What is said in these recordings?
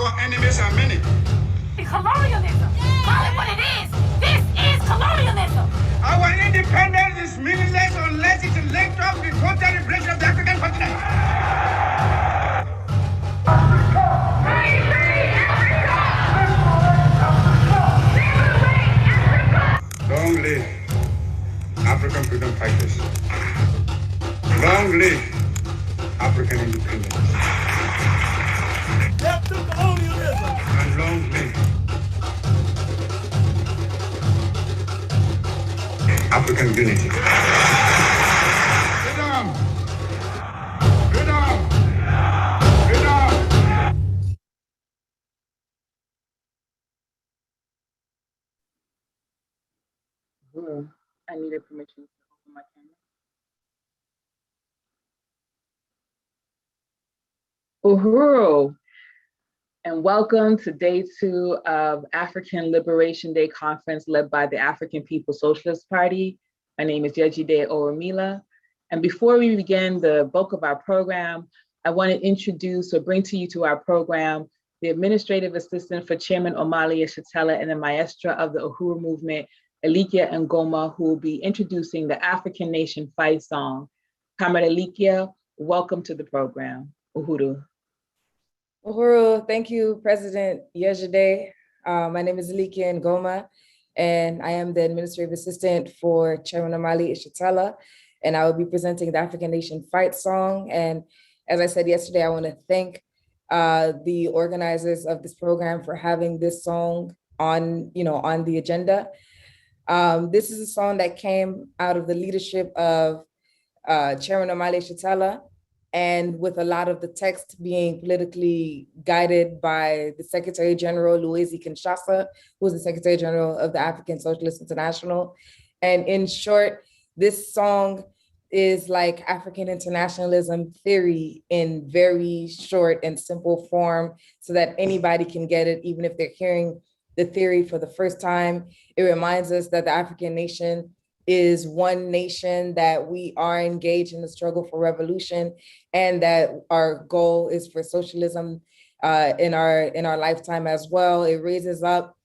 Our enemies are many. Colonialism. Call it what it is. This is colonialism. Our independence is meaningless unless it's linked up with total liberation of the African continent. Long live African freedom fighters. Long live African independence. Death to colonialism. And long live African unity. Freedom! Freedom! Freedom! I needed permission to open my camera. Uhuru, and welcome to day 2 of African Liberation Day conference led by the African People's Socialist Party. My name is Yejide Oromila. And before we begin the bulk of our program, I want to introduce or bring to you to our program the Administrative Assistant for Chairman Omali Yeshitela and the Maestra of the Uhuru Movement, Alikia Ngoma, who will be introducing the African Nation Fight song. Comrade Alikia, welcome to the program. Uhuru. Uhuru, thank you, President Yejide. My name is Alikia Ngoma, and I am the Administrative Assistant for Chairman Omali Yeshitela, and I will be presenting the African Nation Fight song. And as I said yesterday, I want to thank the organizers of this program for having this song on the agenda. This is a song that came out of the leadership of Chairman Omali Yeshitela, and with a lot of the text being politically guided by the Secretary General, Louisi Kinshasa, who is the Secretary General of the African Socialist International. And in short, this song is like African internationalism theory in very short and simple form so that anybody can get it, even if they're hearing the theory for the first time. It reminds us that the African nation is one nation, that we are engaged in the struggle for revolution, and that our goal is for socialism in our lifetime as well. It raises up,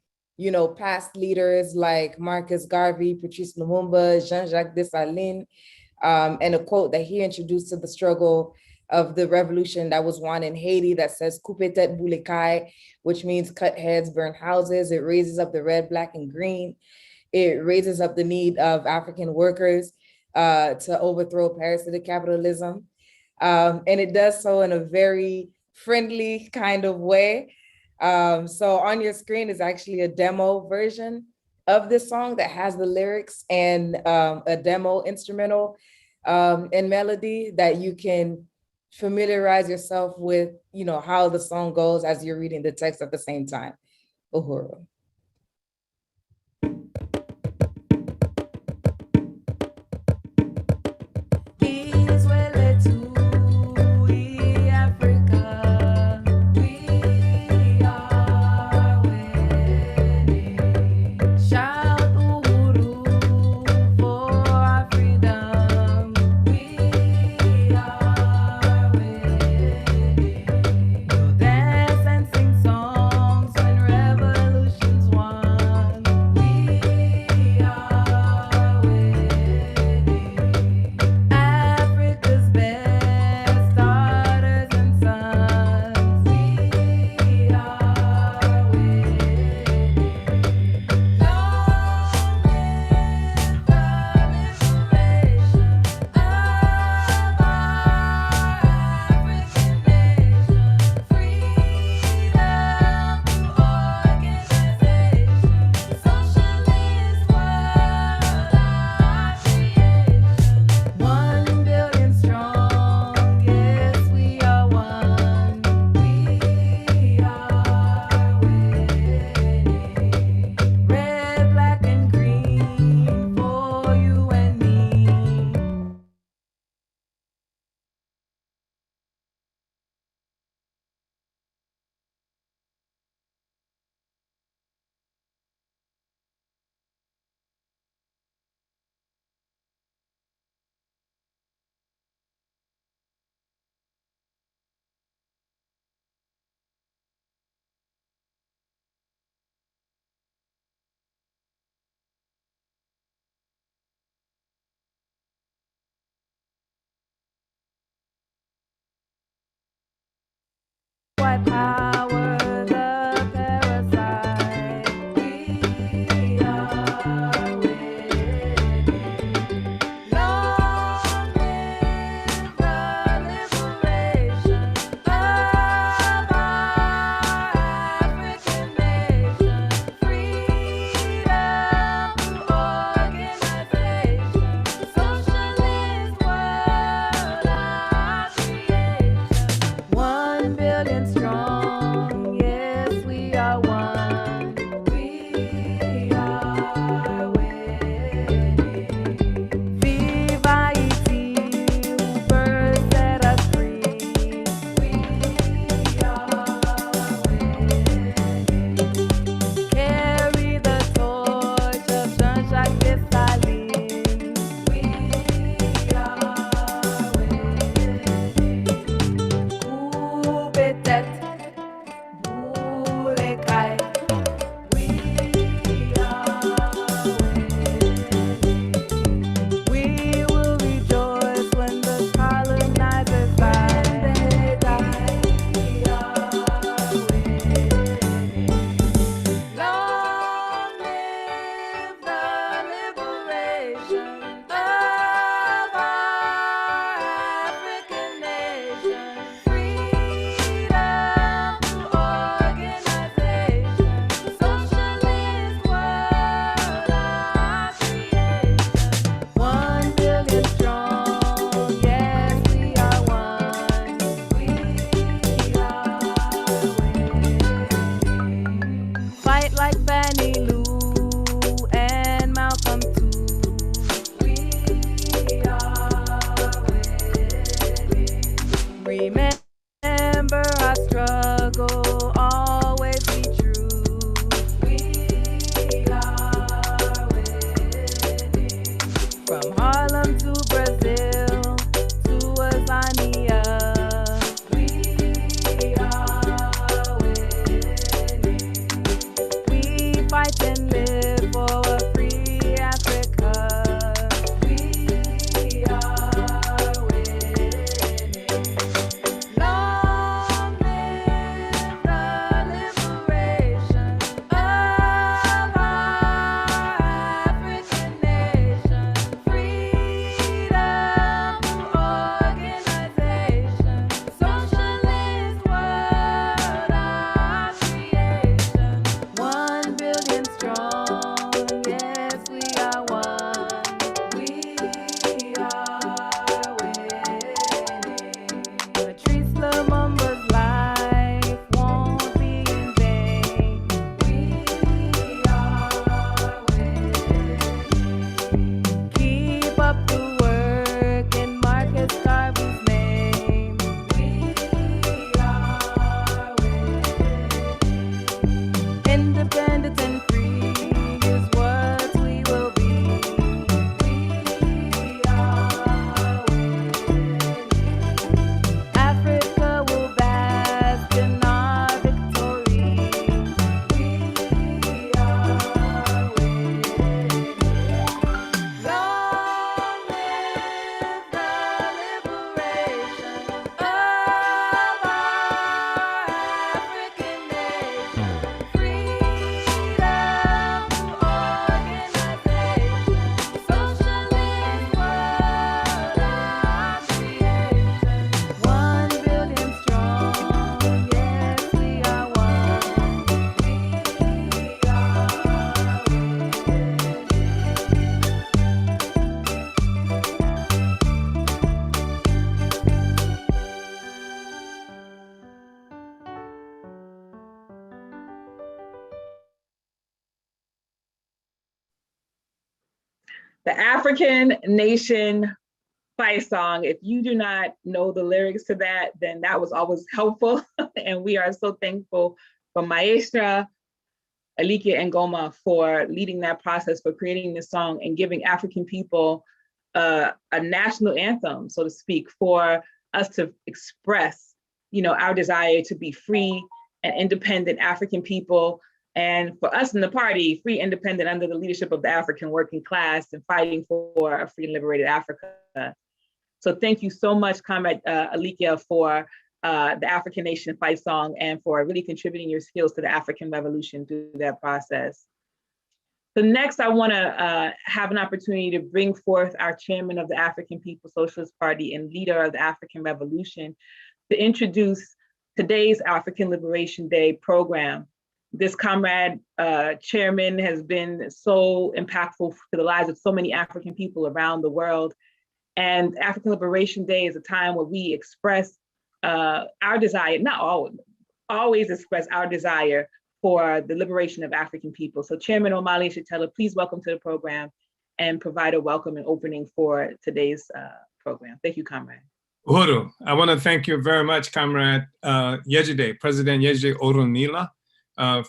past leaders like Marcus Garvey, Patrice Lumumba, Jean-Jacques Dessalines, and a quote that he introduced to the struggle of the revolution that was won in Haiti that says, "Coupe tête boule caille," which means cut heads, burn houses. It raises up the red, black, and green. It raises up the need of African workers to overthrow parasitic capitalism. And it does so in a very friendly kind of way. So on your screen is actually a demo version of this song that has the lyrics and a demo instrumental and melody that you can familiarize yourself with, how the song goes as you're reading the text at the same time. Uhuru. Dance and sing songs when revolution The African Nation Fight Song. If you do not know the lyrics to that, then that was always helpful. And we are so thankful for Maestra Alicia Ngoma for leading that process, for creating this song and giving African people a national anthem, so to speak, for us to express, our desire to be free and independent African people. And for us in the party, free, independent under the leadership of the African working class and fighting for a free and liberated Africa. So thank you so much, Comrade Alicia, for the African Nation Fight Song and for really contributing your skills to the African Revolution through that process. So next, I want to have an opportunity to bring forth our chairman of the African People's Socialist Party and leader of the African Revolution to introduce today's African Liberation Day program. This comrade chairman has been so impactful to the lives of so many African people around the world. And African Liberation Day is a time where we express our desire, not always express our desire for the liberation of African people. So Chairman Omali Yeshitela, please welcome to the program and provide a welcome and opening for today's program. Thank you, comrade. Uhuru, I want to thank you very much, Comrade Yejide, President Yejide Orunila,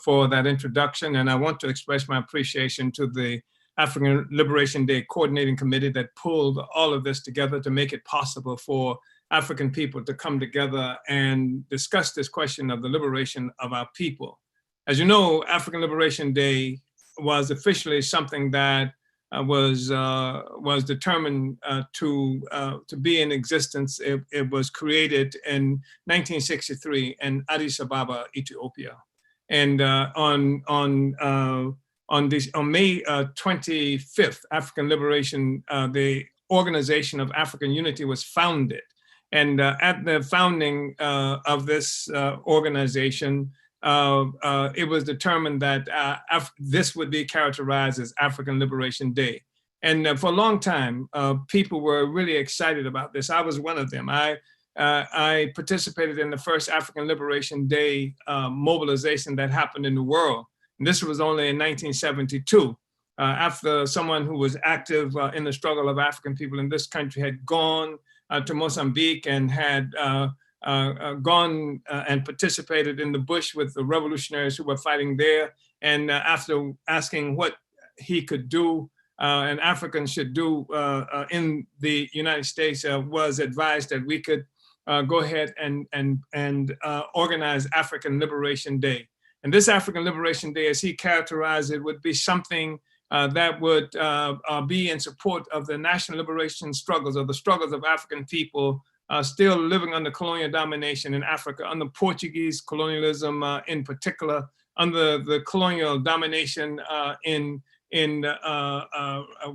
for that introduction. And I want to express my appreciation to the African Liberation Day Coordinating Committee that pulled all of this together to make it possible for African people to come together and discuss this question of the liberation of our people. As you know, African Liberation Day was officially something that was determined to be in existence. It was created in 1963 in Addis Ababa, Ethiopia. And on May 25th, African Liberation, the Organization of African Unity was founded. And at the founding of this organization, it was determined that this would be characterized as African Liberation Day. And for a long time, people were really excited about this. I was one of them. I participated in the first African Liberation Day mobilization that happened in the world. And this was only in 1972, after someone who was active in the struggle of African people in this country had gone to Mozambique and had gone and participated in the bush with the revolutionaries who were fighting there. And after asking what he could do and Africans should do in the United States, was advised that we could go ahead and organize African Liberation Day. And this African Liberation Day, as he characterized it, would be something that would be in support of the national liberation struggles, of the struggles of African people still living under colonial domination in Africa, under Portuguese colonialism in particular, under the colonial domination in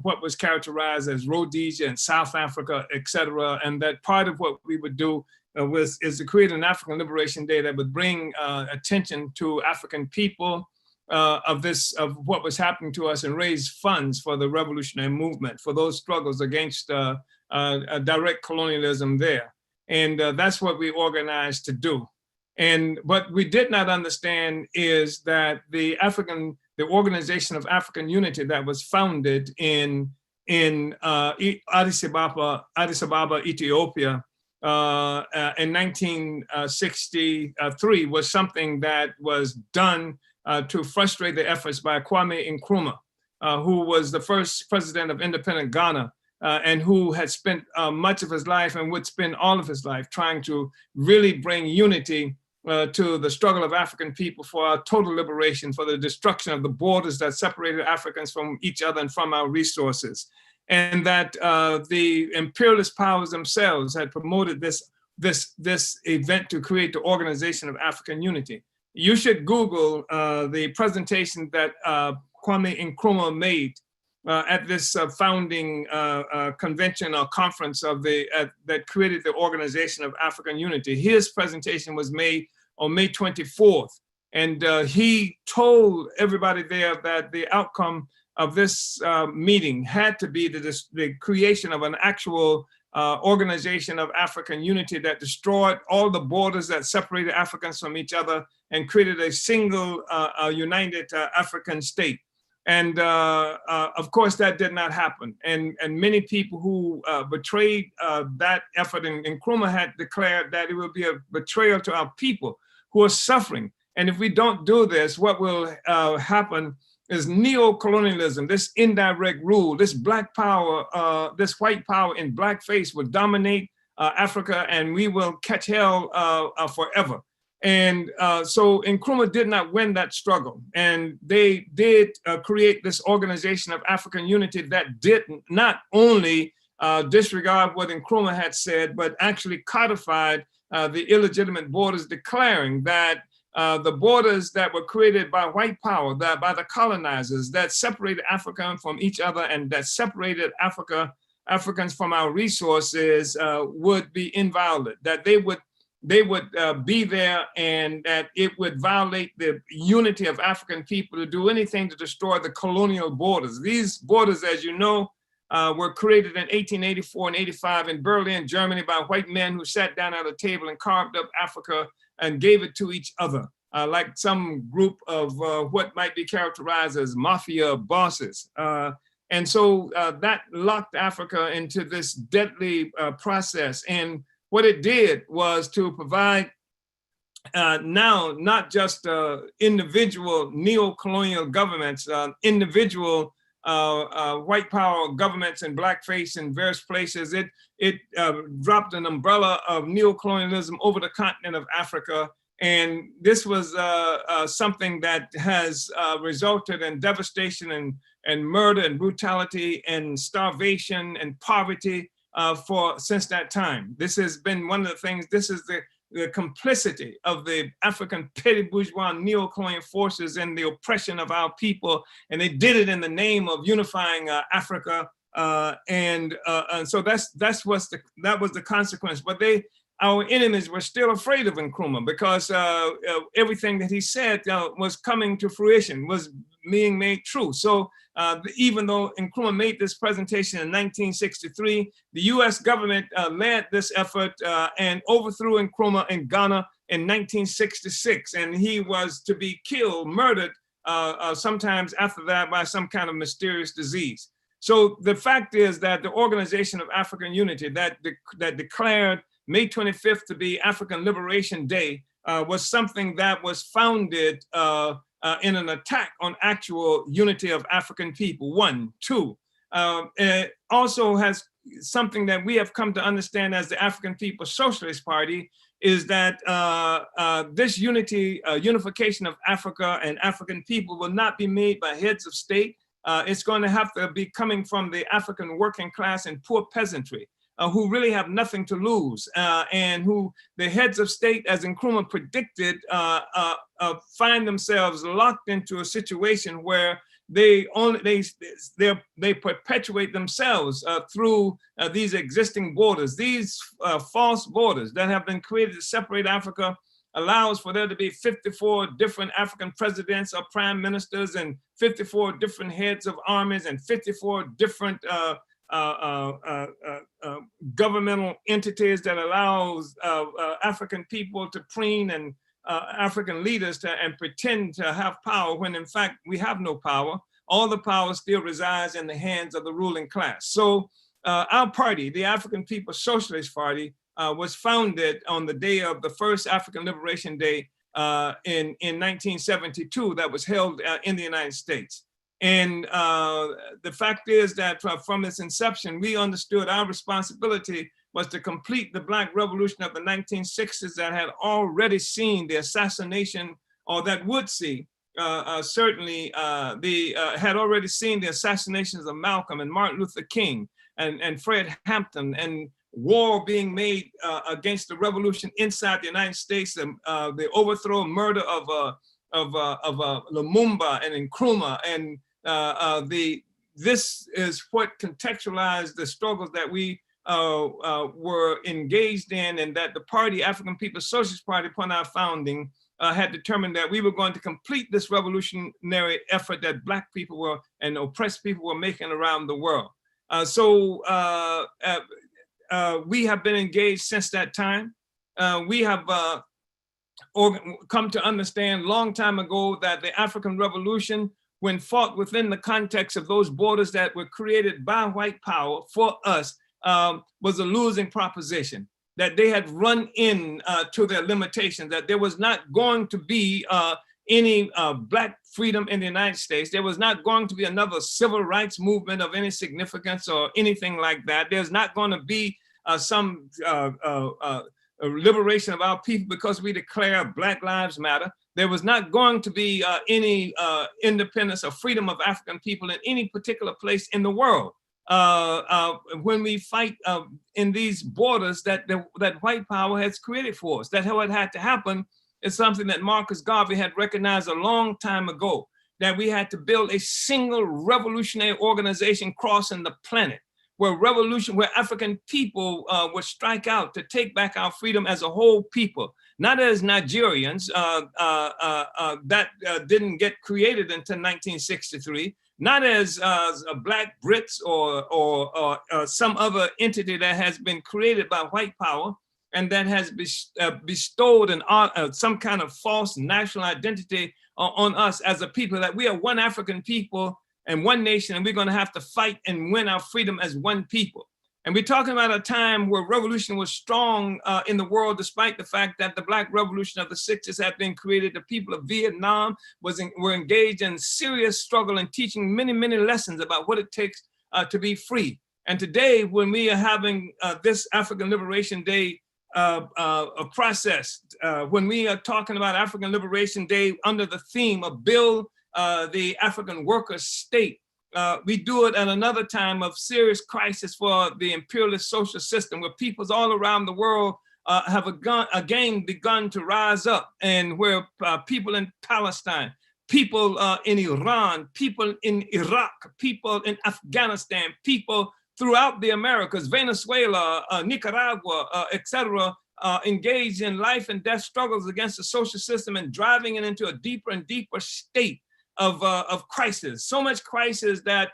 what was characterized as Rhodesia and South Africa, et cetera. And that part of what we would do is to create an African Liberation Day that would bring attention to African people of what was happening to us and raise funds for the revolutionary movement, for those struggles against direct colonialism there. And that's what we organized to do. And what we did not understand is that the Organization of African Unity that was founded in Addis Ababa, Ethiopia, in 1963 was something that was done to frustrate the efforts by Kwame Nkrumah, who was the first president of independent Ghana, and who had spent much of his life and would spend all of his life trying to really bring unity to the struggle of African people for our total liberation, for the destruction of the borders that separated Africans from each other and from our resources. And that the imperialist powers themselves had promoted this event to create the Organization of African Unity. You should Google the presentation that Kwame Nkrumah made at this founding convention or conference that created the Organization of African Unity. His presentation was made on May 24th. And he told everybody there that the outcome of this meeting had to be the creation of an actual Organization of African Unity that destroyed all the borders that separated Africans from each other and created a single united African state. And of course, that did not happen. And many people who betrayed that effort, and Nkrumah had declared that it would be a betrayal to our people who are suffering. And if we don't do this, what will happen is neo-colonialism, this indirect rule, this black power, this white power in blackface will dominate Africa, and we will catch hell forever. And so Nkrumah did not win that struggle. And they did create this organization of African unity that did not only disregard what Nkrumah had said, but actually codified the illegitimate borders, declaring that the borders that were created by white power, that by the colonizers, that separated Africa from each other and that separated Africans from our resources would be inviolate, that they would be there, and that it would violate the unity of African people to do anything to destroy the colonial borders. These borders, as you know, were created in 1884 and 85 in Berlin, Germany, by white men who sat down at a table and carved up Africa and gave it to each other, like some group of what might be characterized as mafia bosses. And so that locked Africa into this deadly process. And what it did was to provide now not just individual neo-colonial governments, individual white power governments in blackface in various places. It dropped an umbrella of neo-colonialism over the continent of Africa. And this was something that has resulted in devastation and murder and brutality and starvation and poverty since that time. This has been one of the things, this is the complicity of the African petty bourgeois neo-colonial forces in the oppression of our people. And they did it in the name of unifying Africa. And so that was the consequence. But our enemies were still afraid of Nkrumah because everything that he said was coming to fruition, was being made true. So even though Nkrumah made this presentation in 1963, the US government led this effort and overthrew Nkrumah in Ghana in 1966. And he was to be killed, murdered sometimes after that by some kind of mysterious disease. So the fact is that the Organization of African Unity that declared May 25th to be African Liberation Day was something that was founded in an attack on actual unity of African people, one. Two, it also has something that we have come to understand as the African People's Socialist Party, is that this unification of Africa and African people will not be made by heads of state. It's going to have to be coming from the African working class and poor peasantry, who really have nothing to lose, and who the heads of state, as Nkrumah predicted, find themselves locked into a situation where they perpetuate themselves through these existing borders. These false borders that have been created to separate Africa allows for there to be 54 different African presidents or prime ministers, and 54 different heads of armies, and 54 different governmental entities that allows African people to preen and African leaders and pretend to have power when in fact we have no power. All the power still resides in the hands of the ruling class. So our party, the African People's Socialist Party, was founded on the day of the first African Liberation Day in 1972 that was held in the United States. And the fact is that from its inception, we understood our responsibility was to complete the Black Revolution of the 1960s that had already seen the assassination, or that would see, certainly, had already seen the assassinations of Malcolm and Martin Luther King and Fred Hampton, and war being made against the revolution inside the United States, the overthrow, murder of Lumumba and Nkrumah, and this is what contextualized the struggles that we were engaged in, and that the party, African People's Socialist Party, upon our founding, had determined that we were going to complete this revolutionary effort that Black people were and oppressed people were making around the world. So we have been engaged since that time. We have come to understand long time ago that the African Revolution when fought within the context of those borders that were created by white power for us, was a losing proposition, that they had run in to their limitations, that there was not going to be any Black freedom in the United States. There was not going to be another civil rights movement of any significance or anything like that. There's not going to be some liberation of our people because we declare Black Lives Matter. There was not going to be any independence or freedom of African people in any particular place in the world. When we fight in these borders that white power has created for us. That's how it had to happen. It's something that Marcus Garvey had recognized a long time ago, that we had to build a single revolutionary organization crossing the planet, where African people would strike out to take back our freedom as a whole people, not as Nigerians that didn't get created until 1963, not as Black Brits or some other entity that has been created by white power and that has bestowed some kind of false national identity on us as a people, that we are one African people and one nation, and we're going to have to fight and win our freedom as one people. And we're talking about a time where revolution was strong in the world, despite the fact that the Black Revolution of the 60s had been created. The people of Vietnam were engaged in serious struggle and teaching many, many lessons about what it takes to be free. And today, when we are having this African Liberation Day process, when we are talking about African Liberation Day under the theme of Build the African Workers' State, we do it at another time of serious crisis for the imperialist social system, where peoples all around the world have again begun to rise up, and where people in Palestine, people in Iran, people in Iraq, people in Afghanistan, people throughout the Americas, Venezuela, Nicaragua, etc., engaged in life and death struggles against the social system and driving it into a deeper and deeper state of crisis. So much crisis that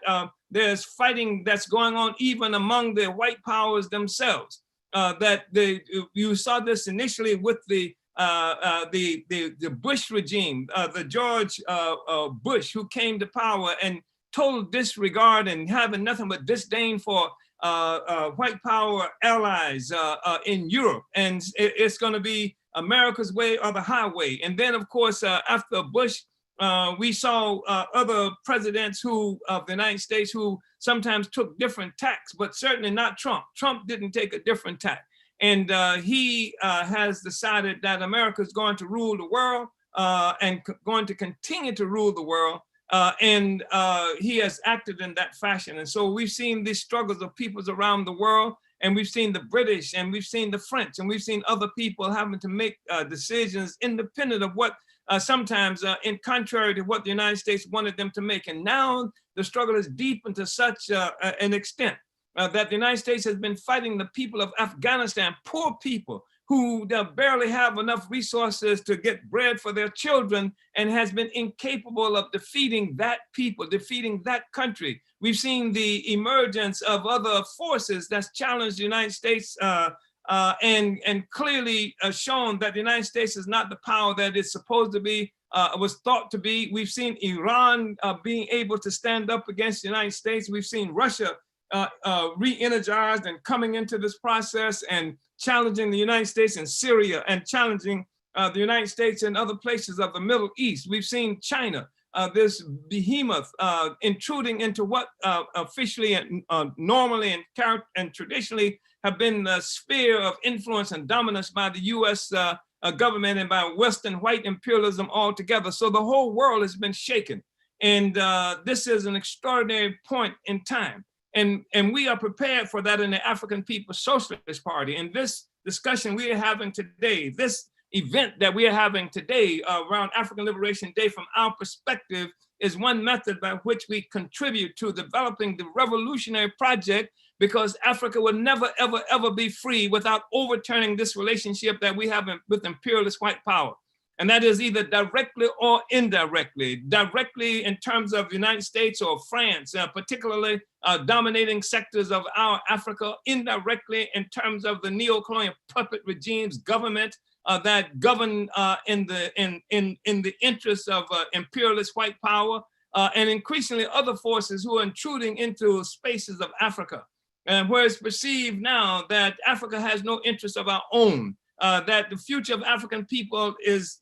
there's fighting that's going on even among the white powers themselves. You saw this initially with the Bush regime, the George Bush, who came to power and total disregard and having nothing but disdain for white power allies in Europe. And it's going to be America's way or the highway. And then, of course, after Bush, we saw other presidents of the United States who sometimes took different tacks, but certainly not Trump. Trump didn't take a different tack. And he has decided that America is going to rule the world and going to continue to rule the world. And he has acted in that fashion. And so we've seen these struggles of peoples around the world, and we've seen the British, and we've seen the French, and we've seen other people having to make decisions independent of what sometimes in contrary to what the United States wanted them to make. And now the struggle is deep into such an extent that the United States has been fighting the people of Afghanistan, poor people who barely have enough resources to get bread for their children, and has been incapable of defeating that people, defeating that country. We've seen the emergence of other forces that's challenged the United States and clearly shown that the United States is not the power that it's supposed to be, was thought to be. We've seen Iran being able to stand up against the United States. We've seen Russia re-energized and coming into this process and challenging the United States in Syria and challenging the United States in other places of the Middle East. We've seen China, this behemoth intruding into what officially and normally and traditionally have been the sphere of influence and dominance by the US government and by Western white imperialism altogether. So the whole world has been shaken. And this is an extraordinary point in time. And we are prepared for that in the African People's Socialist Party. And this discussion we are having today, this event that we are having today around African Liberation Day, from our perspective, is one method by which we contribute to developing the revolutionary project, because Africa will never, ever, ever be free without overturning this relationship that we have with imperialist white power. And that is either directly or indirectly. Directly in terms of the United States or France, particularly dominating sectors of our Africa. Indirectly in terms of the neo-colonial puppet regimes, government that govern in the interests of imperialist white power. and increasingly other forces who are intruding into spaces of Africa. And where it's perceived now that Africa has no interest of our own, that the future of African people is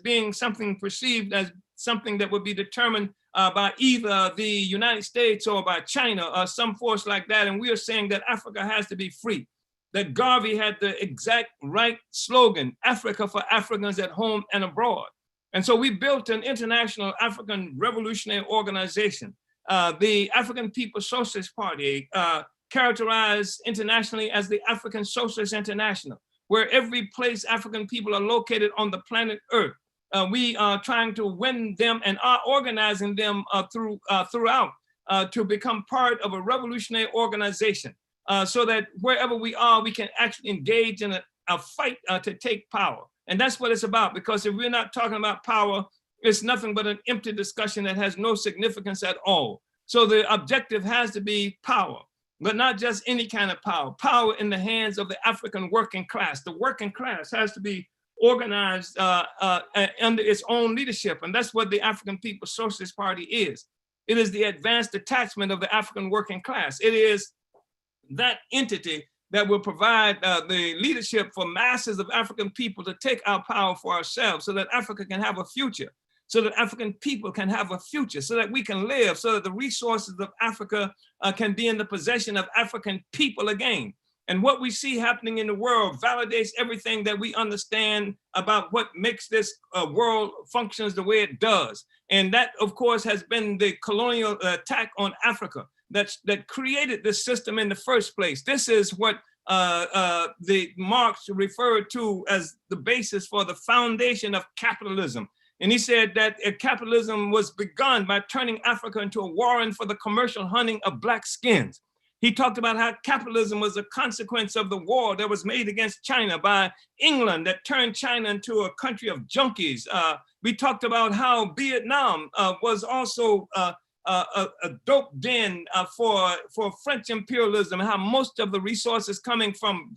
being something perceived as something that would be determined by either the United States or by China or some force like that. And we are saying that Africa has to be free. That Garvey had the exact right slogan, Africa for Africans at home and abroad. And so we built an international African revolutionary organization, the African People's Socialist Party, characterized internationally as the African Socialist International, where every place African people are located on the planet Earth, we are trying to win them and are organizing them throughout to become part of a revolutionary organization, so that wherever we are, we can actually engage in a fight to take power. And that's what it's about, because if we're not talking about power, it's nothing but an empty discussion that has no significance at all. So the objective has to be power, but not just any kind of power, power in the hands of the African working class. The working class has to be organized under its own leadership. And that's what the African People's Socialist Party is. It is the advanced detachment of the African working class. It is that entity that will provide the leadership for masses of African people to take our power for ourselves so that Africa can have a future, so that African people can have a future, so that we can live, so that the resources of Africa can be in the possession of African people again. And what we see happening in the world validates everything that we understand about what makes this world functions the way it does. And that, of course, has been the colonial attack on Africa that created this system in the first place. This is what the Marx referred to as the basis for the foundation of capitalism. And he said that capitalism was begun by turning Africa into a warren for the commercial hunting of black skins. He talked about how capitalism was a consequence of the war that was made against China by England that turned China into a country of junkies. We talked about how Vietnam was also a dope den for French imperialism, and how most of the resources coming from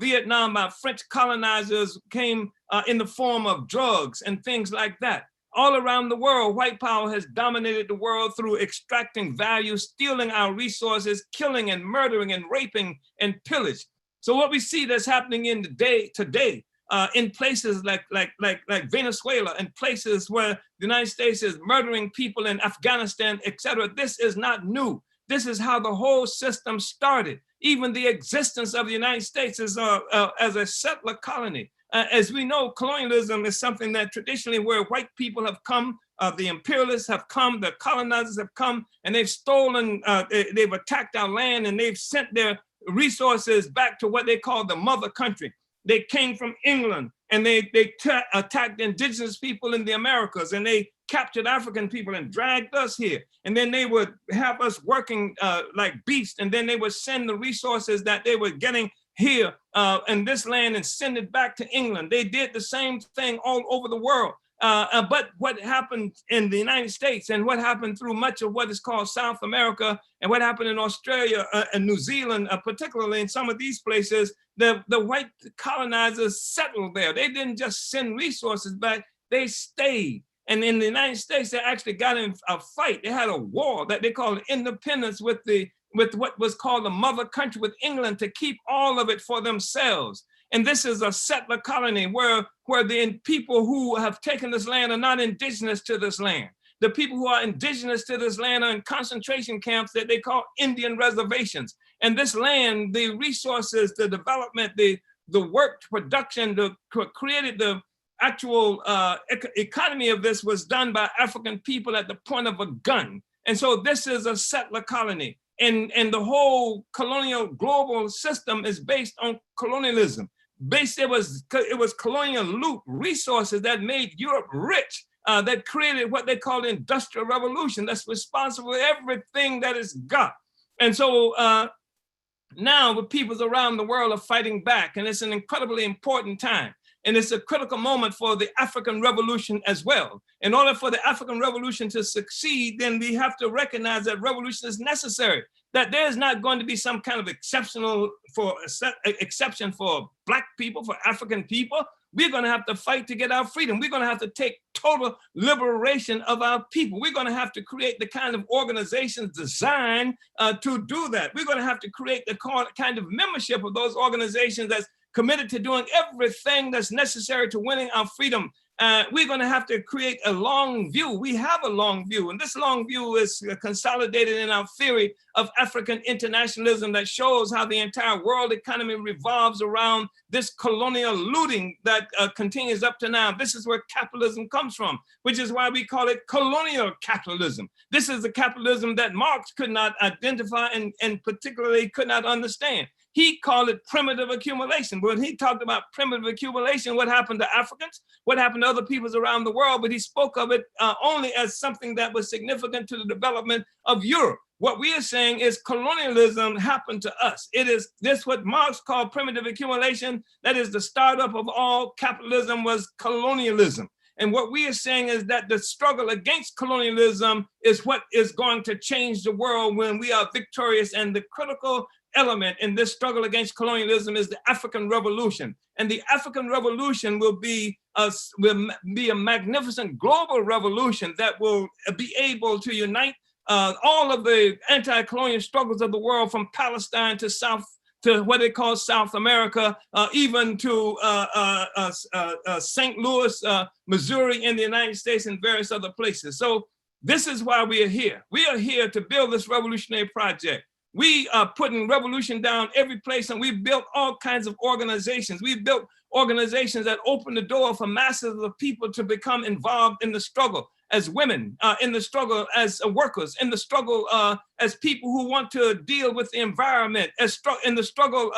Vietnam by French colonizers came in the form of drugs and things like that. All around the world, white power has dominated the world through extracting value, stealing our resources, killing and murdering and raping and pillage. So what we see that's happening in the day today, in places like Venezuela and places where the United States is murdering people in Afghanistan, et cetera, this is not new. This is how the whole system started. Even the existence of the United States is as a settler colony. As we know, colonialism is something that traditionally where white people have come, the imperialists have come, the colonizers have come, and they've stolen, they've attacked our land, and they've sent their resources back to what they call the mother country. They came from England, and they attacked indigenous people in the Americas, and they captured African people and dragged us here. And then they would have us working like beasts, and then they would send the resources that they were getting here in this land and send it back to England. They did the same thing all over the world. But what happened in the United States and what happened through much of what is called South America and what happened in Australia and New Zealand, particularly in some of these places, the white colonizers settled there. They didn't just send resources back, they stayed. And in the United States, they actually got in a fight. They had a war that they called independence with what was called the mother country, with England, to keep all of it for themselves. And this is a settler colony where the people who have taken this land are not indigenous to this land. The people who are indigenous to this land are in concentration camps that they call Indian reservations. And this land, the resources, the development, the work, production, created the actual economy of this was done by African people at the point of a gun. And so this is a settler colony. And the whole colonial global system is based on colonialism. It was colonial loot resources that made Europe rich, that created what they call the Industrial Revolution, that's responsible for everything that it's got. And so now the peoples around the world are fighting back, and it's an incredibly important time. And it's a critical moment for the African Revolution as well. In order for the African Revolution to succeed, then we have to recognize that revolution is necessary, that there's not going to be some kind of exception for Black people, for African people. We're going to have to fight to get our freedom. We're going to have to take total liberation of our people. We're going to have to create the kind of organizations designed to do that. We're going to have to create the kind of membership of those organizations that's committed to doing everything that's necessary to winning our freedom. We're going to have to create a long view. We have a long view, and this long view is consolidated in our theory of African internationalism that shows how the entire world economy revolves around this colonial looting that continues up to now. This is where capitalism comes from, which is why we call it colonial capitalism. This is the capitalism that Marx could not identify and particularly could not understand. He called it primitive accumulation. But when he talked about primitive accumulation, what happened to Africans, what happened to other peoples around the world, but he spoke of it only as something that was significant to the development of Europe. What we are saying is colonialism happened to us. It is this what Marx called primitive accumulation. That is the startup of all capitalism was colonialism. And what we are saying is that the struggle against colonialism is what is going to change the world when we are victorious. And the critical element in this struggle against colonialism is the African Revolution. And the African Revolution will be a magnificent global revolution that will be able to unite all of the anti-colonial struggles of the world, from Palestine to what they call South America, even to St. Louis, Missouri in the United States and various other places. So this is why we are here. We are here to build this revolutionary project. We are putting revolution down every place, and we've built all kinds of organizations. We've built organizations that open the door for masses of people to become involved in the struggle as women, in the struggle as workers, in the struggle as people who want to deal with the environment, in the struggle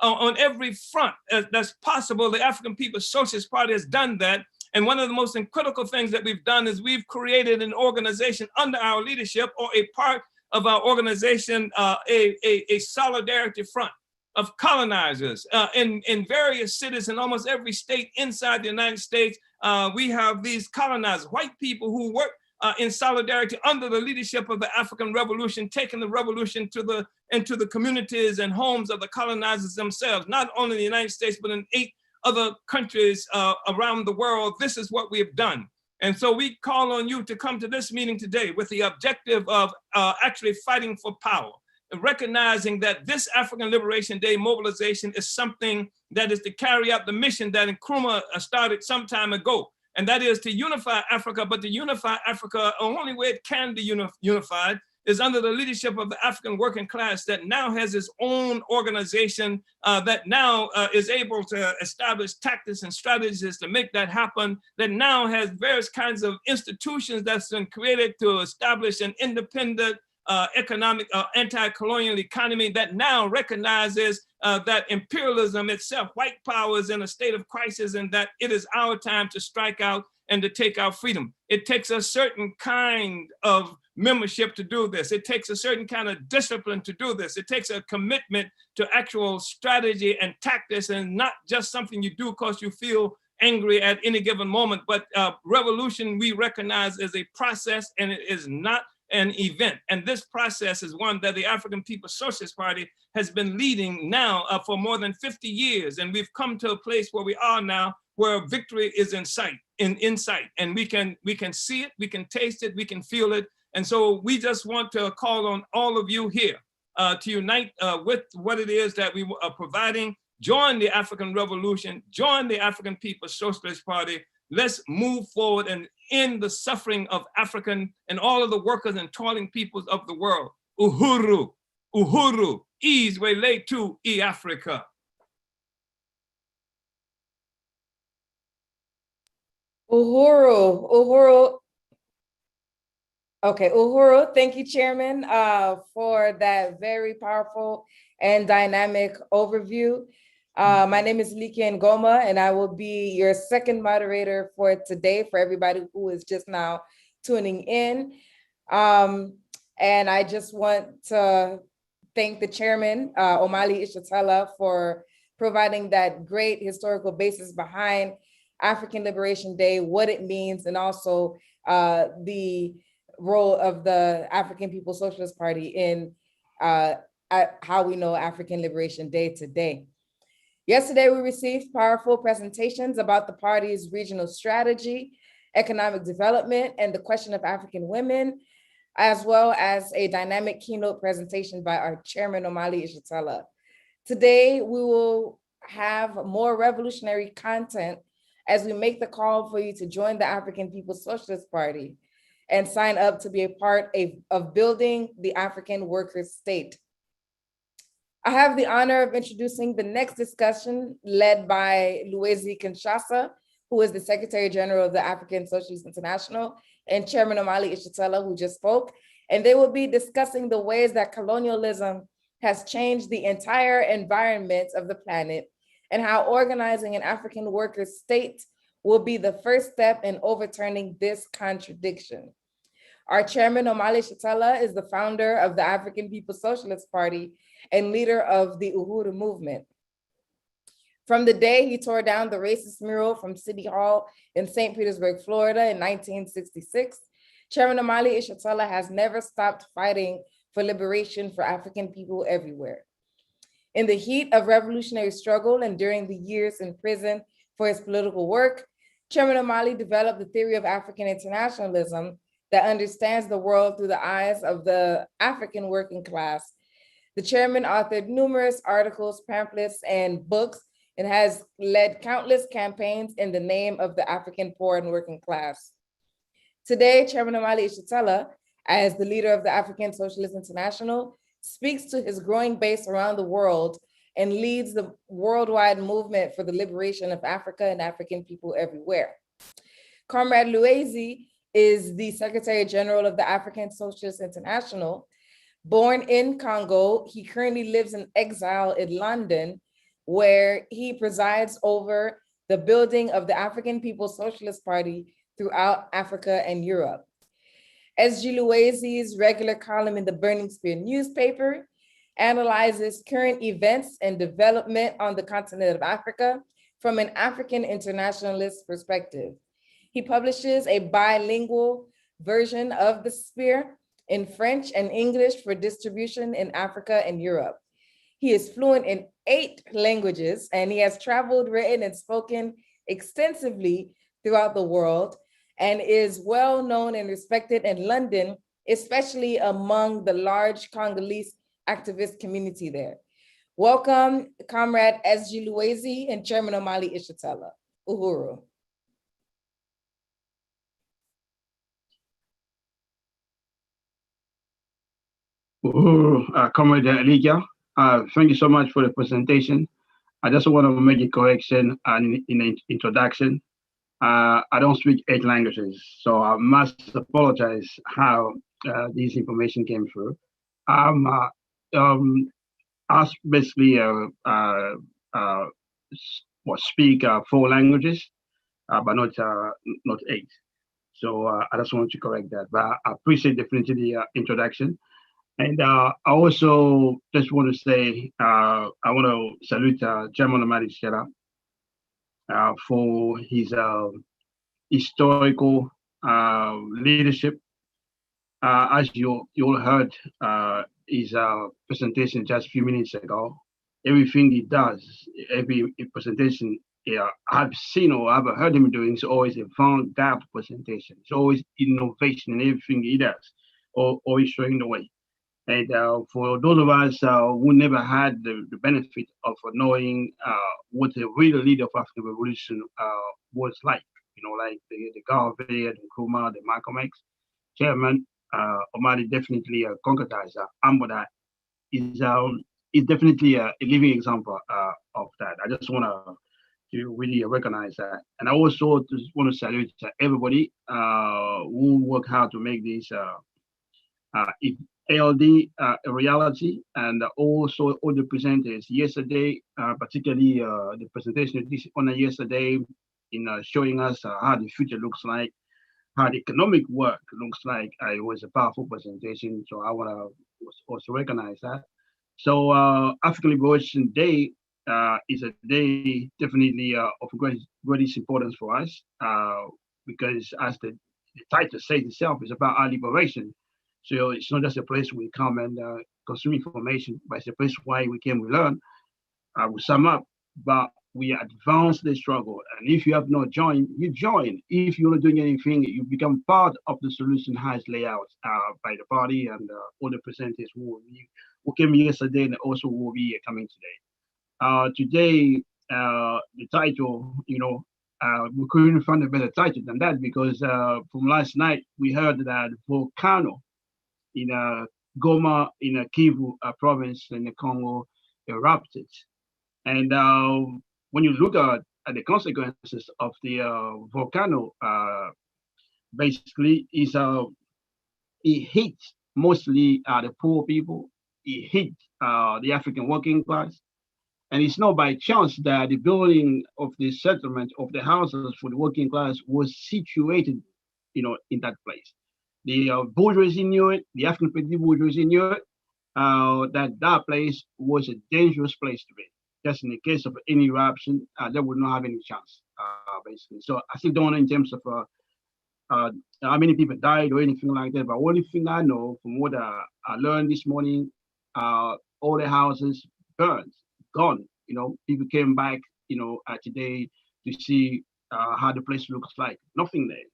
on every front that's possible. The African People's Socialist Party has done that. And one of the most critical things that we've done is we've created an organization under our leadership, or a part of our organization, a solidarity front of colonizers in various cities in almost every state inside the United States. We have these colonizers, white people who work in solidarity under the leadership of the African Revolution, taking the revolution into the communities and homes of the colonizers themselves, not only in the United States, but in 8 other countries around the world. This is what we have done. And so we call on you to come to this meeting today with the objective of actually fighting for power, and recognizing that this African Liberation Day mobilization is something that is to carry out the mission that Nkrumah started some time ago. And that is to unify Africa, but to unify Africa, the only way it can be unified is under the leadership of the African working class that now has its own organization, that now is able to establish tactics and strategies to make that happen, that now has various kinds of institutions that's been created to establish an independent economic, anti-colonial economy that now recognizes that imperialism itself, white power, is in a state of crisis, and that it is our time to strike out and to take our freedom. It takes a certain kind of membership to do this. It takes a certain kind of discipline to do this. It takes a commitment to actual strategy and tactics, and not just something you do because you feel angry at any given moment. But revolution we recognize as a process, and it is not an event. And this process is one that the African People's Socialist Party has been leading now for more than 50 years. And we've come to a place where we are now, where victory is in sight, and we can see it, we can taste it, we can feel it. And so we just want to call on all of you here to unite with what it is that we are providing. Join the African Revolution, join the African People's Socialist Party. Let's move forward and end the suffering of African and all of the workers and toiling peoples of the world. Uhuru, uhuru, izwe letu I Africa. Uhuru, uhuru. Okay, uhuru, thank you, Chairman, for that very powerful and dynamic overview. My name is Liken Goma, and I will be your second moderator for today for everybody who is just now tuning in. And I just want to thank the chairman, Omali Ishatala, for providing that great historical basis behind African Liberation Day, what it means, and also the role of the African People's Socialist Party in how we know African Liberation Day today. Yesterday, we received powerful presentations about the party's regional strategy, economic development, and the question of African women, as well as a dynamic keynote presentation by our chairman, Omali Ishatala. Today, we will have more revolutionary content as we make the call for you to join the African People's Socialist Party and sign up to be a part of building the African workers' state. I have the honor of introducing the next discussion led by Luwezi Kinshasa, who is the Secretary General of the African Socialist International, and Chairman Omali Ishatala, who just spoke. And they will be discussing the ways that colonialism has changed the entire environment of the planet and how organizing an African workers' state will be the first step in overturning this contradiction. Our chairman, Omali Ishatala, is the founder of the African People's Socialist Party and leader of the Uhuru movement. From the day he tore down the racist mural from City Hall in St. Petersburg, Florida in 1966, Chairman Omali Ishatala has never stopped fighting for liberation for African people everywhere. In the heat of revolutionary struggle and during the years in prison for his political work, Chairman Omali developed the theory of African internationalism that understands the world through the eyes of the African working class. The chairman authored numerous articles, pamphlets, and books, and has led countless campaigns in the name of the African poor and working class. Today, Chairman Omali Ishatala, as the leader of the African Socialist International, speaks to his growing base around the world and leads the worldwide movement for the liberation of Africa and African people everywhere. Comrade Luwezi is the Secretary General of the African Socialist International. Born in Congo, he currently lives in exile in London, where he presides over the building of the African People's Socialist Party throughout Africa and Europe. S.G. Luwezi's regular column in the Burning Spear newspaper analyzes current events and development on the continent of Africa from an African internationalist perspective. He publishes a bilingual version of the Spear in French and English for distribution in Africa and Europe. He is fluent in 8 languages, and he has traveled, written, and spoken extensively throughout the world, and is well known and respected in London, especially among the large Congolese activist community there. Welcome, Comrade S.G. Luwezi and Chairman Omali Ishatala. Uhuru. Comrade Eliga, thank you so much for the presentation. I just want to make a correction in the introduction. I don't speak 8 languages, so I must apologize how this information came through. I basically speak 4 languages, but not 8. So I just want to correct that. But I appreciate definitely the introduction. And I also just want to say, I want to salute Chairman Omali Ishatala for his historical leadership. As you all heard his presentation just a few minutes ago, everything he does, every presentation I've seen or I've heard him doing is always a avant-garde presentation. It's always innovation in everything he does, or always showing the way. And for those of us who never had the benefit of knowing what the real leader of African Revolution was like, like the Garvey, the Nkrumah, the Malcolm X, Chairman Omali definitely concretize Ambodai is definitely a living example of that. I just want to really recognize that. And I also just want to salute everybody who work hard to make this ALD a reality, and also all the presenters yesterday, particularly the presentation of this honor yesterday in showing us how the future looks like, how the economic work looks like. It was a powerful presentation, so I want to also recognize that. So African Liberation Day is a day definitely of great importance for us because as the title says itself, it's about our liberation. So it's not just a place we come and consume information, but it's a place where we can learn. I will sum up but we advance the struggle. And if you have not joined, you join. If you're not doing anything, you become part of the solution as laid out by the party and all the presenters who came yesterday and also who will be coming today. Today, the title, we couldn't find a better title than that because from last night we heard that volcano in Goma in Kivu province in the Congo erupted. And when you look at the consequences of the volcano, basically, it hit mostly the poor people. It hit the African working class. And it's not by chance that the building of the settlement of the houses for the working class was situated, in that place. The bourgeoisie knew it, the African bourgeoisie knew it, that place was a dangerous place to be. Just in the case of any eruption, they would not have any chance, basically. So I still don't know in terms of how many people died or anything like that. But only thing I know from what I learned this morning, all the houses burned, gone. People came back, today to see how the place looks like. Nothing there,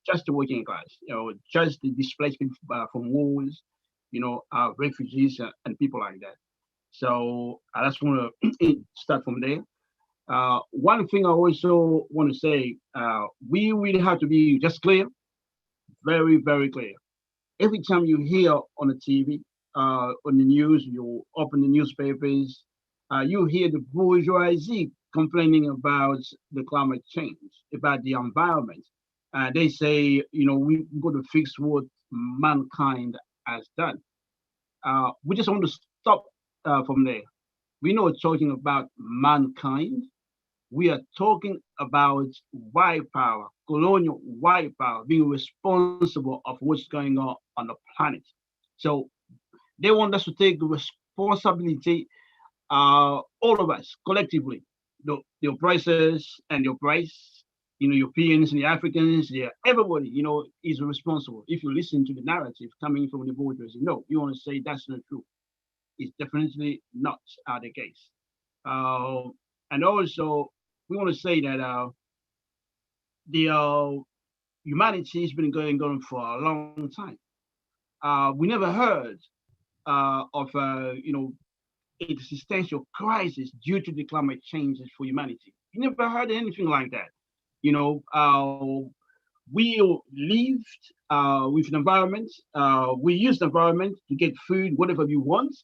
just the working class. Just the displaced people from wars, refugees and people like that. So I just want to start from there. One thing I also want to say, we really have to be just clear, very, very clear. Every time you hear on the TV, on the news, you open the newspapers, you hear the bourgeoisie complaining about the climate change, about the environment. They say, we got to fix what mankind has done. We just want to stop from there. We're not talking about mankind. We are talking about white power, colonial white power, being responsible of what's going on the planet. So they want us to take responsibility, all of us collectively, the oppressors and the oppressed, Europeans and the Africans, everybody, is responsible. If you listen to the narrative coming from the bourgeoisie, you want to say that's not true. It's definitely not the case. And also, we want to say that the humanity has been going on for a long time. We never heard of existential crisis due to the climate changes for humanity. You never heard anything like that. We lived with the environment. We use the environment to get food, whatever we want,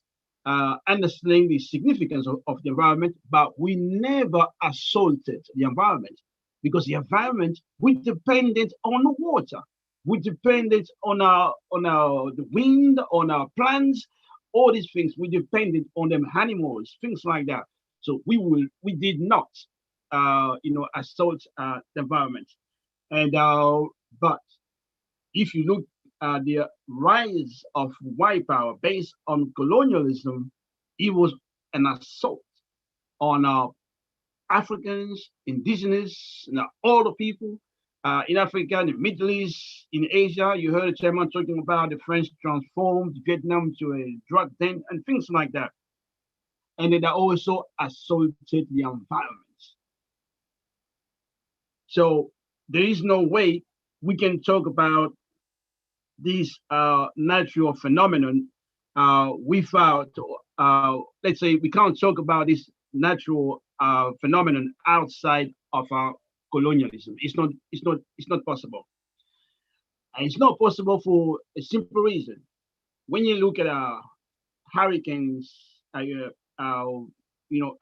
understanding the significance of the environment, but we never assaulted the environment because the environment, we depended on the water. We depended on the wind, on our plants, all these things. We depended on them animals, things like that. So we did not, assault the environment. And but if you look at the rise of white power based on colonialism, it was an assault on Africans, indigenous, all the people in Africa, in the Middle East, in Asia. You heard the chairman talking about the French transformed Vietnam to a drug den and things like that. And they also assaulted the environment. So there is no way we can talk about this natural phenomenon without, let's say, we can't talk about this natural phenomenon outside of our colonialism. It's not possible. And it's not possible for a simple reason. When you look at hurricanes,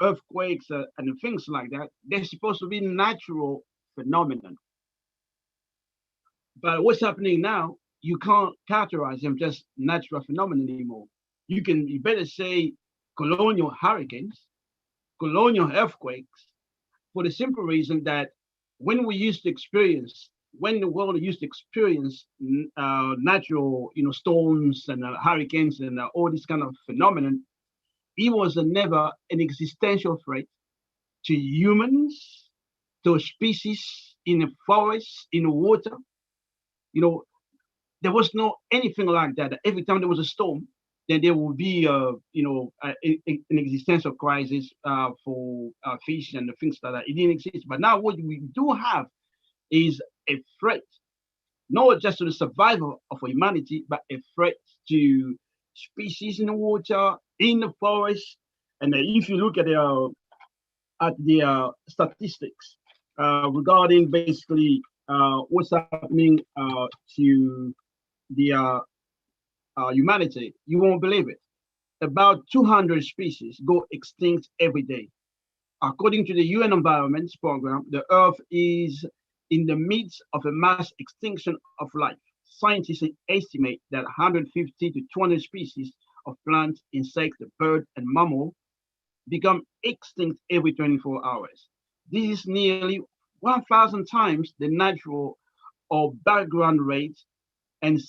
earthquakes and things like that, they're supposed to be natural phenomenon. But what's happening now, you can't characterize them just natural phenomenon anymore. You better say colonial hurricanes, colonial earthquakes, for the simple reason that when the world used to experience natural, storms and hurricanes and all this kind of phenomenon, it was never an existential threat to humans, to species in the forest, in the water. There was no anything like that. Every time there was a storm, then there will be, an existential crisis for fish and the things like that. It didn't exist. But now what we do have is a threat, not just to the survival of humanity, but a threat to species in the water, in the forest. And if you look at the statistics regarding basically what's happening to the humanity, you won't believe it. About 200 species go extinct every day. According to the UN Environment Program, the Earth is in the midst of a mass extinction of life. Scientists estimate that 150 to 200 species of plants, insects, bird, and mammal become extinct every 24 hours. This is nearly 1,000 times the natural or background rate, and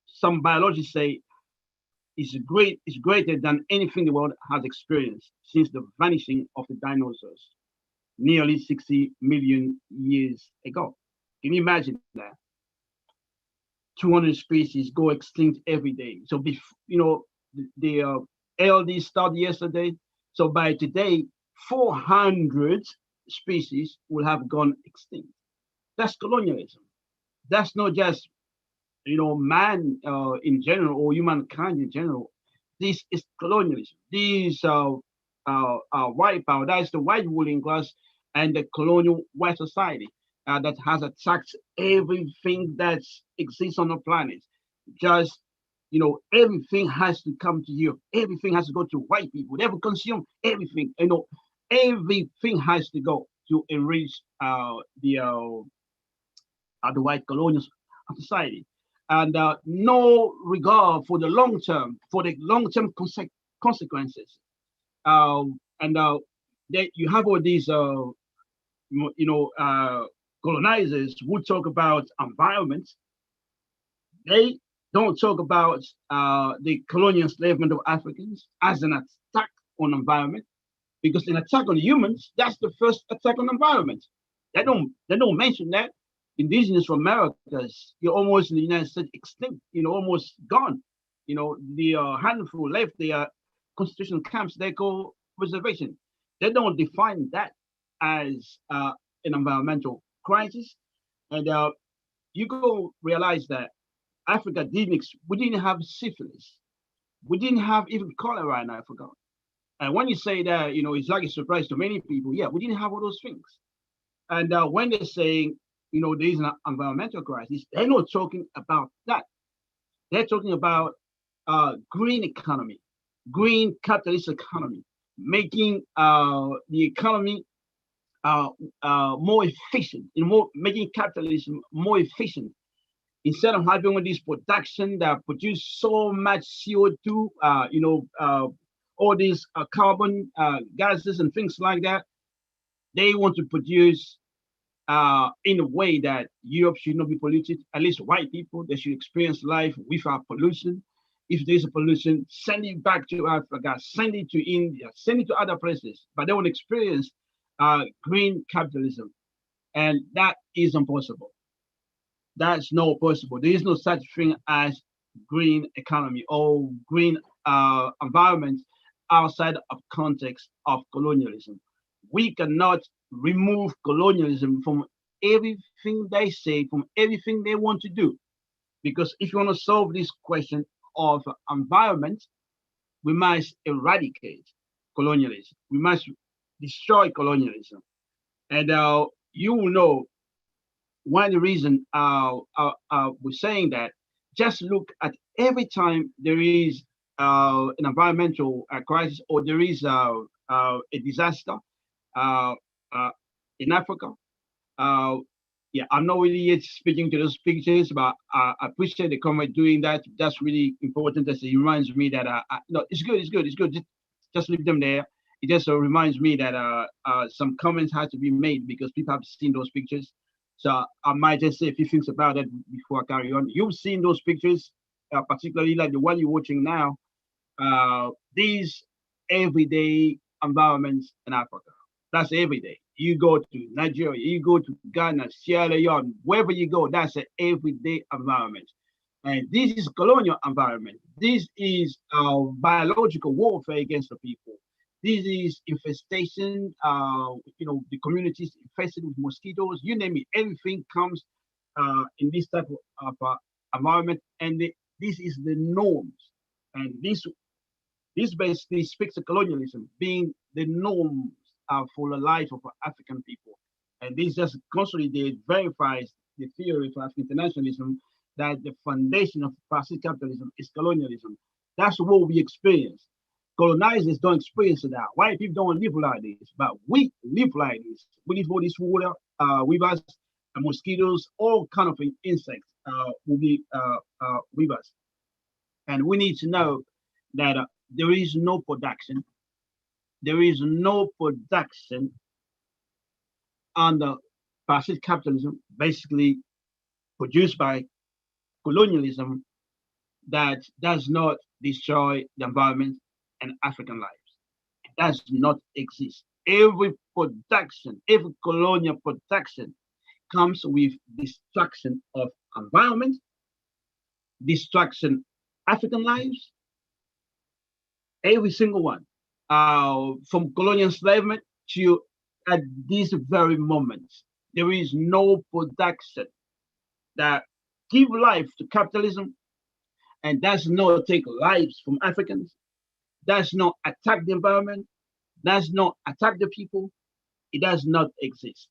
some biologists say is greater than anything the world has experienced since the vanishing of the dinosaurs nearly 60 million years ago. Can you imagine that? 200 species go extinct every day. So, the LD started yesterday. So by today, 400 species will have gone extinct. That's colonialism. That's not just man in general or humankind in general. This is colonialism. These white power. That is the white ruling class and the colonial white society that has attacked everything that exists on the planet. Just everything has to come to you. Everything has to go to white people. They have consume everything. Everything has to go to enrich the white colonial society, and no regard for the long term, consequences. You have all these, colonizers who talk about environment. They don't talk about the colonial enslavement of Africans as an attack on environment, because an attack on humans, that's the first attack on environment. They don't mention that. Indigenous from Americas, you're almost in the United States extinct, almost gone. The handful left, the concentration camps, they call reservation. They don't define that as an environmental crisis. And you go realize that Africa we didn't have syphilis. We didn't have even cholera in Africa. And when you say that, it's like a surprise to many people. Yeah, we didn't have all those things. And when they're saying, there is an environmental crisis, they're not talking about that. They're talking about green economy, green capitalist economy, making the economy more efficient, making capitalism more efficient. Instead of having all this production that produce so much CO2, all these carbon gases and things like that, they want to produce in a way that Europe should not be polluted. At least white people, they should experience life without pollution. If there's a pollution, send it back to Africa, send it to India, send it to other places. But they want to experience green capitalism. And that is impossible. That's not possible. There is no such thing as green economy or green environment outside of context of colonialism. We cannot remove colonialism from everything they say, from everything they want to do. Because if you want to solve this question of environment, we must eradicate colonialism. We must destroy colonialism. And you will know one reason we're saying that. Just look at every time there is an environmental crisis or there is a disaster in Africa. I'm not really yet speaking to those pictures, but I appreciate the comment doing that. That's really important. As it reminds me that no, it's good. Just leave them there. It just reminds me that some comments have to be made because people have seen those pictures. So I might just say a few things about that before I carry on. You've seen those pictures, particularly like the one you're watching now. These everyday environments in Africa. That's every day. You go to Nigeria, you go to Ghana, Sierra Leone, wherever you go, that's an everyday environment. And this is colonial environment. This is biological warfare against the people. This is infestation. The communities infested with mosquitoes. You name it. Everything comes in this type of environment, and this is the norms. And this basically speaks of colonialism being the norms for the life of African people. And this just consolidates, verifies the theory of African internationalism that the foundation of parasitic capitalism is colonialism. That's what we experience. Colonizers don't experience that. White people don't live like this, but we live like this. We live all this water, with us, mosquitoes, all kind of insects will be with us. And we need to know that there is no production. There is no production under parasitic capitalism, basically produced by colonialism, that does not destroy the environment and African lives. It does not exist. Every production, every colonial production comes with destruction of environment, destruction African lives, every single one, from colonial enslavement to at this very moment. There is no production that give life to capitalism and does not take lives from Africans, does not attack the environment, does not attack the people. It does not exist.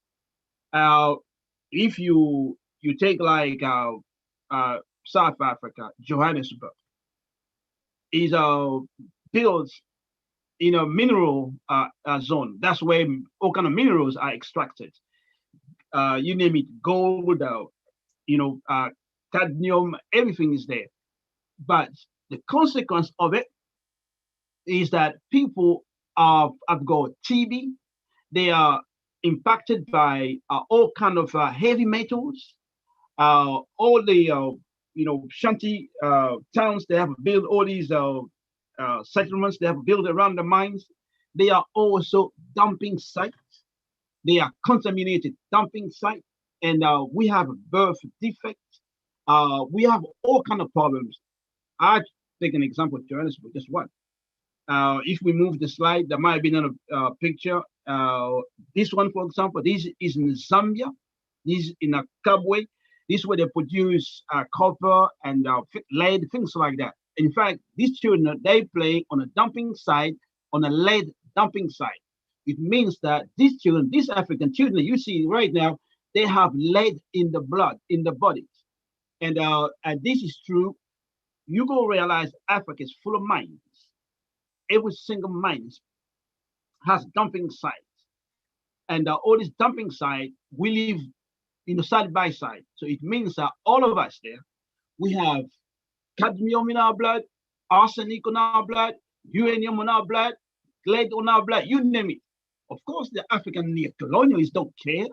If you take like South Africa, Johannesburg is built in a mineral zone. That's where all kind of minerals are extracted. You name it, gold, cadmium, everything is there. But the consequence of it is that people have got TB. They are impacted by all kind of heavy metals. All the shanty towns, they have built all these settlements. They have built around the mines. They are also dumping sites. They are contaminated dumping sites, and we have birth defects. We have all kind of problems. I take an example of Johannesburg, just one. If we move the slide, there might be another picture. This one, for example, this is in Zambia. This is in a Kabwe. This is where they produce copper and lead, things like that. In fact, these children, they play on a dumping site, on a lead dumping site. It means that these children, these African children you see right now, they have lead in the blood, in the bodies. And this is true. You go realize Africa is full of mines. Every single mine has dumping sites. And all these dumping sites, we live side by side. So it means that all of us there, we have cadmium in our blood, arsenic on our blood, uranium on our blood, lead on our blood, you name it. Of course, the African neo-colonialists don't care.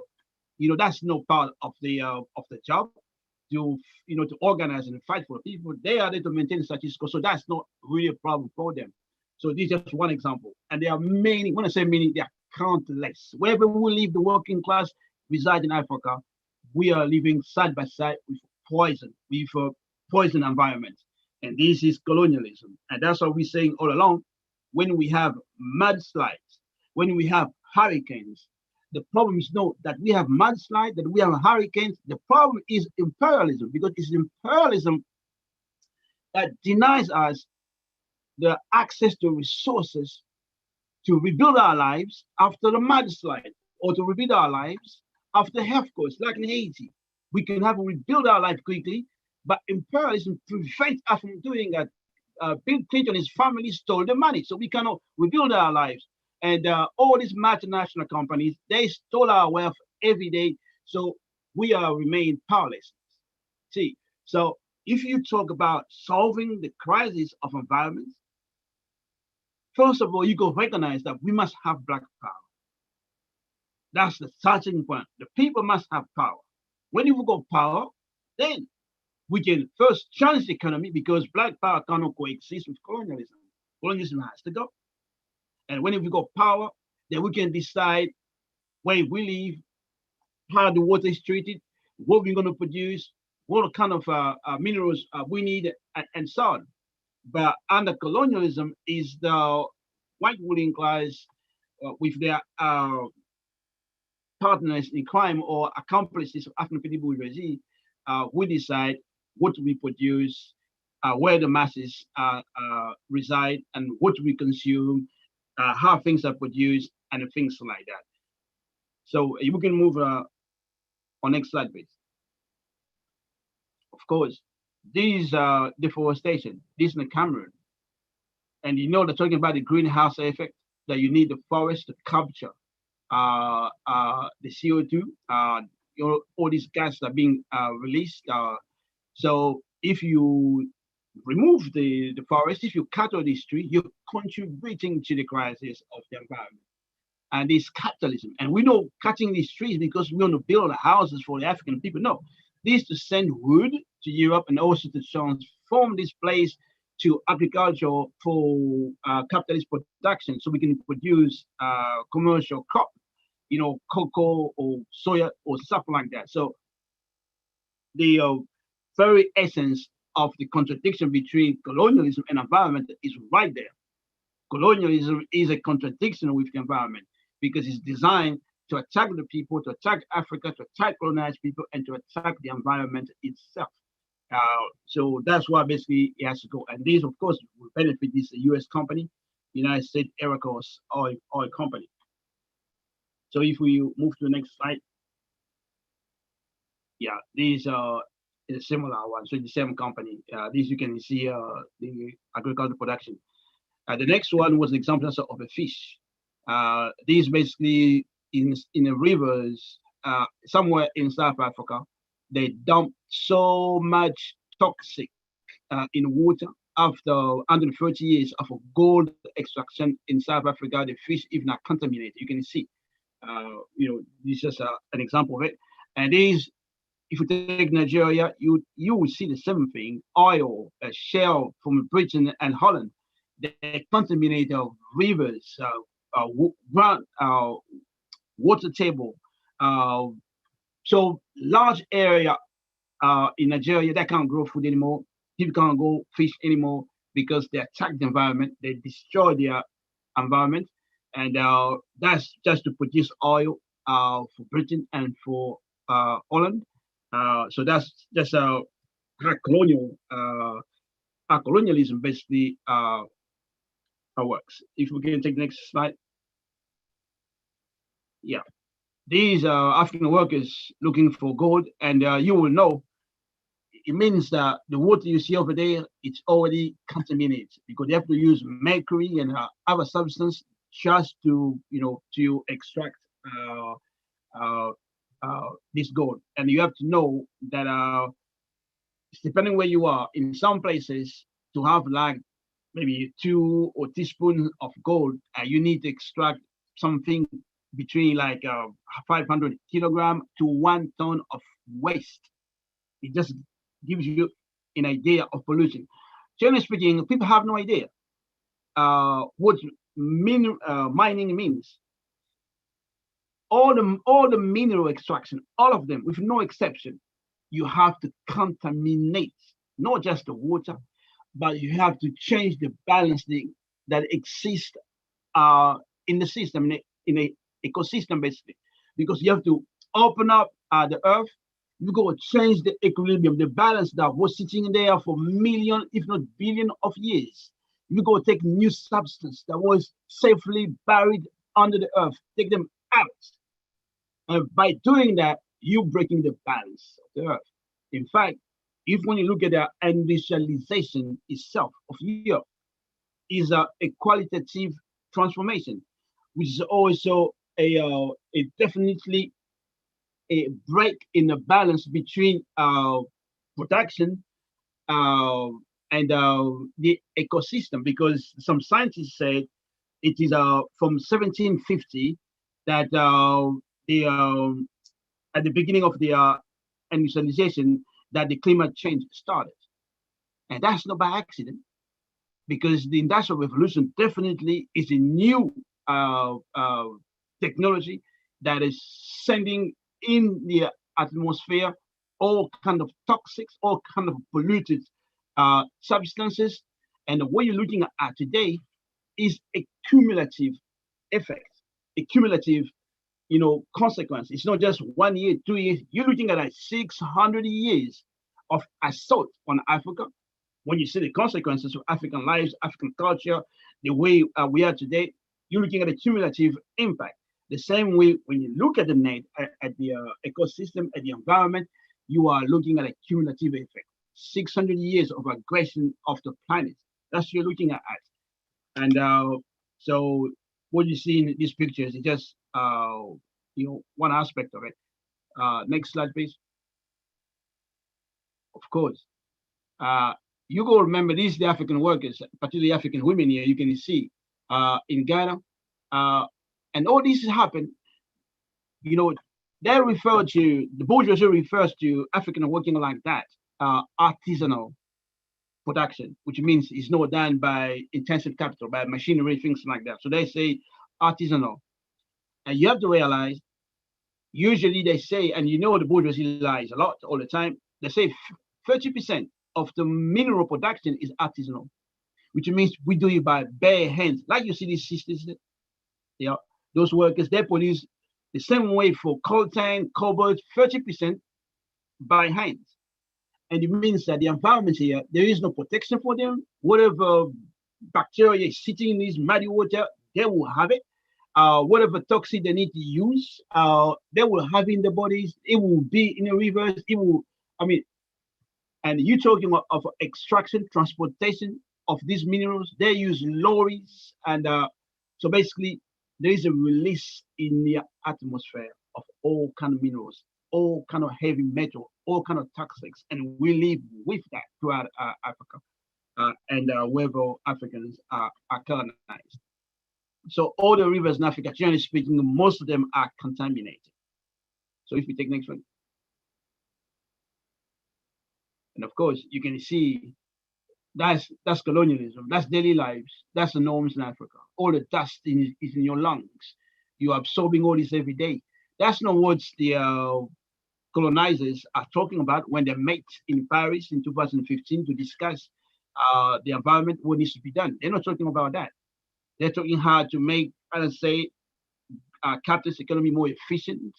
That's no part of the job to organize and fight for people. They are there to maintain status quo. So that's not really a problem for them. So this is just one example. And there are many, when I say many, there are countless. Wherever we live, the working class reside in Africa, we are living side by side with poison, poison environment. And this is colonialism. And that's what we're saying all along. When we have mudslides, when we have hurricanes, the problem is not that we have mudslides, that we have hurricanes. The problem is imperialism, because it's imperialism that denies us the access to resources to rebuild our lives after the mudslide, or to rebuild our lives after earthquakes, like in Haiti. We can rebuild our life quickly, but imperialism prevents us from doing that. Bill Clinton and his family stole the money, so we cannot rebuild our lives. And all these multinational companies, they stole our wealth every day, so we remain powerless. See, so if you talk about solving the crisis of environment, first of all, you go recognize that we must have Black power. That's the starting point. The people must have power. When you've got power, then we can first change the economy, because Black power cannot coexist with colonialism. Colonialism has to go. And when we got power, then we can decide where we live, how the water is treated, what we're going to produce, what kind of minerals we need, and so on. But under colonialism is the white ruling class with their partners in crime or accomplices of African people bourgeoisie, we decide what we produce, where the masses reside, and what we consume, how things are produced, and things like that. So we can move on next slide, please. Of course, these deforestation, this is the Cameroon. And you know, they're talking about the greenhouse effect, that you need the forest to capture the CO2, all these gases are being released. So if you remove the forest, if you cut all these trees, you're contributing to the crisis of the environment. And it's capitalism. And we know cutting these trees because we want to build houses for the African people. No, this is to send wood to Europe and also to transform this place to agriculture for capitalist production, so we can produce commercial crop, you know, cocoa or soya or stuff like that. So the very essence of the contradiction between colonialism and environment is right there. Colonialism is a contradiction with the environment because it's designed to attack the people, to attack Africa, to attack colonized people, and to attack the environment itself. So that's why basically it has to go. And this, of course, will benefit this U.S. company, United States Air Force Oil Company. So if we move to the next slide, yeah, these are a similar one. So the same company. This you can see the agricultural production. The next one was an example of a fish. These basically in the rivers somewhere in South Africa. They dump so much toxic in water after 130 years of gold extraction in South Africa. The fish even are contaminated. You can see, you know, this is just an example of it. And these, if you take Nigeria, you will see the same thing. Oil, shell from Britain and Holland, they contaminate our rivers, water table. So large area in Nigeria that can't grow food anymore. People can't go fish anymore because they attack the environment. They destroy their environment, and that's just to produce oil for Britain and for Holland. So that's just how colonialism basically works. If we can take the next slide. Yeah. These are African workers looking for gold, and you will know it means that the water you see over there, it's already contaminated because they have to use mercury and other substance just to, you know, to extract this gold. And you have to know that depending where you are, in some places to have like maybe 2 or teaspoons of gold, you need to extract something between like 500 kilogram to 1 ton of waste. It just gives you an idea of pollution. Generally speaking, people have no idea what mining means. All the mineral extraction, all of them, with no exception, you have to contaminate not just the water, but you have to change the balance that exists in the system, in a ecosystem basically, because you have to open up the earth. You go change the equilibrium, the balance that was sitting there for million, if not billion of years. You go take new substance that was safely buried under the earth, take them out. And by doing that, you're breaking the balance of the earth. In fact, if when you look at the industrialization itself of Europe, is a qualitative transformation, which is also a definitely a break in the balance between production and the ecosystem, because some scientists said it is from 1750 that at the beginning of the industrialization that the climate change started, and that's not by accident, because the industrial revolution definitely is a new technology that is sending in the atmosphere all kind of toxics, all kind of polluted substances. And what you're looking at today is a cumulative effect, a cumulative, consequence. It's not just 1 year, 2 years. You're looking at like 600 years of assault on Africa. When you see the consequences of African lives, African culture, the way we are today, you're looking at a cumulative impact. The same way when you look at the net, at the ecosystem, at the environment, you are looking at a cumulative effect. 600 years of aggression of the planet. That's what you're looking at. And so what you see in these pictures is just one aspect of it. Next slide, please. Of course. You go remember these the African workers, particularly African women here, you can see in Ghana. And all this has happened, they refer to, the bourgeoisie refers to African working like that, artisanal production, which means it's not done by intensive capital, by machinery, things like that. So they say artisanal. And you have to realize, usually they say, and the bourgeoisie lies a lot all the time, they say 30% of the mineral production is artisanal, which means we do it by bare hands. Like you see these sisters, those workers, they produce the same way for coltan, cobalt, 30% by hands. And it means that the environment here, there is no protection for them. Whatever bacteria is sitting in this muddy water, they will have it. Whatever toxic they need to use, they will have in their bodies. It will be in the rivers. And you're talking of extraction, transportation of these minerals. They use lorries. And so basically, there is a release in the atmosphere of all kind of minerals, all kind of heavy metal, all kind of toxics. And we live with that throughout Africa and wherever Africans are colonized. So all the rivers in Africa, generally speaking, most of them are contaminated. So if we take next one. And of course, you can see that's colonialism, that's daily lives, that's the norms in Africa. All the dust is in your lungs. You're absorbing all this every day. That's not what the colonizers are talking about when they met in Paris in 2015 to discuss the environment, what needs to be done. They're not talking about that. They're talking how to make, capitalist economy more efficient,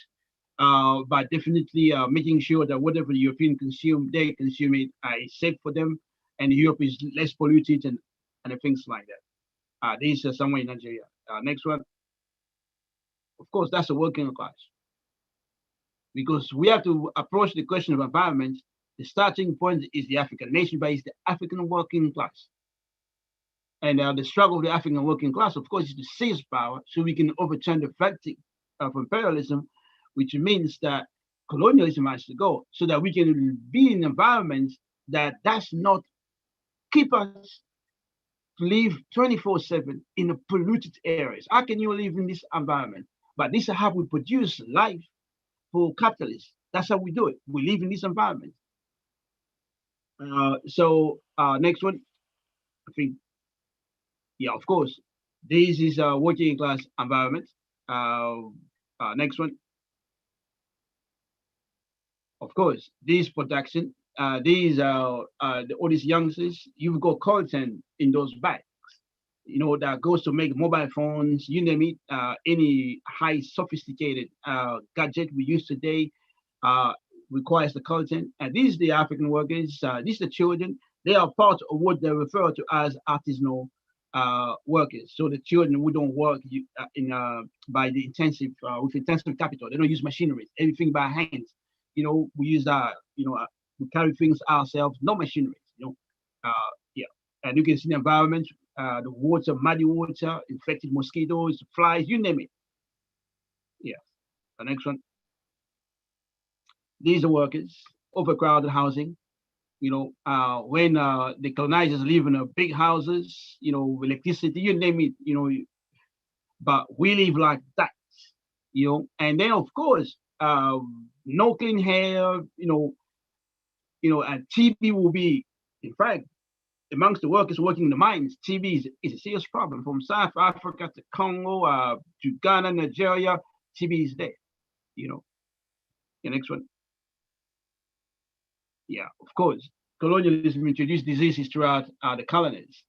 by definitely making sure that whatever the European consume, they consume it is safe for them, and Europe is less polluted and things like that. This is somewhere in Nigeria. Next one. Of course, that's the working class. Because we have to approach the question of environment. The starting point is the African nation, but it's the African working class. And the struggle of the African working class, of course, is to seize power so we can overturn the verdict of imperialism, which means that colonialism has to go so that we can be in an environment that does not keep us to live 24/7 in the polluted areas. How can you live in this environment? But this is how we produce life for capitalists. That's how we do it. We live in this environment. Next one, I think. Yeah, of course, this is a working class environment. Next one. Of course, this production, all these youngsters, you've got coltan in those bags, that goes to make mobile phones, you name it, any high sophisticated gadget we use today requires the coltan. And these are the African workers, these are the children, they are part of what they refer to as artisanal workers. So the children who don't work by the with intensive capital, they don't use machinery, everything by hands. We use we carry things ourselves, no machinery. And you can see the environment, the water, muddy water, infected mosquitoes, flies, you name it. Yeah. The next one. These are workers, overcrowded housing. When the colonizers live in big houses, electricity, you name it, but we live like that, and then of course, no clean hair, and TB will be, in fact, amongst the workers working in the mines, TB is a serious problem. From South Africa to Congo, to Ghana, Nigeria, TB is there, The next one. Yeah, of course. Colonialism introduced diseases throughout the colonies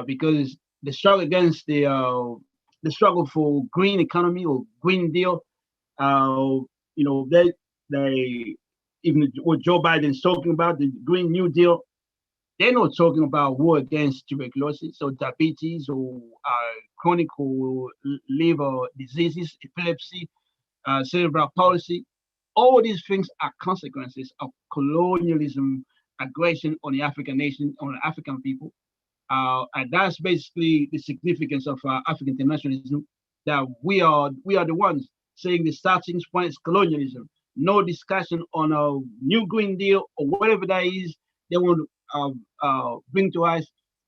because the struggle for green economy or Green Deal. Uh, they even what Joe Biden's talking about the Green New Deal. They're not talking about war against tuberculosis or diabetes or chronic or liver diseases, epilepsy, cerebral palsy. All these things are consequences of colonialism, aggression on the African nation, on the African people. And that's basically the significance of African internationalism, that we are the ones saying the starting point is colonialism. No discussion on a new Green Deal or whatever that is they want to bring to us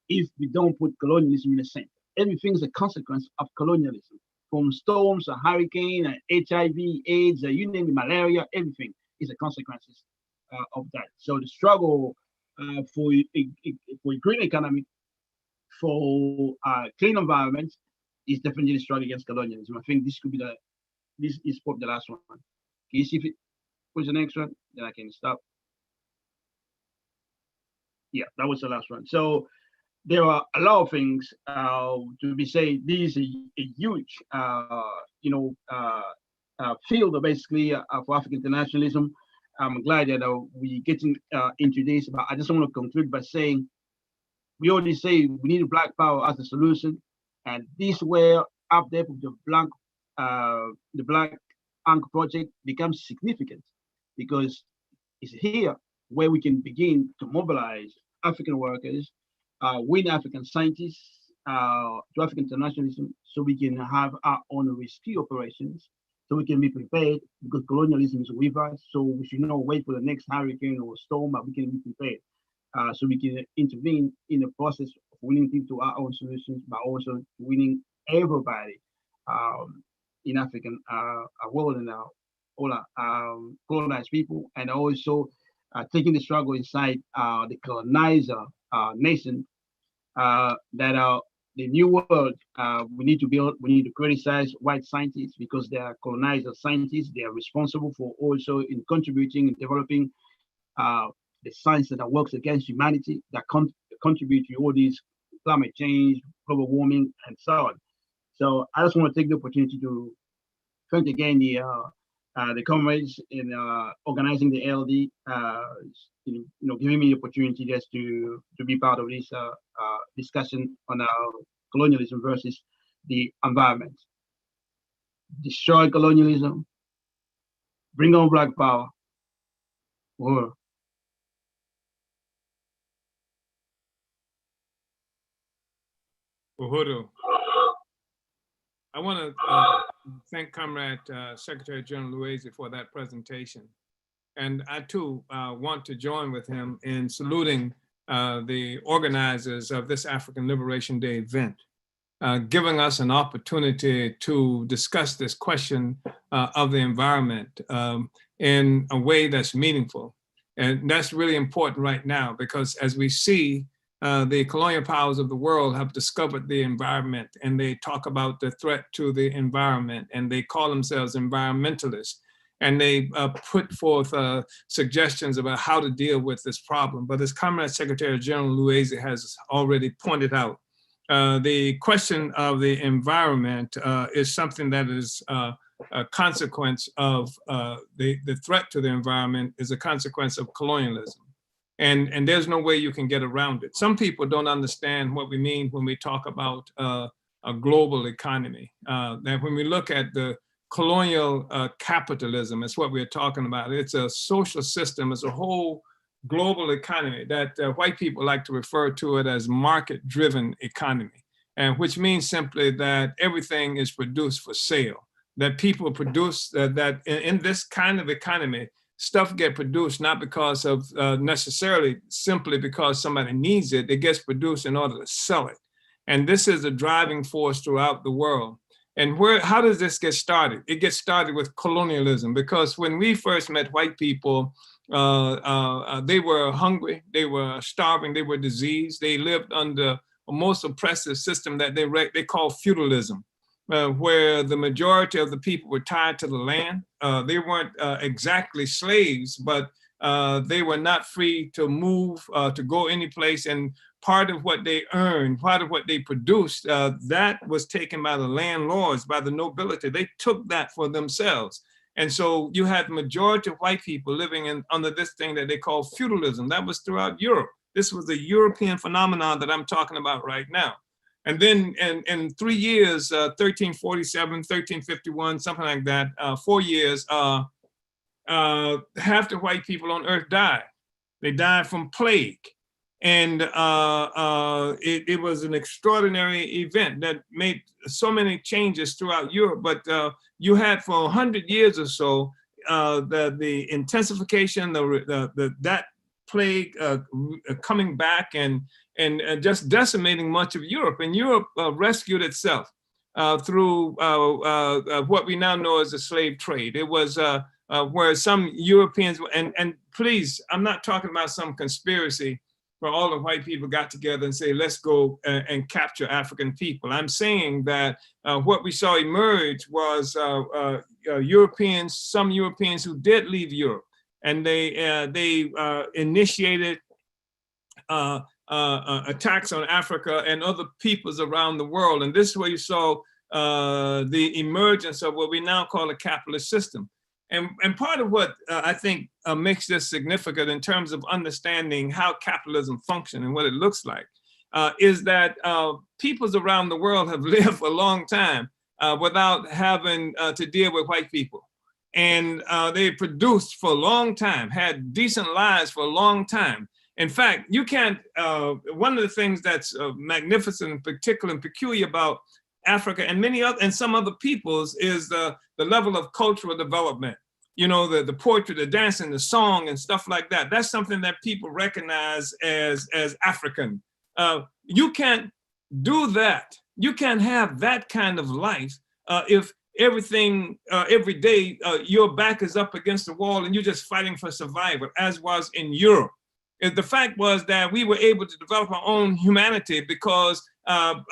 if we don't put colonialism in the center. Everything is a consequence of colonialism, from storms, a hurricane, HIV, AIDS, you name it, malaria, everything is a consequences of that. So the struggle for a green economy, for clean environment, is definitely the struggle against colonialism. I think this could be this is probably the last one. Can you see if it was the next one? Then I can stop. Yeah, that was the last one. So there are a lot of things to be said. This is a huge, field basically for African internationalism. I'm glad that we're getting into this, but I just want to conclude by saying we already say we need Black power as a solution, and this where up there with the Black Ink project becomes significant because it's here where we can begin to mobilize African workers, win African scientists to African internationalism, so we can have our own rescue operations, so we can be prepared because colonialism is with us. So we should not wait for the next hurricane or storm, but we can be prepared. So we can intervene in the process of winning people to our own solutions, but also winning everybody in African world and all our colonized people, and also taking the struggle inside the colonizer nation that the new world we need to build. We need to criticize white scientists because they are colonizer scientists. They are responsible for also in contributing and developing the science that works against humanity, that contribute to all these climate change, global warming, and so on. So I just want to take the opportunity to thank again the comrades in organizing the LD, giving me the opportunity just to be part of this discussion on colonialism versus the environment. Destroy colonialism, bring on Black power, or Uhuru. I want to thank Comrade Secretary General Luiz for that presentation. And I too want to join with him in saluting the organizers of this African Liberation Day event, giving us an opportunity to discuss this question of the environment in a way that's meaningful. And that's really important right now because as we see, the colonial powers of the world have discovered the environment, and they talk about the threat to the environment, and they call themselves environmentalists, and they put forth suggestions about how to deal with this problem. But as Comrade Secretary General Luiz has already pointed out, the question of the environment is something that is a consequence of the threat to the environment is a consequence of colonialism. And there's no way you can get around it. Some people don't understand what we mean when we talk about a global economy. That when we look at the colonial capitalism, it's what we're talking about. It's a social system, it's a whole global economy that white people like to refer to it as market-driven economy, and which means simply that everything is produced for sale, that people produce, that in this kind of economy, stuff get produced not because of necessarily simply because somebody needs it. It gets produced in order to sell it. And this is a driving force throughout the world. And how does this get started? It gets started with colonialism, because when we first met white people, they were hungry, they were starving, they were diseased. They lived under a most oppressive system that they call feudalism. Where the majority of the people were tied to the land. They weren't exactly slaves, but They were not free to move, to go any place. And part of what they earned, part of what they produced, that was taken by the landlords, by the nobility. They took that for themselves. And so you had the majority of white people living under this thing that they call feudalism. That was throughout Europe. This was a European phenomenon that I'm talking about right now. And then in 3 years, 1347, 1351, something like that, 4 years, half the white people on earth died. They died from plague. And it was an extraordinary event that made so many changes throughout Europe. But you had for 100 years or so, the intensification, that plague coming back and just decimating much of Europe. And Europe rescued itself through what we now know as the slave trade. It was where some Europeans, and please, I'm not talking about some conspiracy where all the white people got together and say, let's go and capture African people. I'm saying that what we saw emerge was Europeans, some Europeans who did leave Europe, and they initiated attacks on Africa and other peoples around the world. And this is where you saw the emergence of what we now call a capitalist system. And part of what I think makes this significant in terms of understanding how capitalism functions and what it looks like is that peoples around the world have lived for a long time without having to deal with white people. And they produced for a long time, had decent lives for a long time. In fact, you can't, one of the things that's magnificent and particular and peculiar about Africa and some other peoples is the level of cultural development. You know, the poetry, the dancing, the song and stuff like that. That's something that people recognize as African. You can't do that. You can't have that kind of life if everything, every day, your back is up against the wall and you're just fighting for survival, as was in Europe. The fact was that we were able to develop our own humanity because our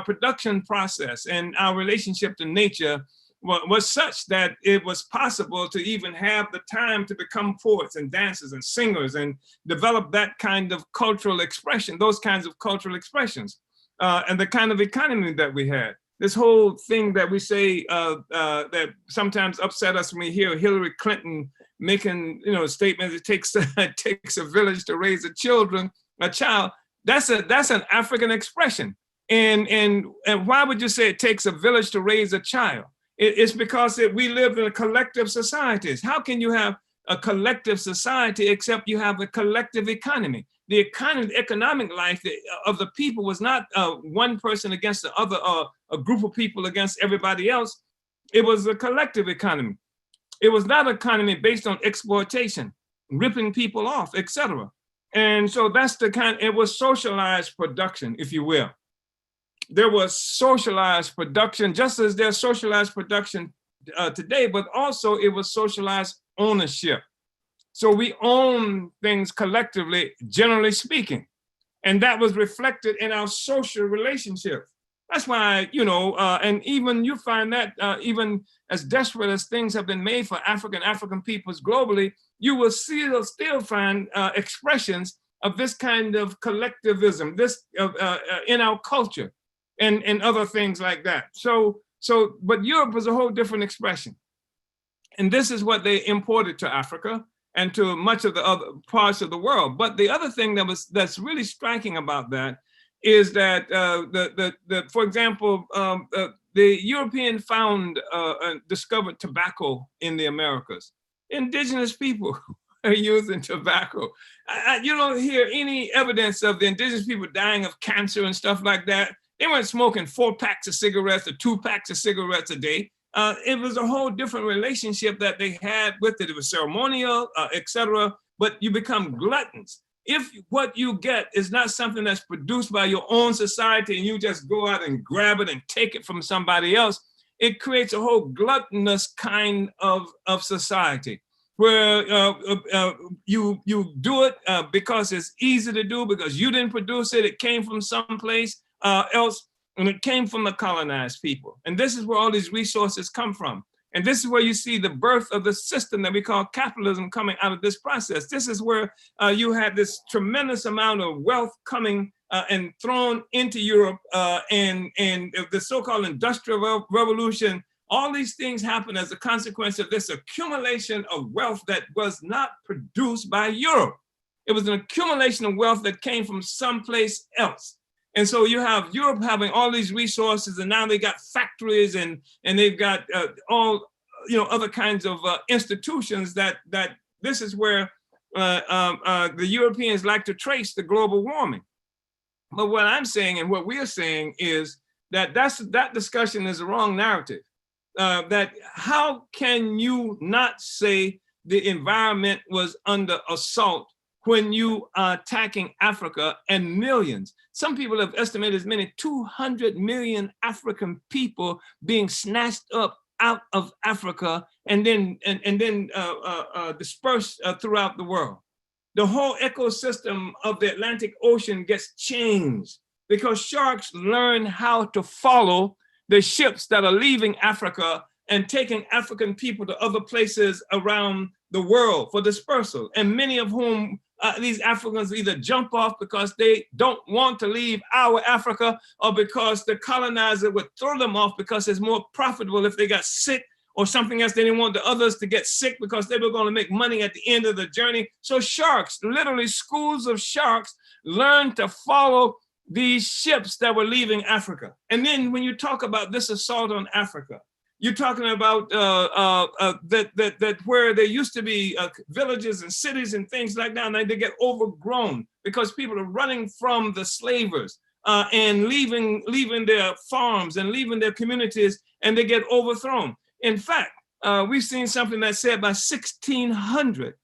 production process and our relationship to nature was such that it was possible to even have the time to become poets and dancers and singers and develop that kind of cultural expression, those kinds of cultural expressions, and the kind of economy that we had. This whole thing that we say that sometimes upset us when we hear Hillary Clinton making, statements, it takes a village to raise a child. That's an African expression. And why would you say it takes a village to raise a child? It's because we live in a collective societies. How can you have a collective society except you have a collective economy? The economic life of the people was not one person against the other, or a group of people against everybody else. It was a collective economy. It was not an economy based on exploitation, ripping people off, etc. And so that's it was socialized production, if you will. There was socialized production, just as there's socialized production today, but also it was socialized ownership. So we own things collectively, generally speaking. And that was reflected in our social relationships. That's why, and even you find that even as desperate as things have been made for African peoples globally, you will still find expressions of this kind of collectivism, in our culture and other things like that. But Europe was a whole different expression. And this is what they imported to Africa and to much of the other parts of the world. But the other thing that's really striking about that is that, for example, the European discovered tobacco in the Americas. Indigenous people are using tobacco. You don't hear any evidence of the indigenous people dying of cancer and stuff like that. They weren't smoking 4 packs of cigarettes or 2 packs of cigarettes a day. It was a whole different relationship that they had with it. It was ceremonial, etc. But you become gluttons. If what you get is not something that's produced by your own society and you just go out and grab it and take it from somebody else, it creates a whole gluttonous kind of society where you do it because it's easy to do, because you didn't produce it, it came from someplace else, and it came from the colonized people. And this is where all these resources come from. And this is where you see the birth of the system that we call capitalism coming out of this process. This is where you had this tremendous amount of wealth coming and thrown into Europe and the so-called Industrial Revolution. All these things happen as a consequence of this accumulation of wealth that was not produced by Europe. It was an accumulation of wealth that came from someplace else. And so you have Europe having all these resources, and now they got factories and they've got all other kinds of institutions that this is where the Europeans like to trace the global warming. But what I'm saying and what we are saying is that that discussion is the wrong narrative. That how can you not say the environment was under assault when you are attacking Africa and millions? Some people have estimated as many 200 million African people being snatched up out of Africa and then dispersed throughout the world. The whole ecosystem of the Atlantic Ocean gets changed because sharks learn how to follow the ships that are leaving Africa and taking African people to other places around the world for dispersal. And many of whom these Africans either jump off because they don't want to leave our Africa, or because the colonizer would throw them off because it's more profitable if they got sick or something else. They didn't want the others to get sick because they were going to make money at the end of the journey. So sharks, literally schools of sharks, learned to follow these ships that were leaving Africa. And then when you talk about this assault on Africa, you're talking about that where there used to be villages and cities and things like that, and they get overgrown because people are running from the slavers and leaving their farms and leaving their communities, and they get overthrown. In fact, we've seen something that said by 1600,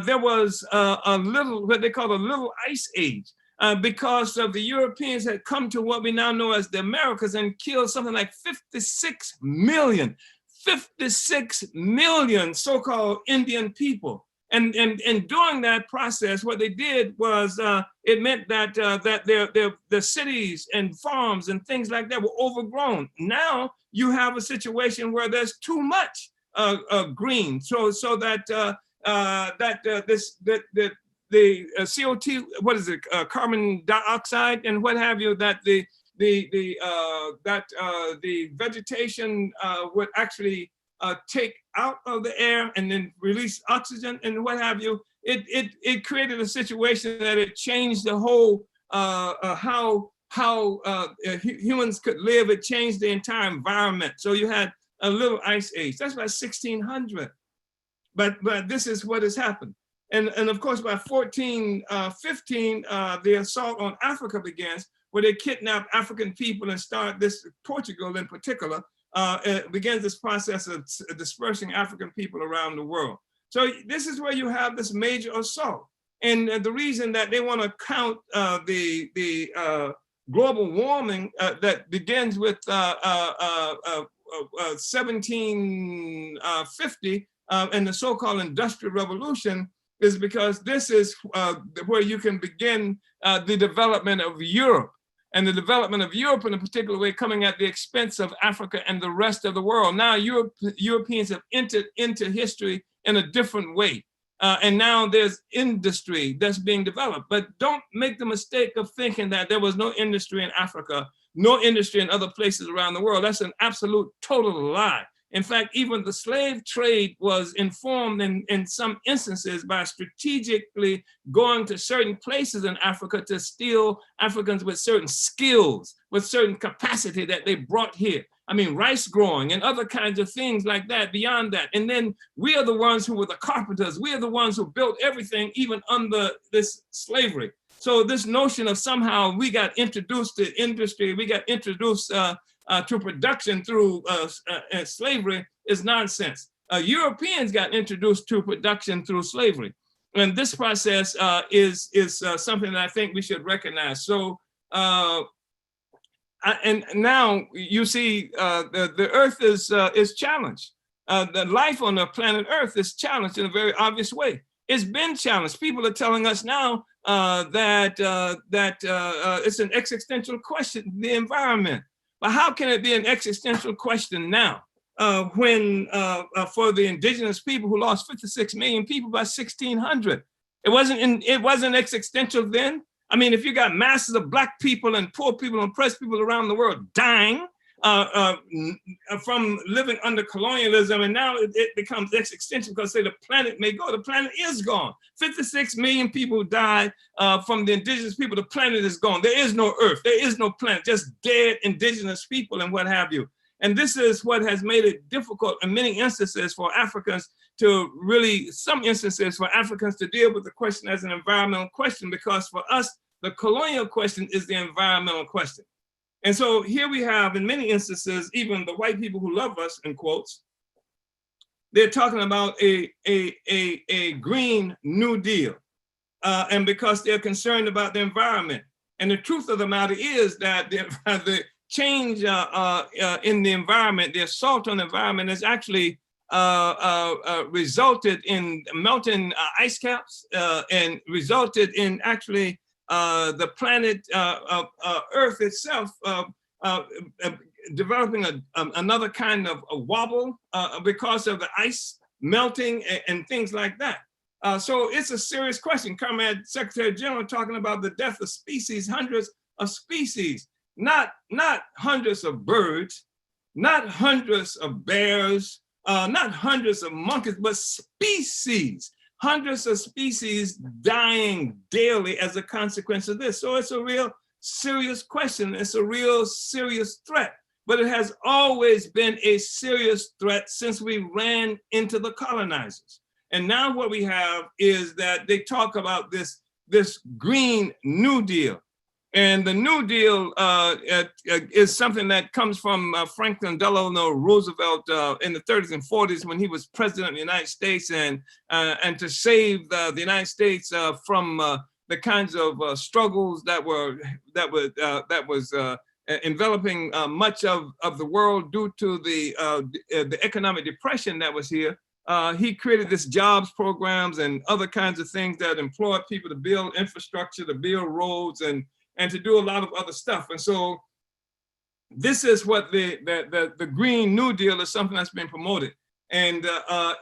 there was a little, what they call a little ice age. Because of the Europeans had come to what we now know as the Americas and killed something like 56 million so-called Indian people. And during that process, what they did was it meant that the cities and farms and things like that were overgrown. Now you have a situation where there's too much green, so that the CO2, what is it, carbon dioxide and what have you, that the vegetation would actually take out of the air and then release oxygen and what have you. It created a situation that it changed the whole how humans could live. It changed the entire environment. So you had a little ice age. That's by 1600. But this is what has happened. And of course, by 1415, the assault on Africa begins, where they kidnap African people and start this, Portugal in particular, begins this process of dispersing African people around the world. So this is where you have this major assault. And the reason that they want to count the global warming that begins with 1750 and the so-called Industrial Revolution is because this is where you can begin the development of Europe, and the development of Europe in a particular way coming at the expense of Africa and the rest of the world. Now Europeans have entered into history in a different way. And now there's industry that's being developed. But don't make the mistake of thinking that there was no industry in Africa, no industry in other places around the world. That's an absolute total lie. In fact, even the slave trade was informed in some instances by strategically going to certain places in Africa to steal Africans with certain skills, with certain capacity that they brought here. I mean, rice growing and other kinds of things like that beyond that. And then we are the ones who were the carpenters. We are the ones who built everything, even under this slavery. So this notion of somehow we got introduced to industry, we got introduced to production through slavery is nonsense. Europeans got introduced to production through slavery. And this process is something that I think we should recognize. So, and now you see the Earth is challenged. The life on the planet Earth is challenged in a very obvious way. It's been challenged. People are telling us now that it's an existential question, the environment. But how can it be an existential question now? when for the indigenous people who lost 56 million people by 1600. It wasn't existential then. I mean, if you got masses of black people and poor people and oppressed people around the world dying from living under colonialism, and now it becomes existential because say the planet may go. The planet is gone. 56 million people died from the indigenous people. The planet is gone. There is no earth. There is no planet, just dead indigenous people and what have you. And this is what has made it difficult in many instances for Africans to really, some instances for Africans to deal with the question as an environmental question, because for us, the colonial question is the environmental question. And so here we have, in many instances, even the white people who love us, in quotes, they're talking about a Green New Deal. And because they're concerned about the environment. And the truth of the matter is that the change in the environment, the assault on the environment has actually resulted in melting ice caps and resulted in actually the planet Earth itself developing another kind of a wobble because of the ice melting and things like that. So it's a serious question. Comrade Secretary General talking about the death of species, hundreds of species, not hundreds of birds, not hundreds of bears, not hundreds of monkeys, but species, hundreds of species dying daily as a consequence of this. So it's a real serious question. It's a real serious threat, but it has always been a serious threat since we ran into the colonizers. And now what we have is that they talk about this Green New Deal. And the New Deal is something that comes from Franklin Delano Roosevelt in the 30s and 40s when he was president of the United States, and to save the United States from the kinds of struggles that was enveloping much of the world due to the economic depression that was here. He created this jobs programs and other kinds of things that employed people to build infrastructure, to build roads, and to do a lot of other stuff. And so this is what the Green New Deal is, something that's been promoted. And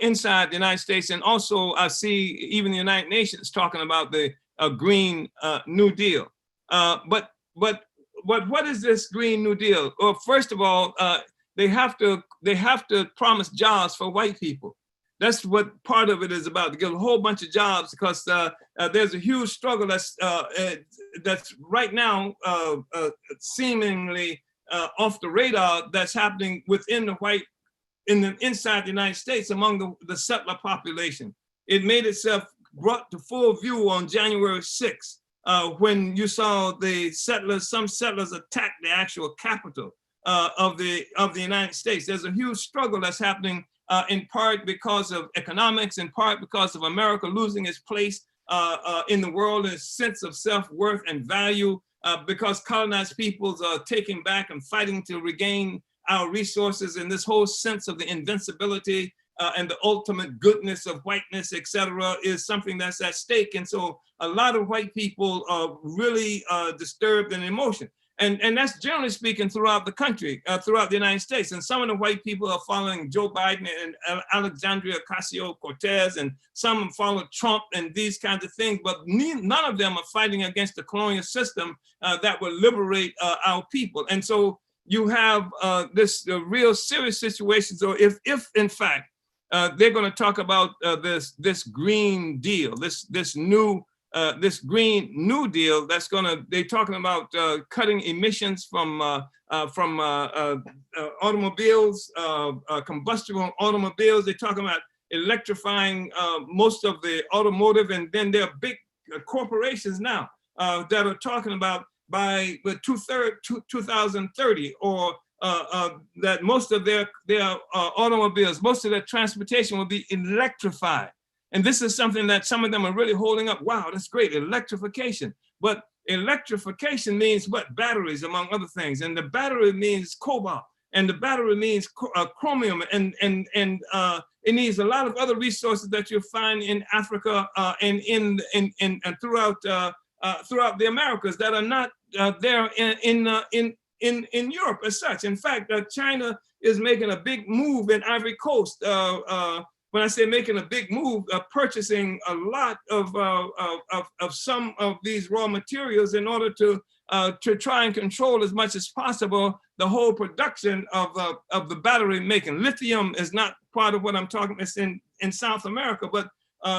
inside the United States, and also I see even the United Nations talking about the Green New Deal. But what is this Green New Deal? Well, first of all, they have to promise jobs for white people. That's what part of it is about, to give a whole bunch of jobs, because there's a huge struggle that's right now seemingly off the radar that's happening within inside the United States among the settler population. It made itself brought to full view on January 6th when you saw some settlers attack the actual capital of the United States. There's a huge struggle that's happening in part because of economics, in part because of America losing its place in the world, and its sense of self-worth and value, because colonized peoples are taking back and fighting to regain our resources, and this whole sense of the invincibility and the ultimate goodness of whiteness, et cetera, is something that's at stake. And so a lot of white people are really disturbed and emotional. And that's generally speaking throughout the country, throughout the United States. And some of the white people are following Joe Biden and Alexandria Ocasio-Cortez, and some follow Trump and these kinds of things, but none of them are fighting against the colonial system that will liberate our people. And so you have this real serious situation. So if in fact, they're going to talk about this Green Deal, this Green New Deal that's they're talking about cutting emissions from automobiles, combustible automobiles. They're talking about electrifying most of the automotive, and then there are big corporations now that are talking about by 2030, or that most of their automobiles, most of their transportation will be electrified. And this is something that some of them are really holding up. Wow, that's great, electrification. But electrification means what? Batteries, among other things. And the battery means cobalt, and the battery means chromium, and it needs a lot of other resources that you'll find in Africa and throughout the Americas that are not there in Europe as such. In fact, China is making a big move in Ivory Coast. When I say making a big move, purchasing a lot of some of these raw materials in order to try and control as much as possible the whole production of the battery making. Lithium is not part of what I'm talking about. It's in South America, but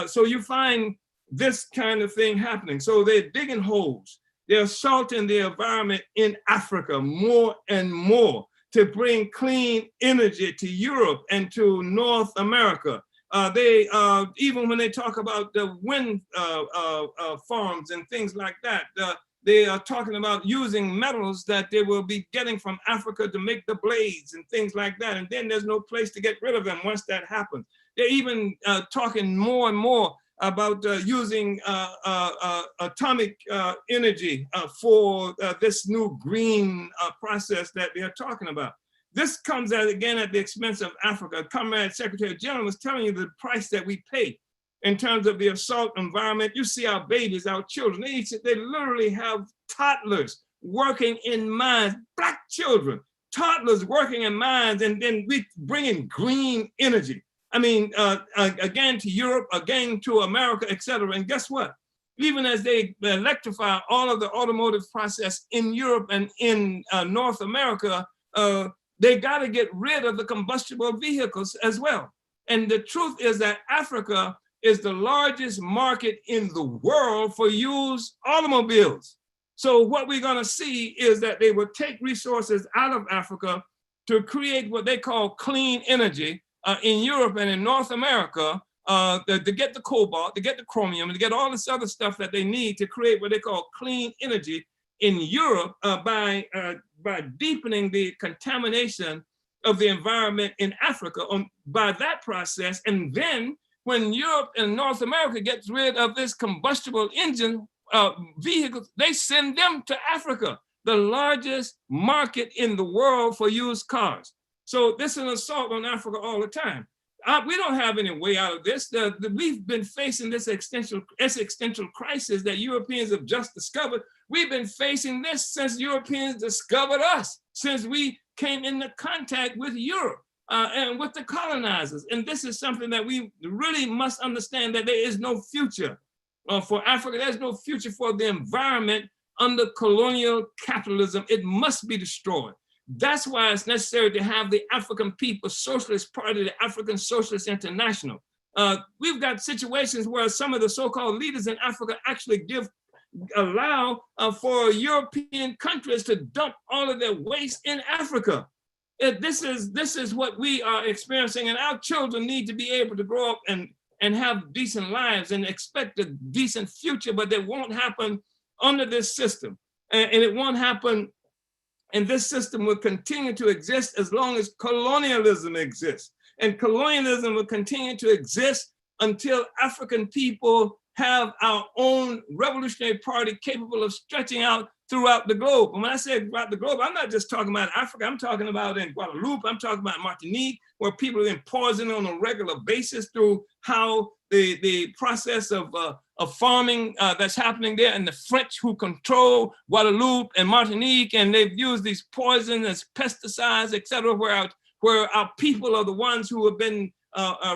so you find this kind of thing happening. So they're digging holes. They're assaulting the environment in Africa more and more to bring clean energy to Europe and to North America. They even when they talk about the wind farms and things like that, they are talking about using metals that they will be getting from Africa to make the blades and things like that. And then there's no place to get rid of them once that happens. They're even talking more and more about using atomic energy for this new green process that they're talking about. This comes out again at the expense of Africa. Comrade Secretary General was telling you the price that we pay in terms of the assault environment. You see our babies, our children, they literally have toddlers working in mines, Black children, toddlers working in mines, and then we bring in green energy. I mean, again to Europe, again to America, et cetera. And guess what? Even as they electrify all of the automotive process in Europe and in North America, they got to get rid of the combustible vehicles as well. And the truth is that Africa is the largest market in the world for used automobiles. So what we're going to see is that they will take resources out of Africa to create what they call clean energy in Europe and in North America, to get the cobalt, to get the chromium, to get all this other stuff that they need to create what they call clean energy in Europe by deepening the contamination of the environment in Africa by that process. And then when Europe and North America gets rid of this combustible engine vehicles, they send them to Africa, the largest market in the world for used cars. So this is an assault on Africa all the time. We don't have any way out of this. We've been facing this existential crisis that Europeans have just discovered. We've been facing this since Europeans discovered us, since we came into contact with Europe and with the colonizers. And this is something that we really must understand, that there is no future for Africa. There's no future for the environment under colonial capitalism. It must be destroyed. That's why it's necessary to have the African People's Socialist Party, the African Socialist International. We've got situations where some of the so-called leaders in Africa actually allow for European countries to dump all of their waste in Africa. This is what we are experiencing, and our children need to be able to grow up and have decent lives and expect a decent future, but that won't happen under this system. And it won't happen. And this system will continue to exist as long as colonialism exists. And colonialism will continue to exist until African people have our own revolutionary party capable of stretching out throughout the globe. And when I say throughout the globe, I'm not just talking about Africa. I'm talking about in Guadeloupe. I'm talking about Martinique, where people are being poisoned on a regular basis through how the process of farming that's happening there, and the French who control Guadeloupe and Martinique, and they've used these poisons as pesticides, et cetera, where our people are the ones who have been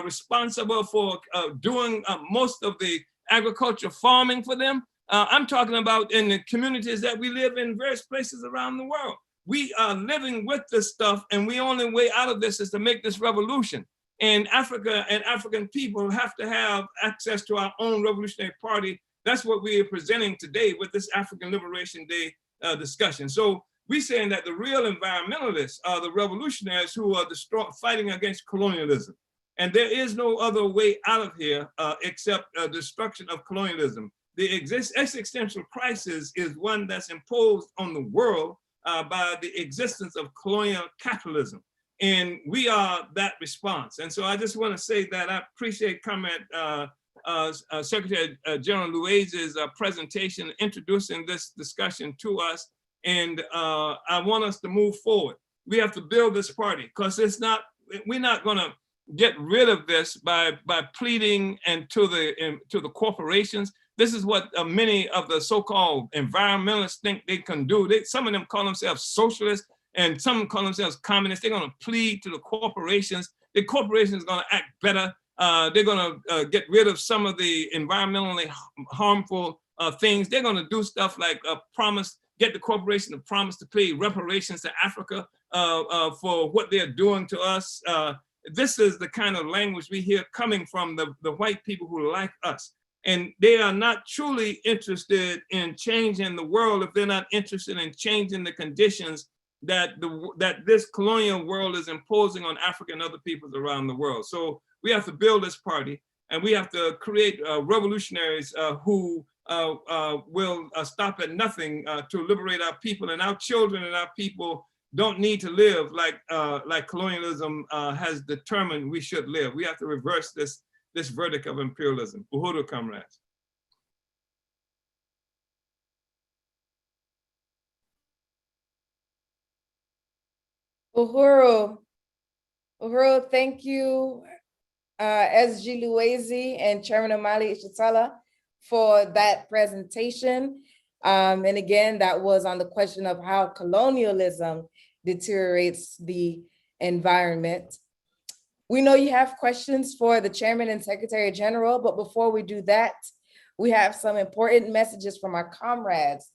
responsible for doing most of the agriculture farming for them. I'm talking about in the communities that we live in various places around the world. We are living with this stuff, and the only way out of this is to make this revolution. And Africa and African people have to have access to our own revolutionary party. That's what we are presenting today with this African Liberation Day discussion. So we're saying that the real environmentalists are the revolutionaries who are fighting against colonialism. And there is no other way out of here except destruction of colonialism. The existential crisis is one that's imposed on the world by the existence of colonial capitalism. And we are that response. And so I just want to say that I appreciate Comrade Secretary General Louise's presentation, introducing this discussion to us. And I want us to move forward. We have to build this party, because we're not going to get rid of this by pleading to the corporations. This is what many of the so-called environmentalists think they can do. Some of them call themselves socialists. and some call themselves communists. They're going to plead to the corporations. The corporations are going to act better. They're going to get rid of some of the environmentally harmful things. They're going to do stuff like get the corporation to promise to pay reparations to Africa for what they're doing to us. This is the kind of language we hear coming from the white people who like us. And they are not truly interested in changing the world if they're not interested in changing the conditions that this colonial world is imposing on Africa and other peoples around the world. So we have to build this party, and we have to create revolutionaries who will stop at nothing to liberate our people, and our children and our people don't need to live like colonialism has determined we should live. We have to reverse this verdict of imperialism. Uhuru, comrades. Uhuru, thank you, SG Luezi and Chairman Omali Ishitala for that presentation. And again, that was on the question of how colonialism deteriorates the environment. We know you have questions for the Chairman and Secretary General, but before we do that, we have some important messages from our comrades.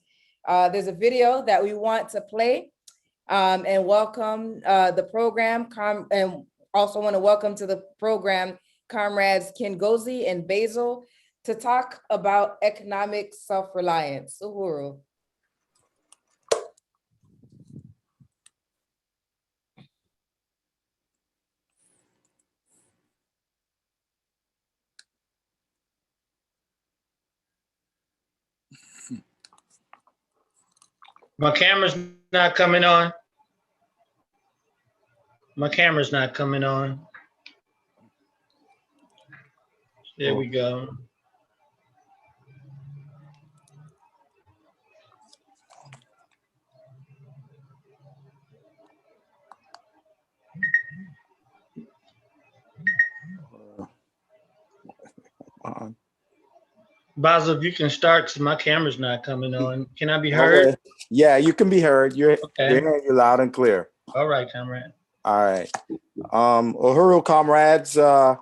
There's a video that we want to play and welcome the program, and also want to welcome to the program comrades Kingozi and Basil to talk about economic self-reliance. Uhuru. My camera's not coming on. My camera's not coming on. There we go. Basil, if you can start, because my camera's not coming on. Can I be heard? Okay. Yeah, you can be heard. You're hearing you loud and clear. All right, comrade. All right. Uhuru, comrades, I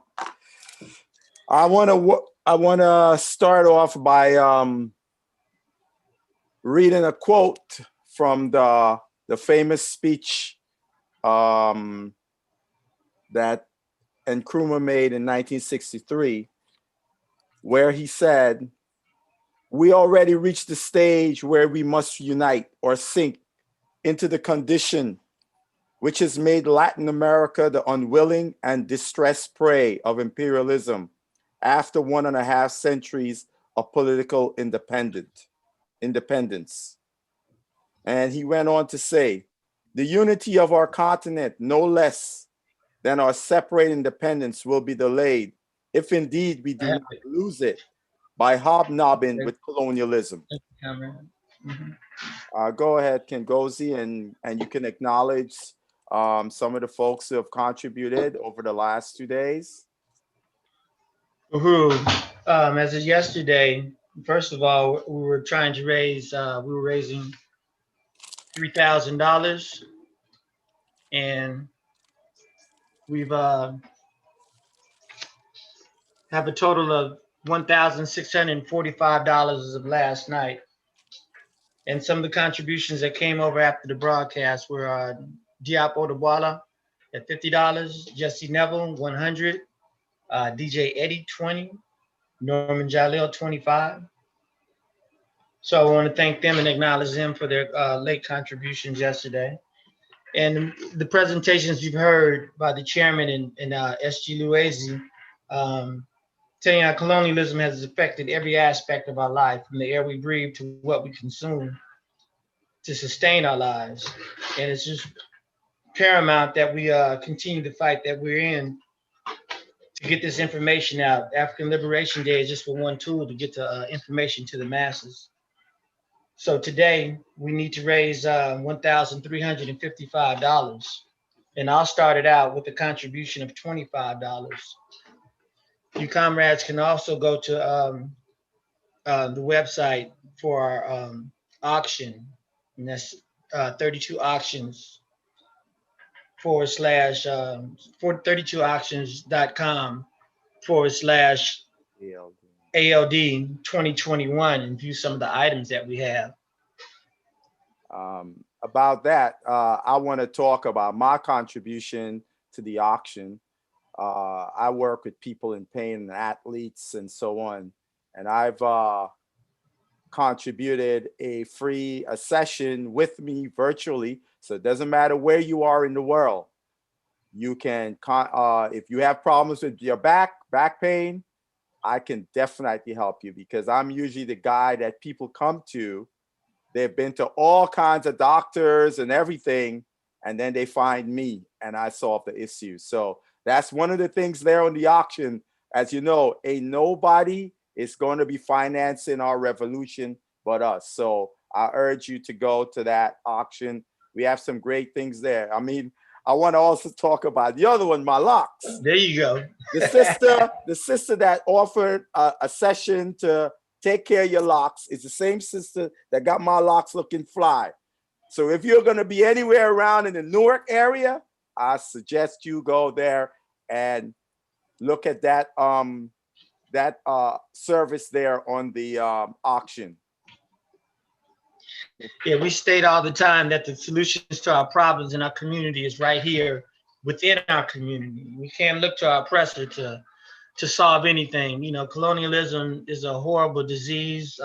want to start off by reading a quote from the famous speech that Nkrumah made in 1963, where he said, "We already reached the stage where we must unite or sink into the condition which has made Latin America the unwilling and distressed prey of imperialism after 1.5 centuries of political independence." And he went on to say, "The unity of our continent, no less than our separate independence, will be delayed if indeed we do not lose it by hobnobbing with colonialism." Go ahead, Kingozi, and you can acknowledge some of the folks who have contributed over the last 2 days. Uhuru, as of yesterday, first of all, we were trying to raise, we were raising $3,000, and we've have a total of $1,645 as of last night. And some of the contributions that came over after the broadcast were Diop Odewala at $50, Jesse Neville, 100, DJ Eddie, 20, Norman Jalil, 25. So I want to thank them and acknowledge them for their late contributions yesterday. And the presentations you've heard by the chairman and SG Luezi, telling you how colonialism has affected every aspect of our life, from the air we breathe to what we consume to sustain our lives. And it's just paramount that we continue the fight that we're in to get this information out. African Liberation Day is just for one tool to get the information to the masses. So today we need to raise $1,355. And I'll start it out with a contribution of $25. You comrades can also go to the website for our auction, and that's 32 auctions 32auctions.com/ALD 2021 and view some of the items that we have. About that, I want to talk about my contribution to the auction. I work with people in pain and athletes and so on, and I've contributed a session with me virtually. So it doesn't matter where you are in the world. You can, if you have problems with your back pain, I can definitely help you, because I'm usually the guy that people come to. They've been to all kinds of doctors and everything, and then they find me and I solve the issue. So that's one of the things there on the auction. As you know, ain't nobody is going to be financing our revolution but us. So I urge you to go to that auction. We have some great things there. I mean, I want to also talk about the other one, my locks. There you go. The sister that offered a session to take care of your locks is the same sister that got my locks looking fly. So if you're going to be anywhere around in the Newark area, I suggest you go there and look at that service there on the auction. Yeah, we state all the time that the solutions to our problems in our community is right here within our community. We can't look to our oppressor to solve anything. You know, colonialism is a horrible disease.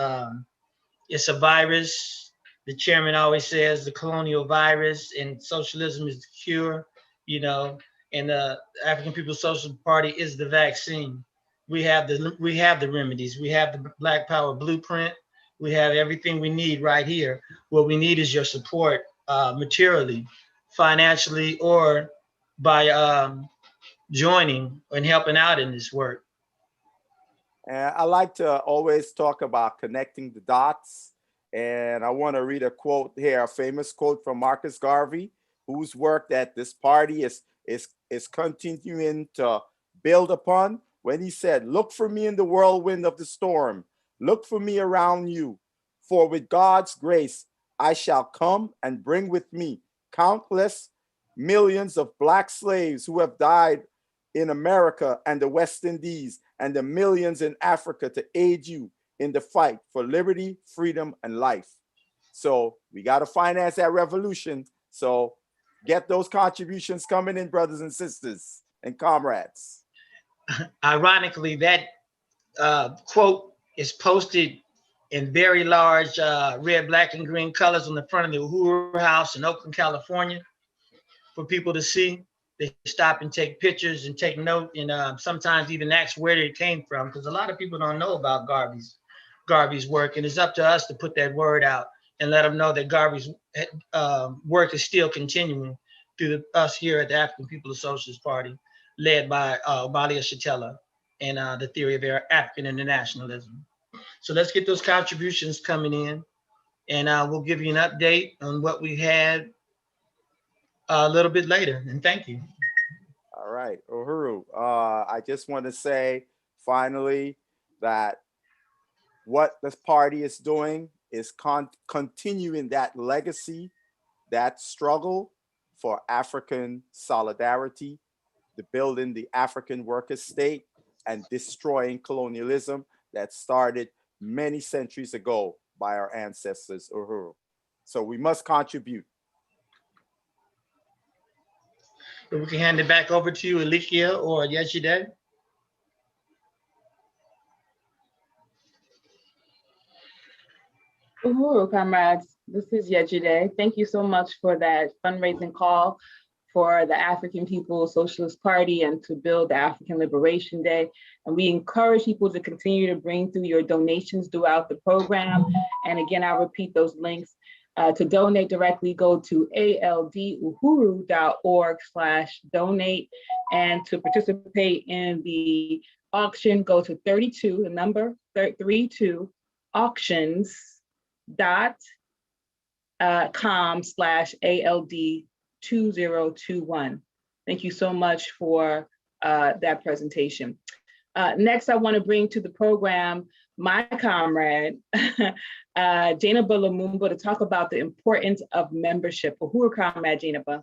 It's a virus. The chairman always says the colonial virus, and socialism is the cure, you know, and the African People's Socialist Party is the vaccine. We have the remedies. We have the Black Power blueprint. We have everything we need right here. What we need is your support materially, financially, or by joining and helping out in this work. And I like to always talk about connecting the dots. And I want to read a quote here, a famous quote from Marcus Garvey, whose work that this party is continuing to build upon, when he said, "Look for me in the whirlwind of the storm. Look for me around you. For with God's grace, I shall come and bring with me countless millions of Black slaves who have died in America and the West Indies, and the millions in Africa to aid you in the fight for liberty, freedom, and life." So we got to finance that revolution. So get those contributions coming in, brothers and sisters and comrades. Ironically, that quote is posted in very large red, black, and green colors on the front of the Uhuru House in Oakland, California, for people to see. They stop and take pictures and take note, and sometimes even ask where it came from, because a lot of people don't know about Garvey's work, and it's up to us to put that word out and let them know that Garvey's work is still continuing through us here at the African People's Socialist Party, led by Obalia Shatella and the theory of African internationalism. So let's get those contributions coming in, and we'll give you an update on what we had a little bit later, and thank you. All right, Uhuru. I just want to say finally that what this party is doing is continuing that legacy, that struggle for African solidarity, the building the African worker state, and destroying colonialism that started many centuries ago by our ancestors, Uhuru. So we must contribute. We can hand it back over to you, Alikia or Yeshide. Uhuru, comrades, this is Yejide. Thank you so much for that fundraising call for the African People's Socialist Party and to build the African Liberation Day. And we encourage people to continue to bring through your donations throughout the program. And again, I'll repeat those links. To donate directly, go to alduhuru.org/donate. And to participate in the auction, go to 32, the number 32 auctions.com/ALD2021. Thank you so much for that presentation. Next, I want to bring to the program my comrade, Jainaba Lumumba, to talk about the importance of membership. Uhuru, comrade Jainaba.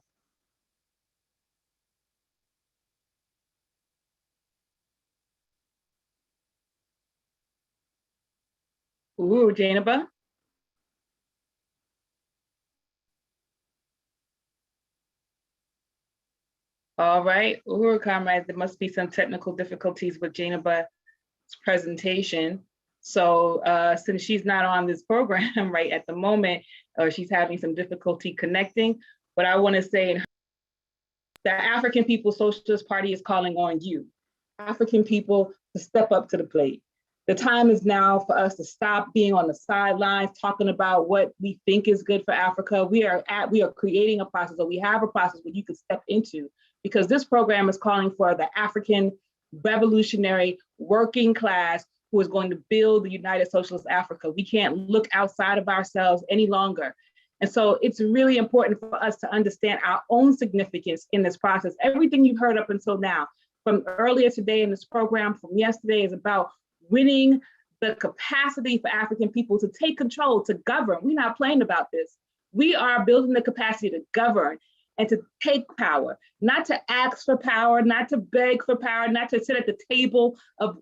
Ooh, Janaba. All right, Uhuru comrades, there must be some technical difficulties with Janaba's presentation. So since she's not on this program right at the moment, or she's having some difficulty connecting, what I want to say, the African People's Socialist Party is calling on you, African people, to step up to the plate. The time is now for us to stop being on the sidelines, talking about what we think is good for Africa. We are creating a process, or we have a process where you can step into, because this program is calling for the African revolutionary working class who is going to build the United Socialist Africa. We can't look outside of ourselves any longer. And so it's really important for us to understand our own significance in this process. Everything you've heard up until now, from earlier today in this program, from yesterday, is about winning the capacity for African people to take control, to govern. We're not playing about this. We are building the capacity to govern and to take power, not to ask for power, not to beg for power, not to sit at the table of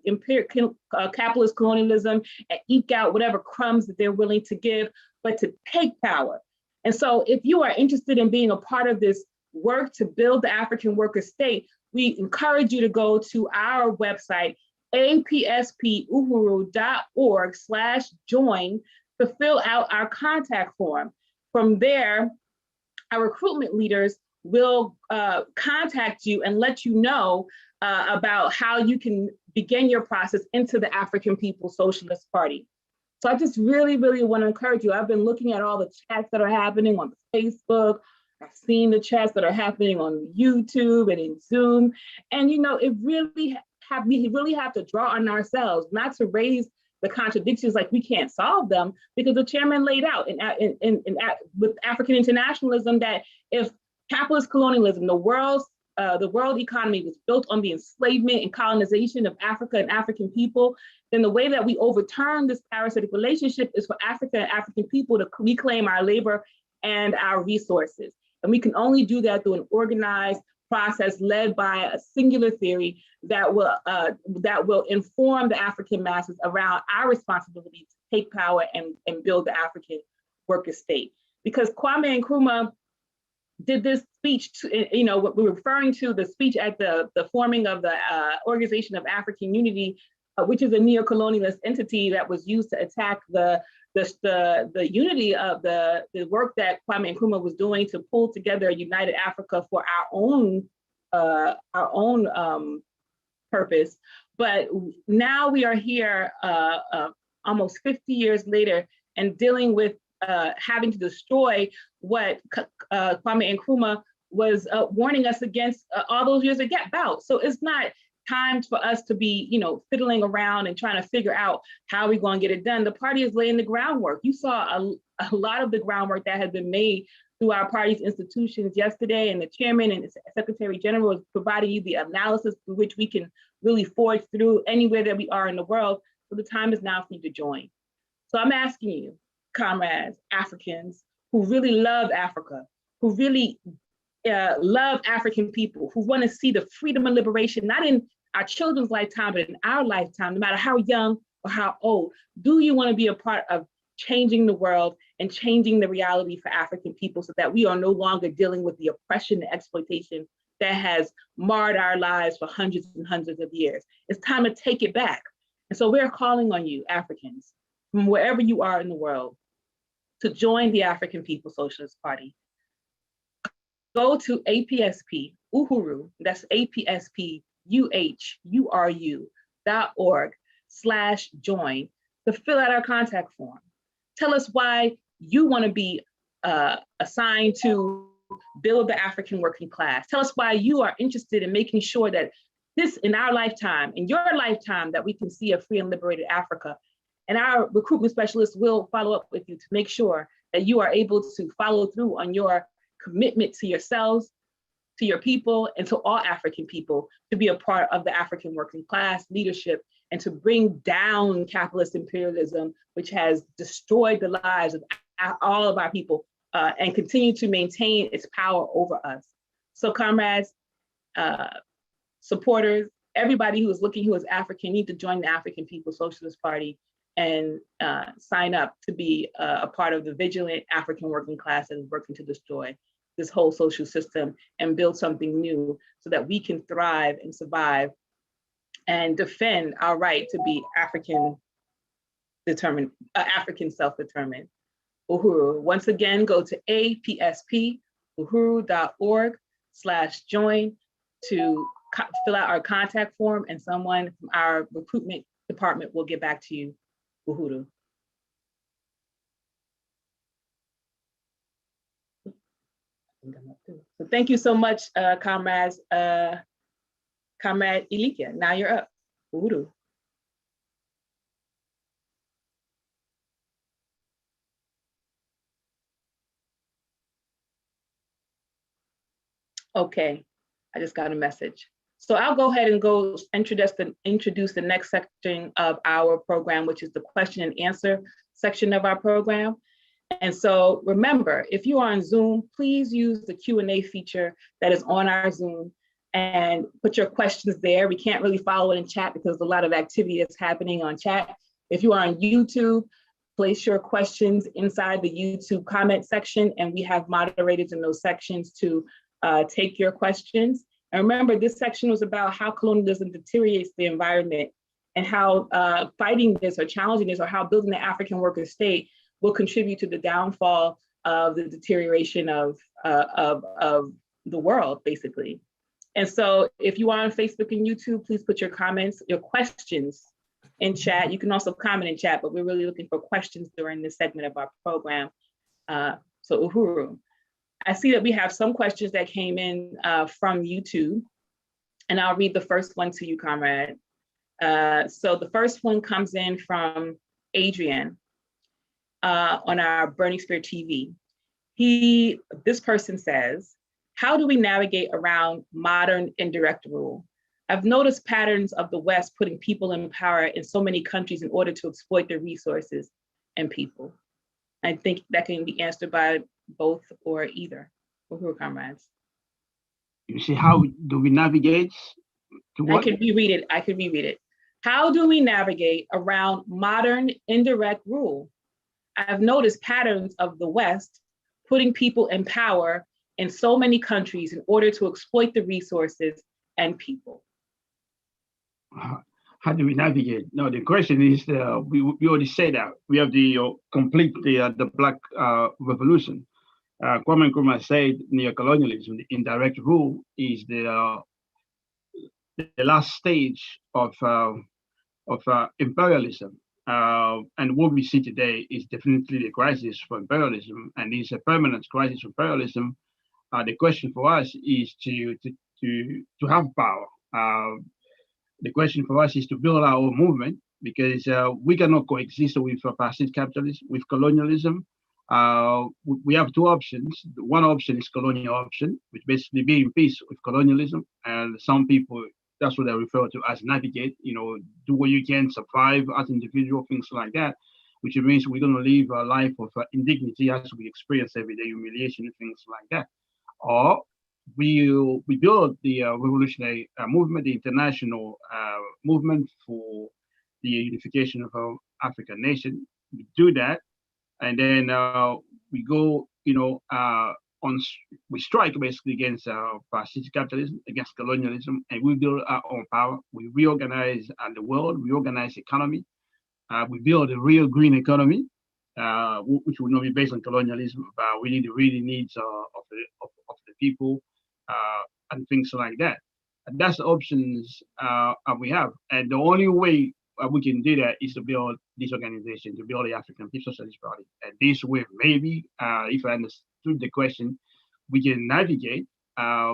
capitalist colonialism and eke out whatever crumbs that they're willing to give, but to take power. And so if you are interested in being a part of this work to build the African worker state, we encourage you to go to our website, apspuhuru.org/join, to fill out our contact form. From there, our recruitment leaders will contact you and let you know about how you can begin your process into the African People's Socialist Party. So I just really, really want to encourage you. I've been looking at all the chats that are happening on Facebook. I've seen the chats that are happening on YouTube and in Zoom. And we really have to draw on ourselves, not to raise the contradictions like we can't solve them, because the chairman laid out with African internationalism that if capitalist colonialism, the world economy was built on the enslavement and colonization of Africa and African people, then the way that we overturn this parasitic relationship is for Africa and African people to reclaim our labor and our resources. And we can only do that through an organized process led by a singular theory that will inform the African masses around our responsibility to take power and build the African worker state. Because Kwame Nkrumah did this speech, what we're referring to, the speech at the forming of the Organization of African Unity, which is a neo-colonialist entity that was used to attack the unity of the work that Kwame Nkrumah was doing to pull together a united Africa for our own purpose. But now we are here almost 50 years later and dealing with having to destroy what Kwame Nkrumah was warning us against all those years ago. So it's not time for us to be, fiddling around and trying to figure out how we're going to get it done. The party is laying the groundwork. You saw a lot of the groundwork that has been made through our party's institutions yesterday, and the chairman and the secretary general is providing you the analysis through which we can really forge through anywhere that we are in the world. So the time is now for you to join. So I'm asking you, comrades, Africans who really love Africa, who really love African people, who want to see the freedom and liberation, not in our children's lifetime, but in our lifetime, no matter how young or how old. Do you want to be a part of changing the world and changing the reality for African people so that we are no longer dealing with the oppression and exploitation that has marred our lives for hundreds and hundreds of years? It's time to take it back. And so we're calling on you, Africans, from wherever you are in the world, to join the African People's Socialist Party. Go to APSP Uhuru, that's APSPUHURU.org/join to fill out our contact form. Tell us why you want to be assigned to build the African working class. Tell us why you are interested in making sure that this, in our lifetime, in your lifetime, that we can see a free and liberated Africa. And our recruitment specialists will follow up with you to make sure that you are able to follow through on your commitment to yourselves, to your people, and to all African people to be a part of the African working class leadership and to bring down capitalist imperialism, which has destroyed the lives of all of our people and continue to maintain its power over us. So comrades, supporters, everybody who is looking who is African need to join the African People's Socialist Party. and sign up to be a part of the vigilant African working class that is working to destroy this whole social system and build something new so that we can thrive and survive and defend our right to be African self-determined. Uhuru. Once again, go to apspuhuru.org/join to fill out our contact form, and someone from our recruitment department will get back to you. Uhuru. So thank you so much, comrades. Comrade Ilikia, now you're up. Uhuru. Okay, I just got a message. So I'll go ahead and go introduce the next section of our program, which is the question and answer section of our program. And so remember, if you are on Zoom, please use the Q&A feature that is on our Zoom and put your questions there. We can't really follow it in chat because there's a lot of activity that's happening on chat. If you are on YouTube, place your questions inside the YouTube comment section, and we have moderators in those sections to take your questions. And remember, this section was about how colonialism deteriorates the environment and how fighting this or challenging this or how building the African worker state will contribute to the downfall of the deterioration of the world, basically. And so if you are on Facebook and YouTube, please put your comments, your questions in chat. You can also comment in chat, but we're really looking for questions during this segment of our program. So Uhuru. I see that we have some questions that came in from YouTube, and I'll read the first one to you, comrade. So the first one comes in from Adrian on our Burning Spear TV. This person says, how do we navigate around modern indirect rule? I've noticed patterns of the West putting people in power in so many countries in order to exploit their resources and people. I think that can be answered by both or either. Uhuru, comrades. You see, how do we navigate to what? I can reread it. How do we navigate around modern indirect rule? I've noticed patterns of the West putting people in power in so many countries in order to exploit the resources and people. How do we navigate? No, the question is, we already said that we have the complete the Black Revolution. Kwame Nkrumah said neo-colonialism, the indirect rule, is the last stage of imperialism. And what we see today is definitely the crisis for imperialism, and it's a permanent crisis for imperialism. The question for us is to have power. The question for us is to build our own movement, because we cannot coexist with parasitic capitalism, with colonialism. We have two options. One option is colonial option, which basically be in peace with colonialism. And some people, that's what they refer to as navigate, do what you can, survive as individual, things like that, which means we're going to live a life of indignity as we experience everyday humiliation and things like that. Or we build the revolutionary movement, the international movement for the unification of our African nation. We do that, and then we go, we strike basically against parasitic capitalism, against colonialism, and we build our own power. We reorganize the world, reorganize the economy. We build a real green economy, which will not be based on colonialism, but really the needs of the people and things like that. And that's the options we have. And the only way we can do that is to build this organization, to build the African People's Socialist Party. And this way, maybe, if I understood the question, we can navigate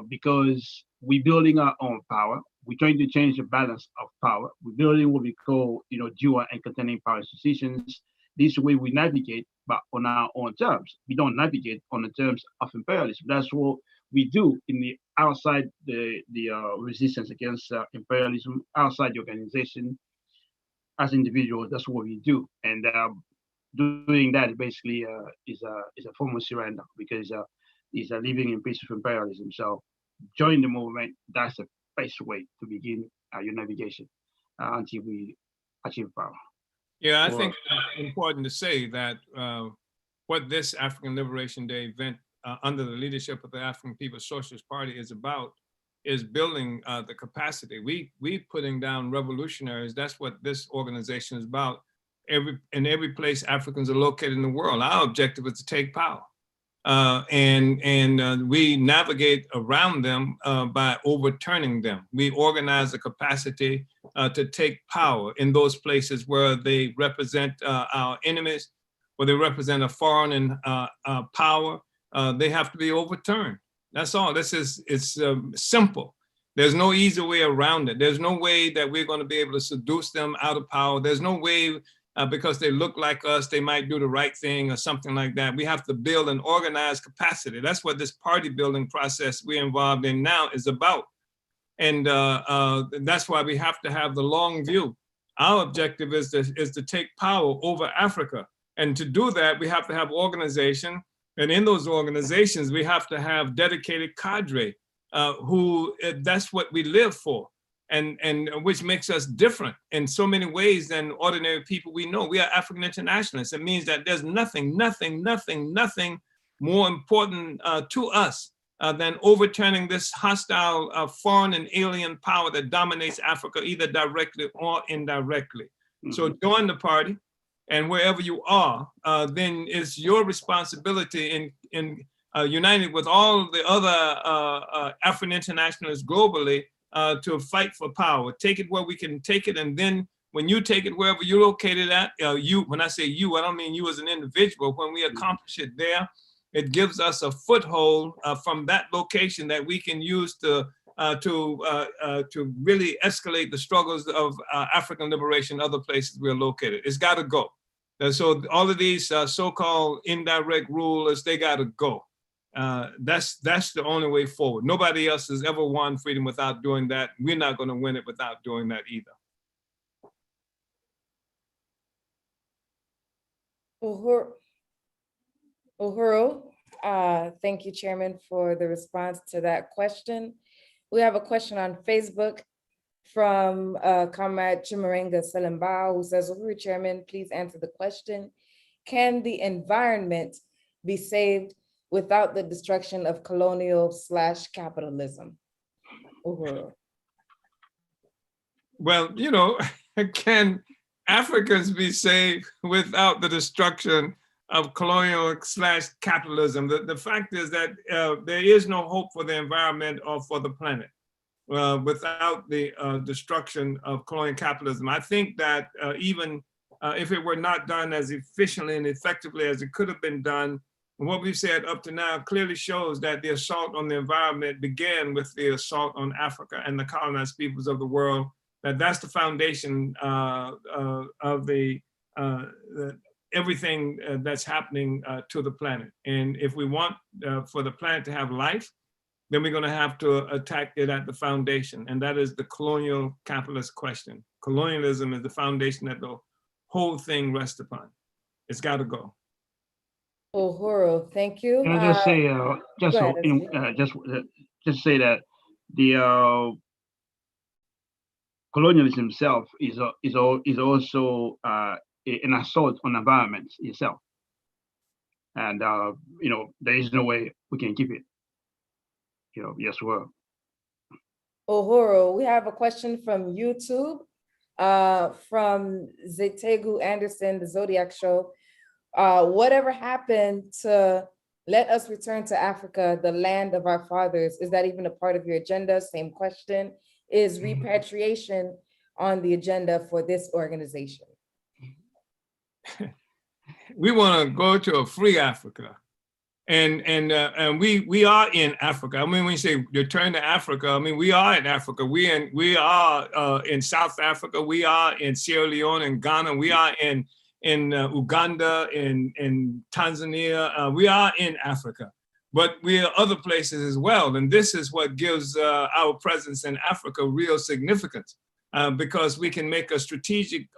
because we're building our own power. We're trying to change the balance of power. We're building what we call, dual and contending power institutions. This way we navigate, but on our own terms. We don't navigate on the terms of imperialism. That's what we do in the outside the resistance against imperialism, outside the organization. As individuals, that's what we do, and doing that basically is a form of surrender, because it's living in peace with imperialism. So, join the movement. That's the best way to begin your navigation until we achieve power. Yeah, I think it's important to say that what this African Liberation Day event under the leadership of the African People's Socialist Party is about is building the capacity. We putting down revolutionaries. That's what this organization is about. In every place Africans are located in the world, our objective is to take power. We navigate around them by overturning them. We organize the capacity to take power in those places where they represent our enemies, where they represent a foreign power. They have to be overturned. That's all. It's simple. There's no easy way around it. There's no way that we're going to be able to seduce them out of power. There's no way because they look like us, they might do the right thing or something like that. We have to build an organized capacity. That's what this party building process we're involved in now is about. And that's why we have to have the long view. Our objective is to take power over Africa. And to do that, we have to have organization. And in those organizations, we have to have dedicated cadre who that's what we live for. And which makes us different in so many ways than ordinary people we know. We are African internationalists. It means that there's nothing more important to us than overturning this hostile foreign and alien power that dominates Africa, either directly or indirectly. Mm-hmm. So join the party, and wherever you are, then it's your responsibility in united with all the other African internationalists globally to fight for power. Take it where we can take it, and then when you take it wherever you're located at, when I say you, I don't mean you as an individual. When we accomplish it there, it gives us a foothold from that location that we can use to really escalate the struggles of African liberation in other places we're located. It's got to go. So all of these so-called indirect rulers, they got to go. That's the only way forward. Nobody else has ever won freedom without doing that. We're not going to win it without doing that either. Uhuru, thank you, Chairman, for the response to that question. We have a question on Facebook from Comrade Chimarenga Selembao, who says, Uhuru, Chairman, please answer the question. Can the environment be saved without the destruction of colonial/capitalism? Uhuru. Well, you know, can Africans be saved without the destruction of colonial/capitalism? The fact is that there is no hope for the environment or for the planet without the destruction of colonial capitalism. I think that even if it were not done as efficiently and effectively as it could have been done, what we've said up to now clearly shows that the assault on the environment began with the assault on Africa and the colonized peoples of the world. That's the foundation of everything that's happening to the planet. And if we want for the planet to have life, then we're going to have to attack it at the foundation. And that is the colonial capitalist question. Colonialism is the foundation that the whole thing rests upon. It's got to go. Uhuru, thank you. Can I just say, just say that the colonialism itself is also an assault on environment itself, and you know, there is no way we can keep it. You know, yes, well. Uhuru, we have a question from YouTube, from Zetegu Anderson, the Zodiac Show. Whatever happened to let us return to Africa, the land of our fathers? Is that even a part of your agenda? Same question. Is repatriation on the agenda for this organization? We want to go to a free Africa. And we are in Africa. I mean, when you say return to Africa, I mean, we are in Africa. We are in South Africa. We are in Sierra Leone and Ghana. We are in Uganda, in Tanzania. We are in Africa, but we are other places as well. And this is what gives our presence in Africa real significance, because we can make a strategic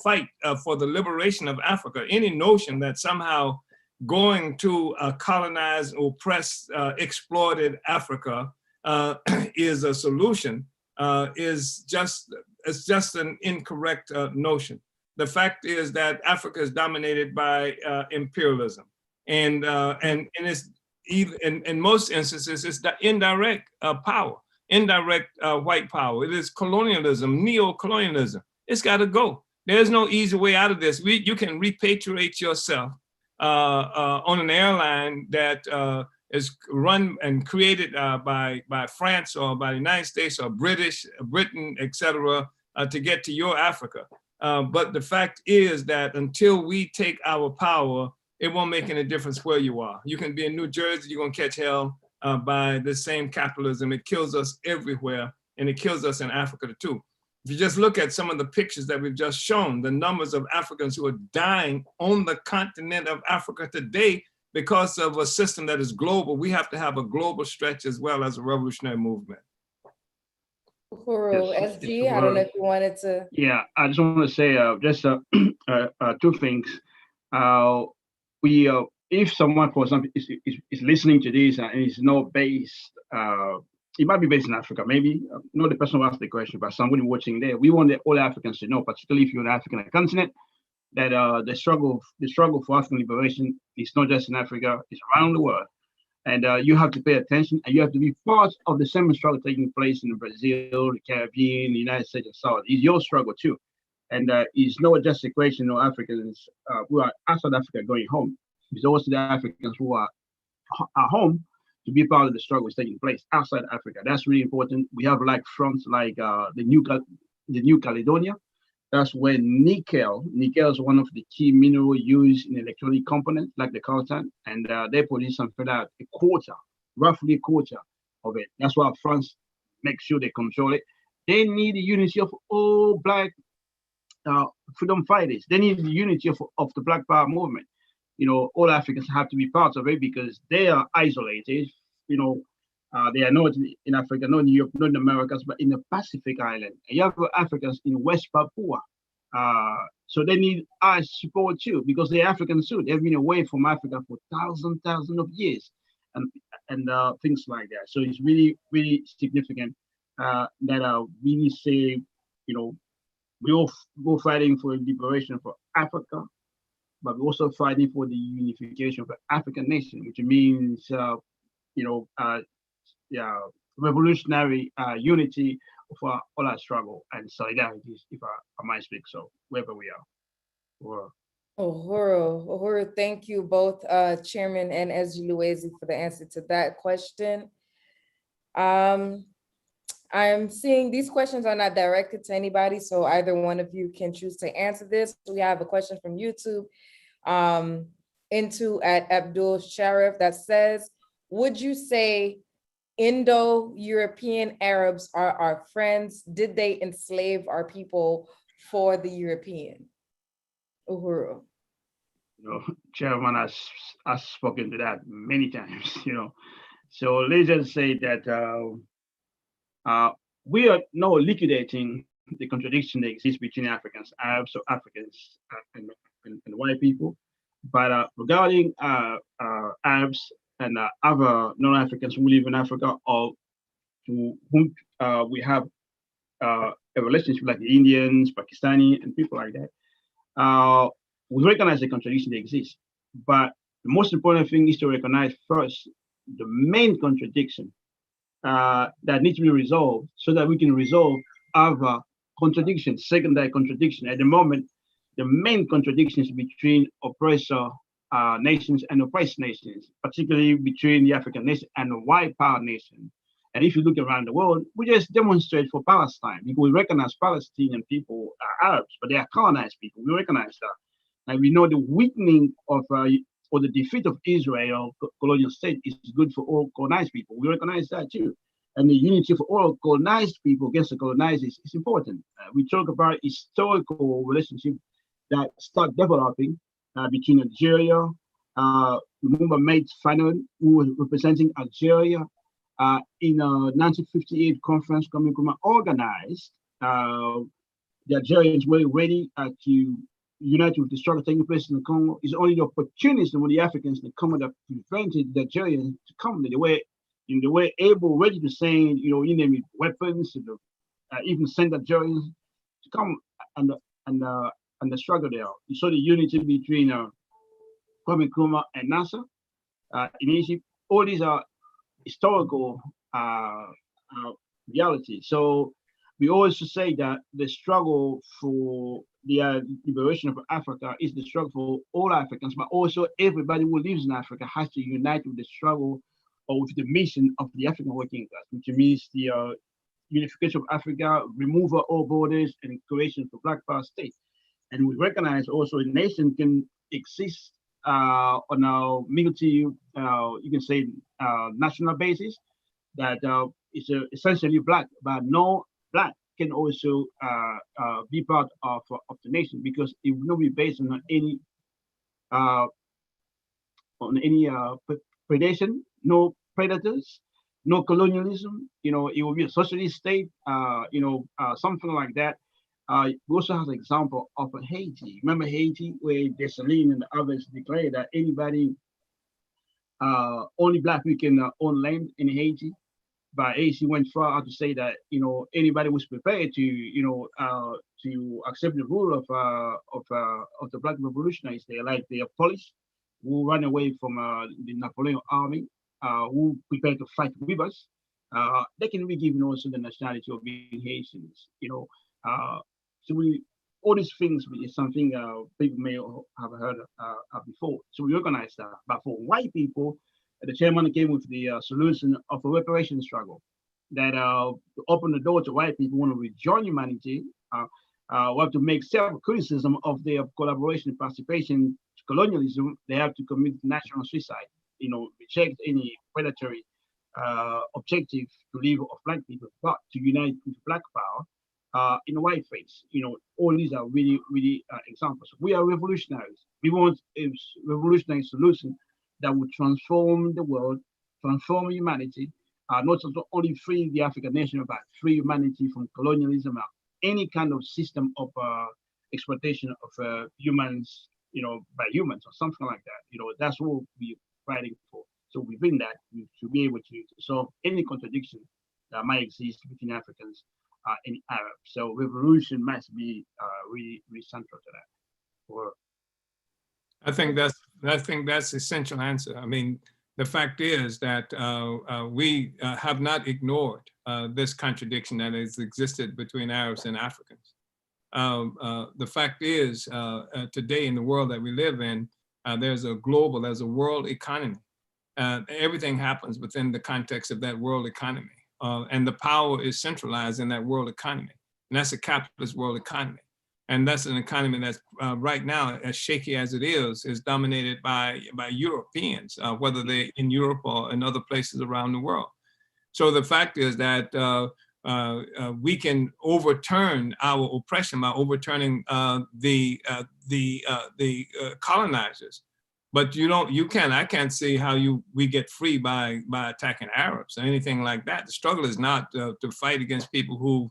fight for the liberation of Africa. Any notion that somehow going to colonize, oppress, exploited Africa is a solution is just an incorrect notion. the fact is that Africa is dominated by imperialism, and it's even in most instances it's the indirect power, indirect white power. It is colonialism, neo-colonialism. It's got to go. There's no easy way out of this. You can repatriate yourself on an airline that is run and created by France or by the United States or Britain, etc., to get to your Africa. But the fact is that until we take our power, it won't make any difference where you are. You can be in New Jersey, you're gonna catch hell by the same capitalism. It kills us everywhere, and it kills us in Africa too. If you just look at some of the pictures that we've just shown, the numbers of Africans who are dying on the continent of Africa today because of a system that is global. We have to have a global stretch as well as a revolutionary movement. Uhuru, Yes, SG, I don't know if you wanted to. Yeah, I just want to say just two things. If someone, for example, is listening to this and is not based, it might be based in Africa, maybe not the person who asked the question, but somebody watching there. We want all Africans to know, particularly if you're an African continent, that the struggle for African liberation is not just in Africa; it's around the world, and you have to pay attention, and you have to be part of the same struggle taking place in Brazil, the Caribbean, the United States, and so on. It's your struggle too, and it's not just a question of Africans who are outside Africa going home. It's also the Africans who are at home to be part of the struggle taking place outside Africa. That's really important. We have like fronts like the New Caledonia. That's where nickel is one of the key minerals used in electronic components like the coltan, and they produce something like roughly a quarter of it. That's why France makes sure they control it. They need the unity of all Black freedom fighters. They need the unity of the Black Power movement. All Africans have to be part of it because they are isolated. They are not in Africa, not in Europe, not in Americas, but in the Pacific Island. And you have Africans in West Papua. So they need our support too, because they're Africans too. They've been away from Africa for thousands of years and things like that. So it's really, really significant that we say, we're fighting for liberation for Africa, but we're also fighting for the unification of the African nation, which means, revolutionary unity for all our struggle and solidarity, if I might speak so, wherever we are. Uhuru, thank you both, Chairman and SG Luezi, for the answer to that question. I'm seeing these questions are not directed to anybody, so either one of you can choose to answer this. We have a question from YouTube at Abdul Sharif that says, would you say Indo-European Arabs are our friends? Did they enslave our people for the European? Uhuru. Chairman has spoken to that many times, So let's just say that we are now liquidating the contradiction that exists between Africans, Arabs, or Africans and white people. But regarding Arabs and other non-Africans who live in Africa or to whom we have a relationship like the Indians, Pakistani, and people like that, we recognize the contradiction that exists. But the most important thing is to recognize first the main contradiction that needs to be resolved so that we can resolve other contradictions, secondary contradiction. At the moment, the main contradictions between oppressor nations and oppressed nations, particularly between the African nation and the white power nation. And if you look around the world, we just demonstrate for Palestine because we recognize Palestinian people are Arabs, but they are colonized people. We recognize that. And we know the weakening of or the defeat of Israel, colonial state, is good for all colonized people. We recognize that too. And the unity for all colonized people against the colonizers is important. We talk about historical relationship that start developing between Algeria, remember Mate Fanon, who was representing Algeria in a 1958 conference coming from organized. The Algerians were ready to unite with the struggle taking place in the Congo. It's only the opportunists and the Africans that come that prevented the Algerians to come. They were able, ready to send, you name it, weapons, even send Algerians to come and and the struggle there. You saw the unity between Kwame Nkrumah and Nasser in Egypt. All these are historical reality. So we always say that the struggle for the liberation of Africa is the struggle for all Africans, but also everybody who lives in Africa has to unite with the struggle or with the mission of the African working class, which means the unification of Africa, removal of all borders, and creation of a Black Power state. And we recognize also a nation can exist on a multi, you can say, national basis that is essentially Black, but no Black can also be part of the nation, because it will not be based on any predation, no predators, no colonialism. You know, it will be a socialist state. Something like that. We also have an example of Haiti. Remember Haiti, where Dessalines and others declared that anybody, only Black people can own land in Haiti. But Haiti went far out to say that anybody was prepared to to accept the rule of the Black revolutionaries. They like the Polish, who ran away from the Napoleon army, who prepared to fight with us. They can be given also the nationality of being Haitians. So all these things is something people may have heard before. So we organize that. But for white people, the chairman came with the solution of a reparation struggle that to open the door to white people who want to rejoin humanity. We have to make self-criticism of their collaboration and participation to colonialism. They have to commit national suicide, reject any predatory objective to live of Black people, but to unite with Black power in a white face. All these are really, really examples. We are revolutionaries. We want a revolutionary solution that would transform the world, transform humanity, not only free the African nation, but free humanity from colonialism, any kind of system of exploitation of humans, by humans or something like that. That's what we're fighting for. So within that, we should be able to solve any contradiction that might exist between Africans and Arabs. So revolution must be really, really central to that. I think that's the essential answer. I mean, the fact is that we have not ignored this contradiction that has existed between Arabs and Africans. The fact is, today in the world that we live in, there's a world economy. Everything happens within the context of that world economy. And the power is centralized in that world economy. And that's a capitalist world economy. And that's an economy that's right now, as shaky as it is dominated by Europeans, whether they're in Europe or in other places around the world. So the fact is that we can overturn our oppression by overturning the colonizers. But I can't see how we get free by attacking Arabs or anything like that. The struggle is not to fight against people who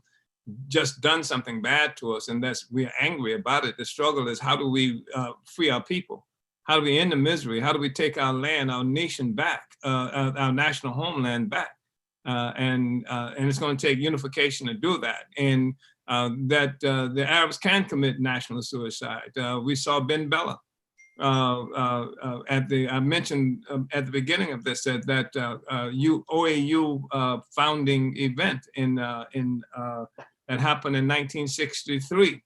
just done something bad to us and we're angry about it. The struggle is, how do we free our people? How do we end the misery? How do we take our land, our nation back, our national homeland back? And it's going to take unification to do that. And that the Arabs can commit national suicide. We saw Ben Bella I mentioned at the beginning of this that OAU founding event that happened in 1963.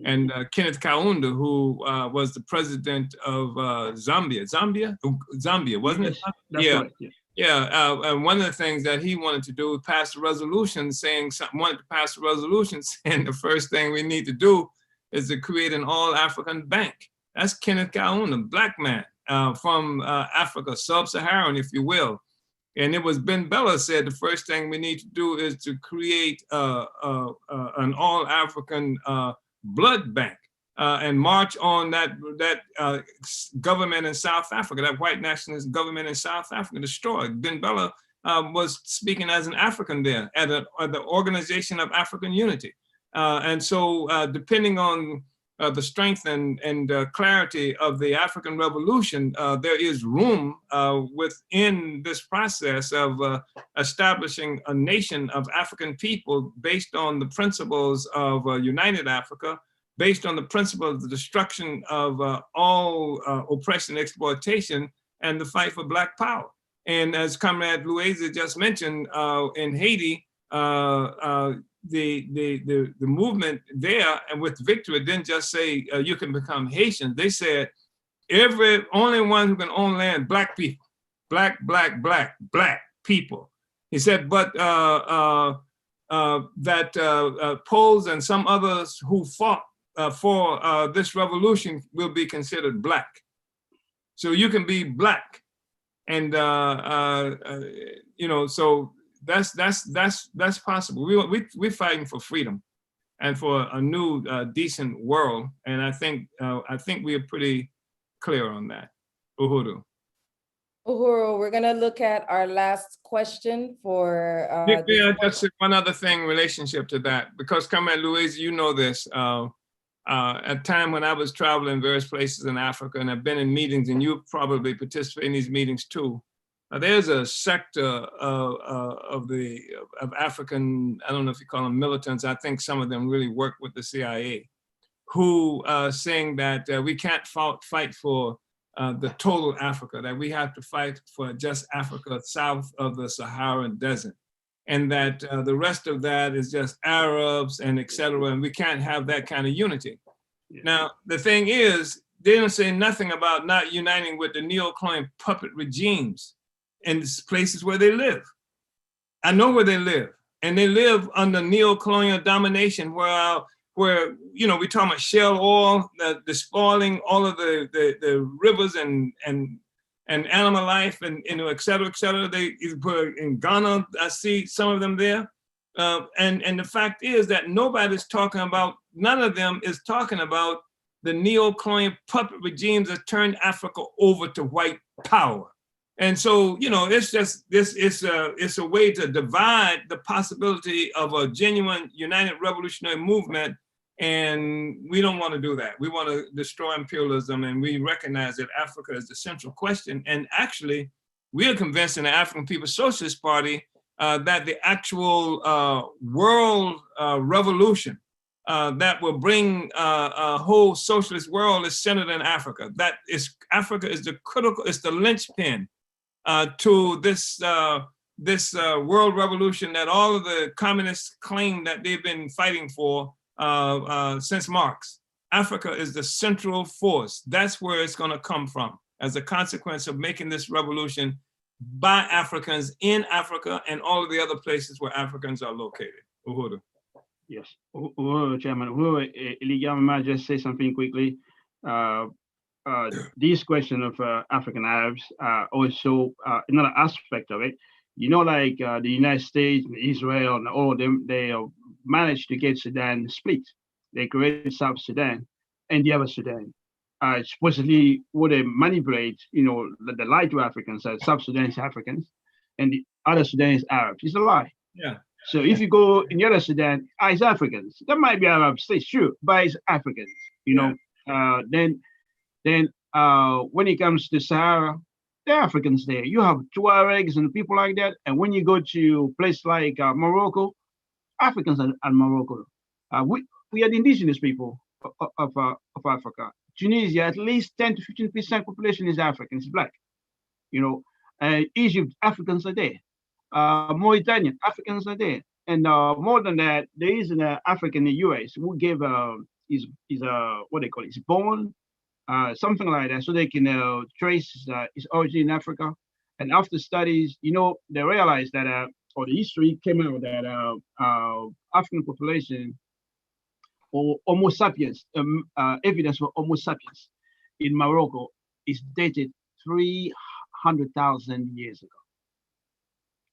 And Kenneth Kaunda, who was the president of Zambia, wasn't it? That's right, yeah. Yeah, one of the things that he wanted to do was pass a resolution saying the first thing we need to do is to create an all-African bank. That's Kenneth Kaunda, Black man from Africa, sub-Saharan, if you will. And it was Ben Bella said the first thing we need to do is to create an all-African blood bank and march on that government in South Africa, that white nationalist government in South Africa, destroyed. Ben Bella was speaking as an African there at the Organization of African Unity. And so depending on the strength and clarity of the African Revolution, there is room within this process of establishing a nation of African people based on the principles of United Africa, based on the principle of the destruction of all oppression and exploitation and the fight for Black power. And as Comrade Louisa just mentioned, in Haiti, the movement there and with victory didn't just say you can become Haitian. They said only one who can own land, Black people, Black people. He said, but that Poles and some others who fought for this revolution will be considered Black. So you can be Black, and you know, so that's possible. We're fighting for freedom and for a new decent world, and I think we are pretty clear on that. Uhuru. Uhuru, we're gonna look at our last question for. Yeah, just one other thing in relationship to that, because Comrade Louise, you know this. At a time when I was traveling various places in Africa, and I've been in meetings, and you probably participate in these meetings too. There's a sector of African, I don't know if you call them militants, I think some of them really work with the CIA, who saying that we can't fight for the total Africa, that we have to fight for just Africa south of the Saharan desert. And that the rest of that is just Arabs and et cetera, and we can't have that kind of unity. Yeah. Now, the thing is, they don't say nothing about not uniting with the neo-colonial puppet regimes in places where they live. I know where they live, and they live under neo-colonial domination where you know, we talking about shale oil, the spoiling all of the rivers and animal life and, you know, et cetera, et cetera. They put in Ghana, I see some of them there. And the fact is that nobody's talking about, none of them is talking about the neo-colonial puppet regimes that turned Africa over to white power. And so, you know, it's just, it's a way to divide the possibility of a genuine united revolutionary movement. And we don't want to do that. We want to destroy imperialism, and we recognize that Africa is the central question. And actually, we are convinced in the African People's Socialist Party that the actual world revolution that will bring a whole socialist world is centered in Africa. That is, Africa is the critical, it's the linchpin to this world revolution that all of the communists claim that they've been fighting for since Marx. Africa is the central force. That's where it's going to come from as a consequence of making this revolution by Africans in Africa and all of the other places where Africans are located. Uhuru. Yes, Uhuru, Chairman. Uhuru, Elijah, may I just say something quickly? This question of African Arabs also another aspect of it. You know, like the United States, Israel, and all of them, they managed to get Sudan split. They created South Sudan and the other Sudan. Supposedly, what they manipulate, you know, the lie to Africans, South Sudan is Africans, and the other Sudan is Arabs. It's a lie. Yeah. So if you go in the other Sudan, it's Africans. That might be Arab states, sure, but it's Africans. You know, then when it comes to Sahara, there are Africans there. You have Tuaregs and people like that. And when you go to a place like Morocco, Africans are Morocco. We are the indigenous people of Africa. Tunisia, at least 10 to 15% population is African, it's Black. You know, Egypt, Africans are there. Mauritania, Africans are there. And more than that, there is an African in the US who gave his what they call it, his born, something like that, so they can trace his origin in Africa. And after studies, you know, they realized that, or the history came out that African population, or Homo sapiens, evidence for Homo sapiens in Morocco is dated 300,000 years ago.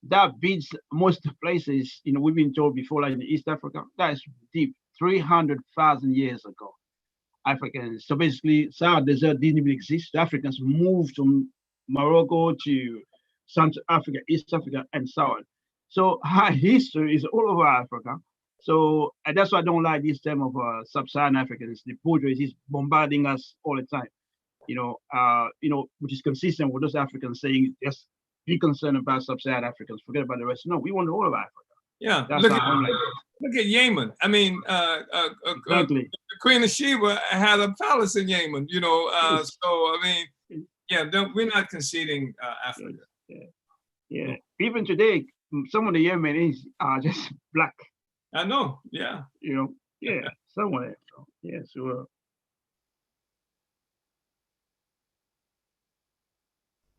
That beats most places, you know, we've been told before, like in East Africa, that's deep, 300,000 years ago. Africans, so basically, Sahara Desert didn't even exist. The Africans moved from Morocco to Central Africa, East Africa, and so on. So our history is all over Africa. So and that's why I don't like this term of sub-Saharan Africans. The bourgeoisie is bombarding us all the time. You know, which is consistent with those Africans saying, just be concerned about sub-Saharan Africans, forget about the rest. No, we want all of Africa. Yeah, That's look our at, homeland. look at Yemen. I mean, Exactly. the Queen of Sheba had a palace in Yemen, you know, Yes. so I mean, yeah, we're not conceding Africa. Yeah. Even today, some of the Yemenis are just black, I know, yeah. you know. Yeah, somewhere. So, yeah, sure.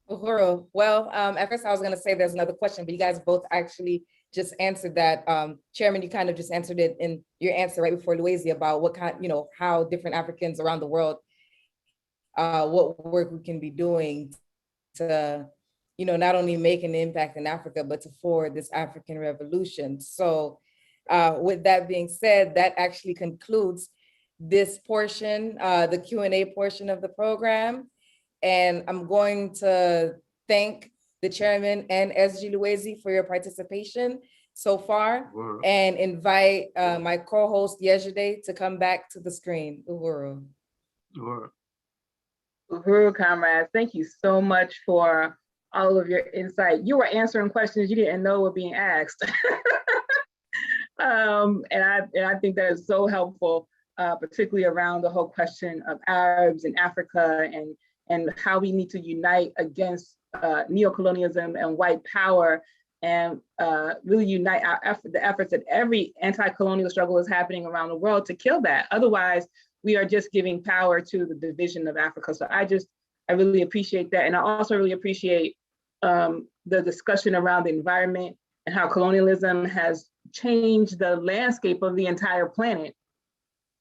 Uhuru. Well, at first I was going to say there's another question, but you guys both actually just answered that. Chairman, you kind of just answered it in your answer right before Louise about what kind, you know, how different Africans around the world, what work we can be doing to, you know, not only make an impact in Africa, but to forward this African revolution. So with that being said, that actually concludes this portion, the Q&A portion of the program. And I'm going to thank the chairman and SG Luezi for your participation so far, and invite my co-host Yejide to come back to the screen. Uhuru. Uhuru, comrades, thank you so much for all of your insight. You were answering questions you didn't know were being asked. And I think that is so helpful, particularly around the whole question of Arabs in Africa and how we need to unite against neo-colonialism and white power, and really unite the efforts that every anti-colonial struggle is happening around the world to kill that. Otherwise, we are just giving power to the division of Africa. So I really appreciate that. And I also really appreciate the discussion around the environment and how colonialism has changed the landscape of the entire planet.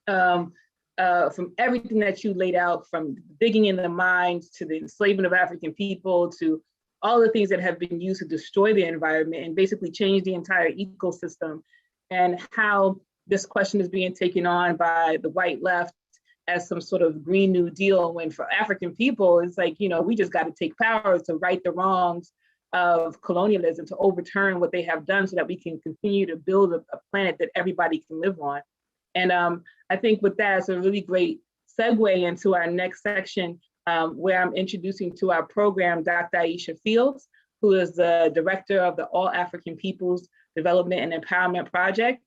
From everything that you laid out, from digging in the mines to the enslavement of African people to all the things that have been used to destroy the environment and basically change the entire ecosystem, and how this question is being taken on by the white left as some sort of Green New Deal, when for African people, it's like, you know, we just got to take power to right the wrongs of colonialism, to overturn what they have done so that we can continue to build a planet that everybody can live on. And I think with that, it's a really great segue into our next section, where I'm introducing to our program Dr. Aisha Fields, who is the director of the All African Peoples Development and Empowerment Project,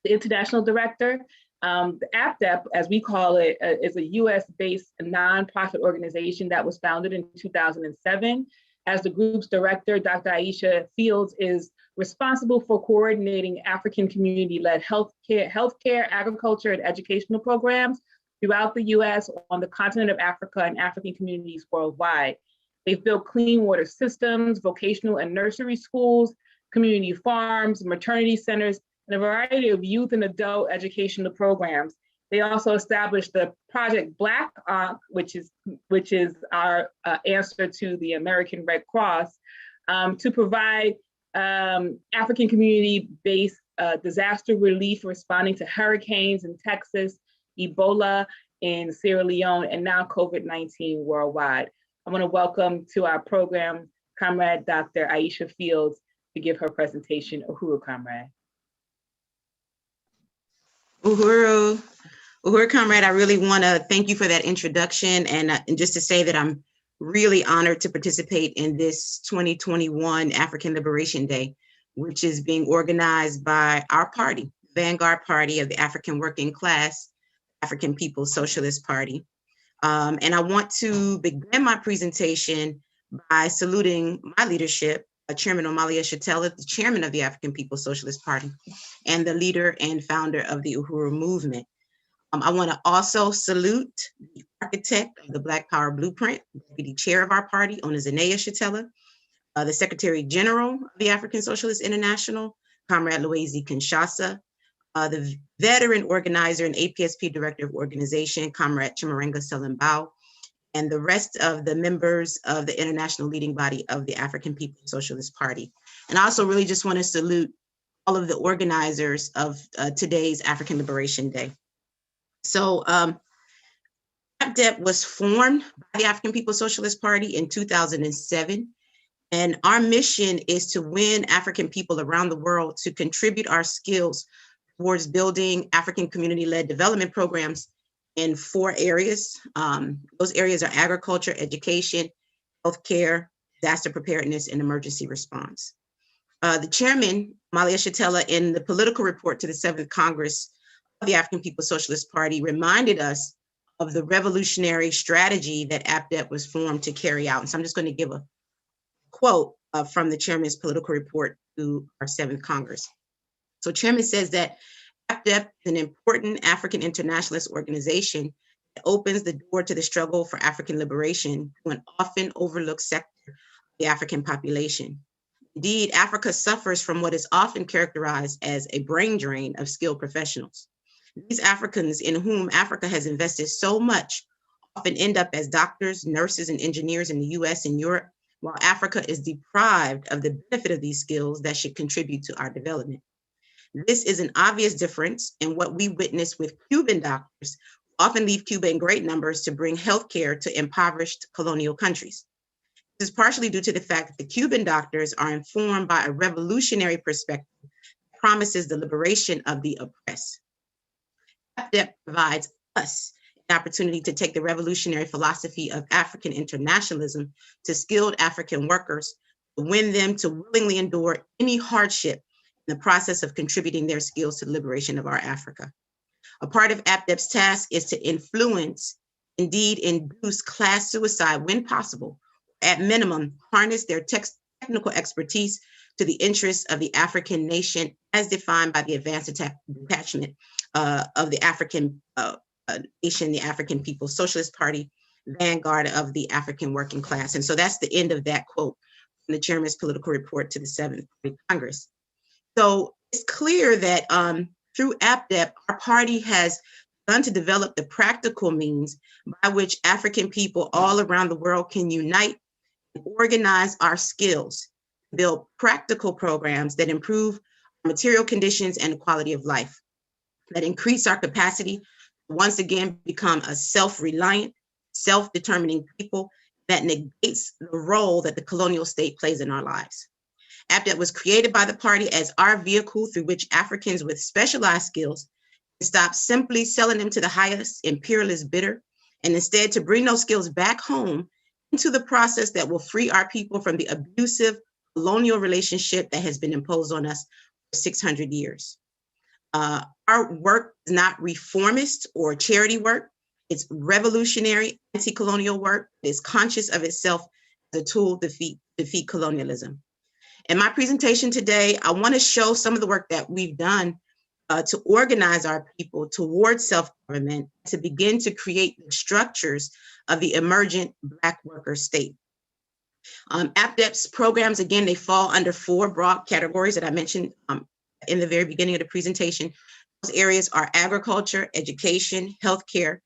the international director. The APDEP, as we call it, is a US-based nonprofit organization that was founded in 2007. As the group's director, Dr. Aisha Fields is responsible for coordinating African community-led healthcare, agriculture, and educational programs throughout the US, on the continent of Africa, and African communities worldwide. They've built clean water systems, vocational and nursery schools, community farms, maternity centers, and a variety of youth and adult educational programs. They also established the Project Black, which is our answer to the American Red Cross, to provide African community-based disaster relief responding to hurricanes in Texas, Ebola in Sierra Leone, and now COVID-19 worldwide. I want to welcome to our program Comrade Dr. Aisha Fields to give her presentation. Uhuru, comrade. Uhuru, comrade, I really want to thank you for that introduction, and just to say that I'm really honored to participate in this 2021 African Liberation Day, which is being organized by our party, Vanguard Party of the African Working Class, African People's Socialist Party. And I want to begin my presentation by saluting my leadership, Chairman Omali Yeshitela, the chairman of the African People's Socialist Party, and the leader and founder of the Uhuru movement. I want to also salute the architect of the Black Power Blueprint, deputy chair of our party, Onizane Yeshitela, the Secretary General of the African Socialist International, Comrade Luezi Kinshasa, the veteran organizer and APSP director of organization, Comrade Chimarenga Selembao, and the rest of the members of the international leading body of the African People's Socialist Party. And I also really just want to salute all of the organizers of today's African Liberation Day. So APDEP was formed by the African People's Socialist Party in 2007. And our mission is to win African people around the world to contribute our skills towards building African community-led development programs in 4 areas. Those areas are agriculture, education, healthcare, disaster preparedness, and emergency response. The chairman, Malia Shatella, in the political report to the 7th Congress of the African People's Socialist Party, reminded us of the revolutionary strategy that APDEP was formed to carry out. And so I'm just going to give a quote from the chairman's political report to our 7th Congress. So chairman says that APDEP is an important African internationalist organization that opens the door to the struggle for African liberation to an often overlooked sector of the African population. Indeed, Africa suffers from what is often characterized as a brain drain of skilled professionals. These Africans in whom Africa has invested so much often end up as doctors, nurses, and engineers in the US and Europe, while Africa is deprived of the benefit of these skills that should contribute to our development. This is an obvious difference in what we witness with Cuban doctors, who often leave Cuba in great numbers to bring healthcare to impoverished colonial countries. This is partially due to the fact that the Cuban doctors are informed by a revolutionary perspective that promises the liberation of the oppressed. APDEP provides us an opportunity to take the revolutionary philosophy of African internationalism to skilled African workers, to win them to willingly endure any hardship in the process of contributing their skills to the liberation of our Africa. A part of APDEP's task is to influence, indeed induce class suicide when possible, at minimum, harness their technical expertise to the interests of the African nation as defined by the advanced detachment of the African nation, the African People's Socialist Party, vanguard of the African working class. And so that's the end of that quote from the chairman's political report to the 7th Congress. So it's clear that through APDEP, our party has begun to develop the practical means by which African people all around the world can unite and organize our skills, build practical programs that improve material conditions and quality of life, that increase our capacity to once again become a self-reliant, self-determining people that negates the role that the colonial state plays in our lives. APDEP was created by the party as our vehicle through which Africans with specialized skills can stop simply selling them to the highest imperialist bidder, and instead to bring those skills back home into the process that will free our people from the abusive colonial relationship that has been imposed on us for 600 years. Our work is not reformist or charity work. It's revolutionary anti-colonial work. It's conscious of itself as a tool to defeat colonialism. In my presentation today, I want to show some of the work that we've done to organize our people towards self-government, to begin to create the structures of the emergent Black worker state. APDEP's programs, again, they fall under 4 broad categories that I mentioned in the very beginning of the presentation. Those areas are agriculture, education, healthcare,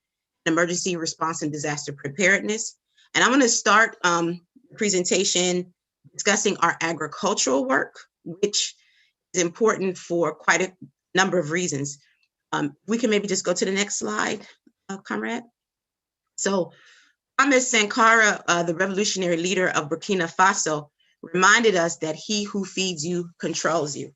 emergency response and disaster preparedness. And I'm going to start the presentation discussing our agricultural work, which is important for quite a number of reasons. We can maybe just go to the next slide, comrade. So Thomas Sankara, the revolutionary leader of Burkina Faso, reminded us that he who feeds you controls you.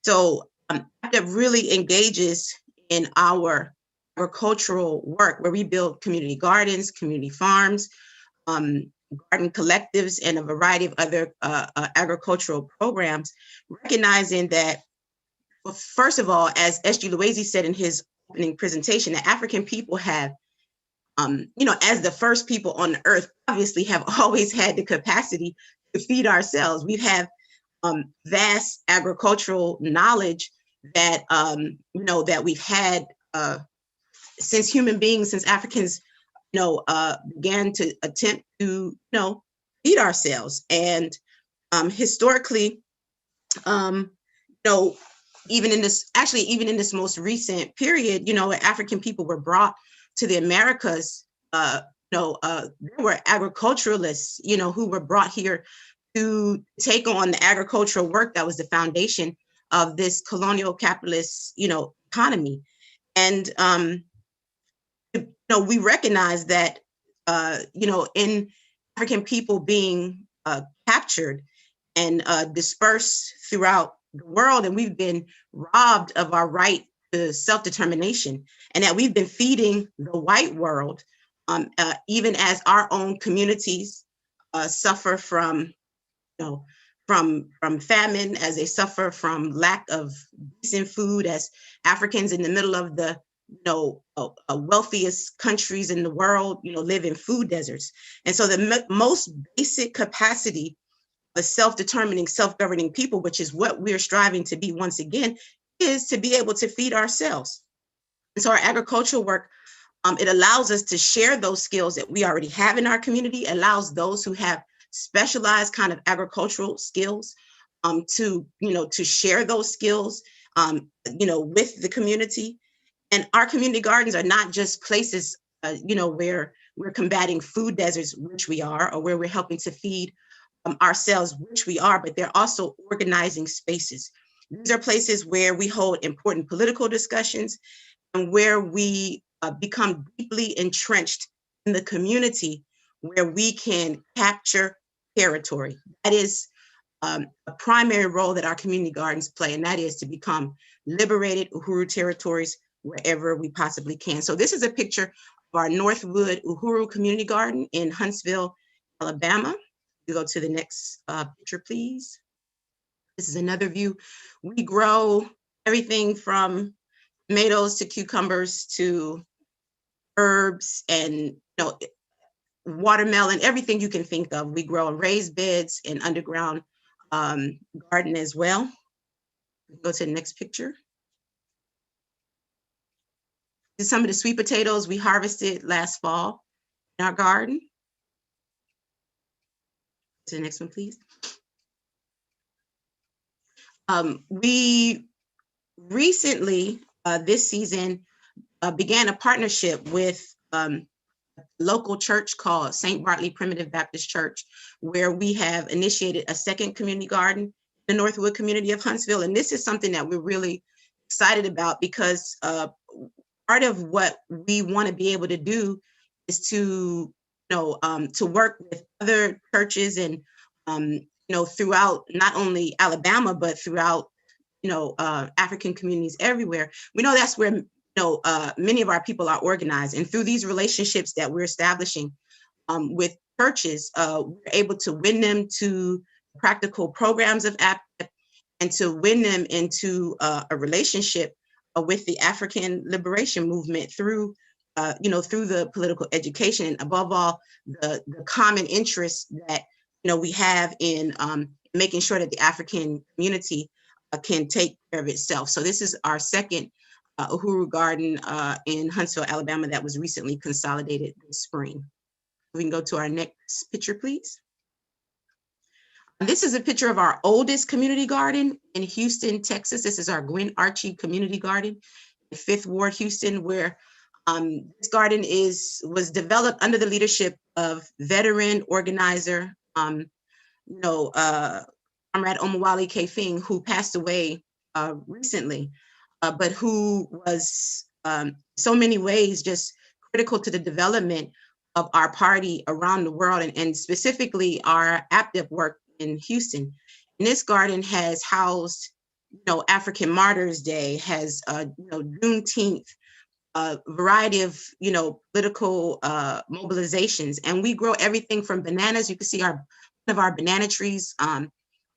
So that really engages in our agricultural work, where we build community gardens, community farms, garden collectives, and a variety of other agricultural programs, recognizing that, well, first of all, as S.G. Loezi said in his opening presentation, that African people have, as the first people on earth, obviously have always had the capacity to feed ourselves. We have vast agricultural knowledge that, that we've had since human beings, since Africans, began to attempt to, feed ourselves. And historically, even in this most recent period, African people were brought to the Americas. There were agriculturalists, who were brought here to take on the agricultural work that was the foundation of this colonial capitalist, economy. And we recognize that, in African people being captured and dispersed throughout the world, and we've been robbed of our right to self-determination, and that we've been feeding the white world, even as our own communities suffer from from famine, as they suffer from lack of decent food, as Africans in the middle of the wealthiest countries in the world, live in food deserts. And so the most basic capacity of a self-determining, self-governing people, which is what we're striving to be once again, is to be able to feed ourselves. And so our agricultural work, it allows us to share those skills that we already have in our community, allows those who have specialized kind of agricultural skills to share those skills, with the community. And our community gardens are not just places, where we're combating food deserts, which we are, or where we're helping to feed ourselves, which we are, but they're also organizing spaces. These are places where we hold important political discussions and where we become deeply entrenched in the community, where we can capture territory. That is a primary role that our community gardens play, and that is to become liberated Uhuru territories wherever we possibly can. So this is a picture of our Northwood Uhuru Community Garden in Huntsville, Alabama. You go to the next picture, please. This is another view. We grow everything from tomatoes to cucumbers to herbs and watermelon, everything you can think of. We grow in raised beds and underground garden as well. Go to the next picture. This is some of the sweet potatoes we harvested last fall in our garden. To the next one, please. We recently, this season, began a partnership with a local church called St. Bartley Primitive Baptist Church, where we have initiated a second community garden in the Northwood community of Huntsville. And this is something that we're really excited about, because part of what we want to be able to do is to work with other churches and throughout not only Alabama, but throughout African communities everywhere. We know that's where many of our people are organized, and through these relationships that we're establishing with churches, we're able to win them to practical programs of APTEP and to win them into a relationship with the African liberation movement through the political education, and above all, the common interest that we have in making sure that the African community can take care of itself. So this is our second Uhuru Garden in Huntsville, Alabama, that was recently consolidated this spring. We can go to our next picture, please. This is a picture of our oldest community garden in Houston, Texas. This is our Gwen Archie Community Garden in 5th Ward, Houston, where this garden was developed under the leadership of veteran organizer, Comrade Omowale Kefing, who passed away recently, but who was so many ways just critical to the development of our party around the world, and specifically our APTEP work in Houston. And this garden has housed, African Martyrs Day, has Juneteenth, a variety of political mobilizations, and we grow everything from bananas. You can see one of our banana trees on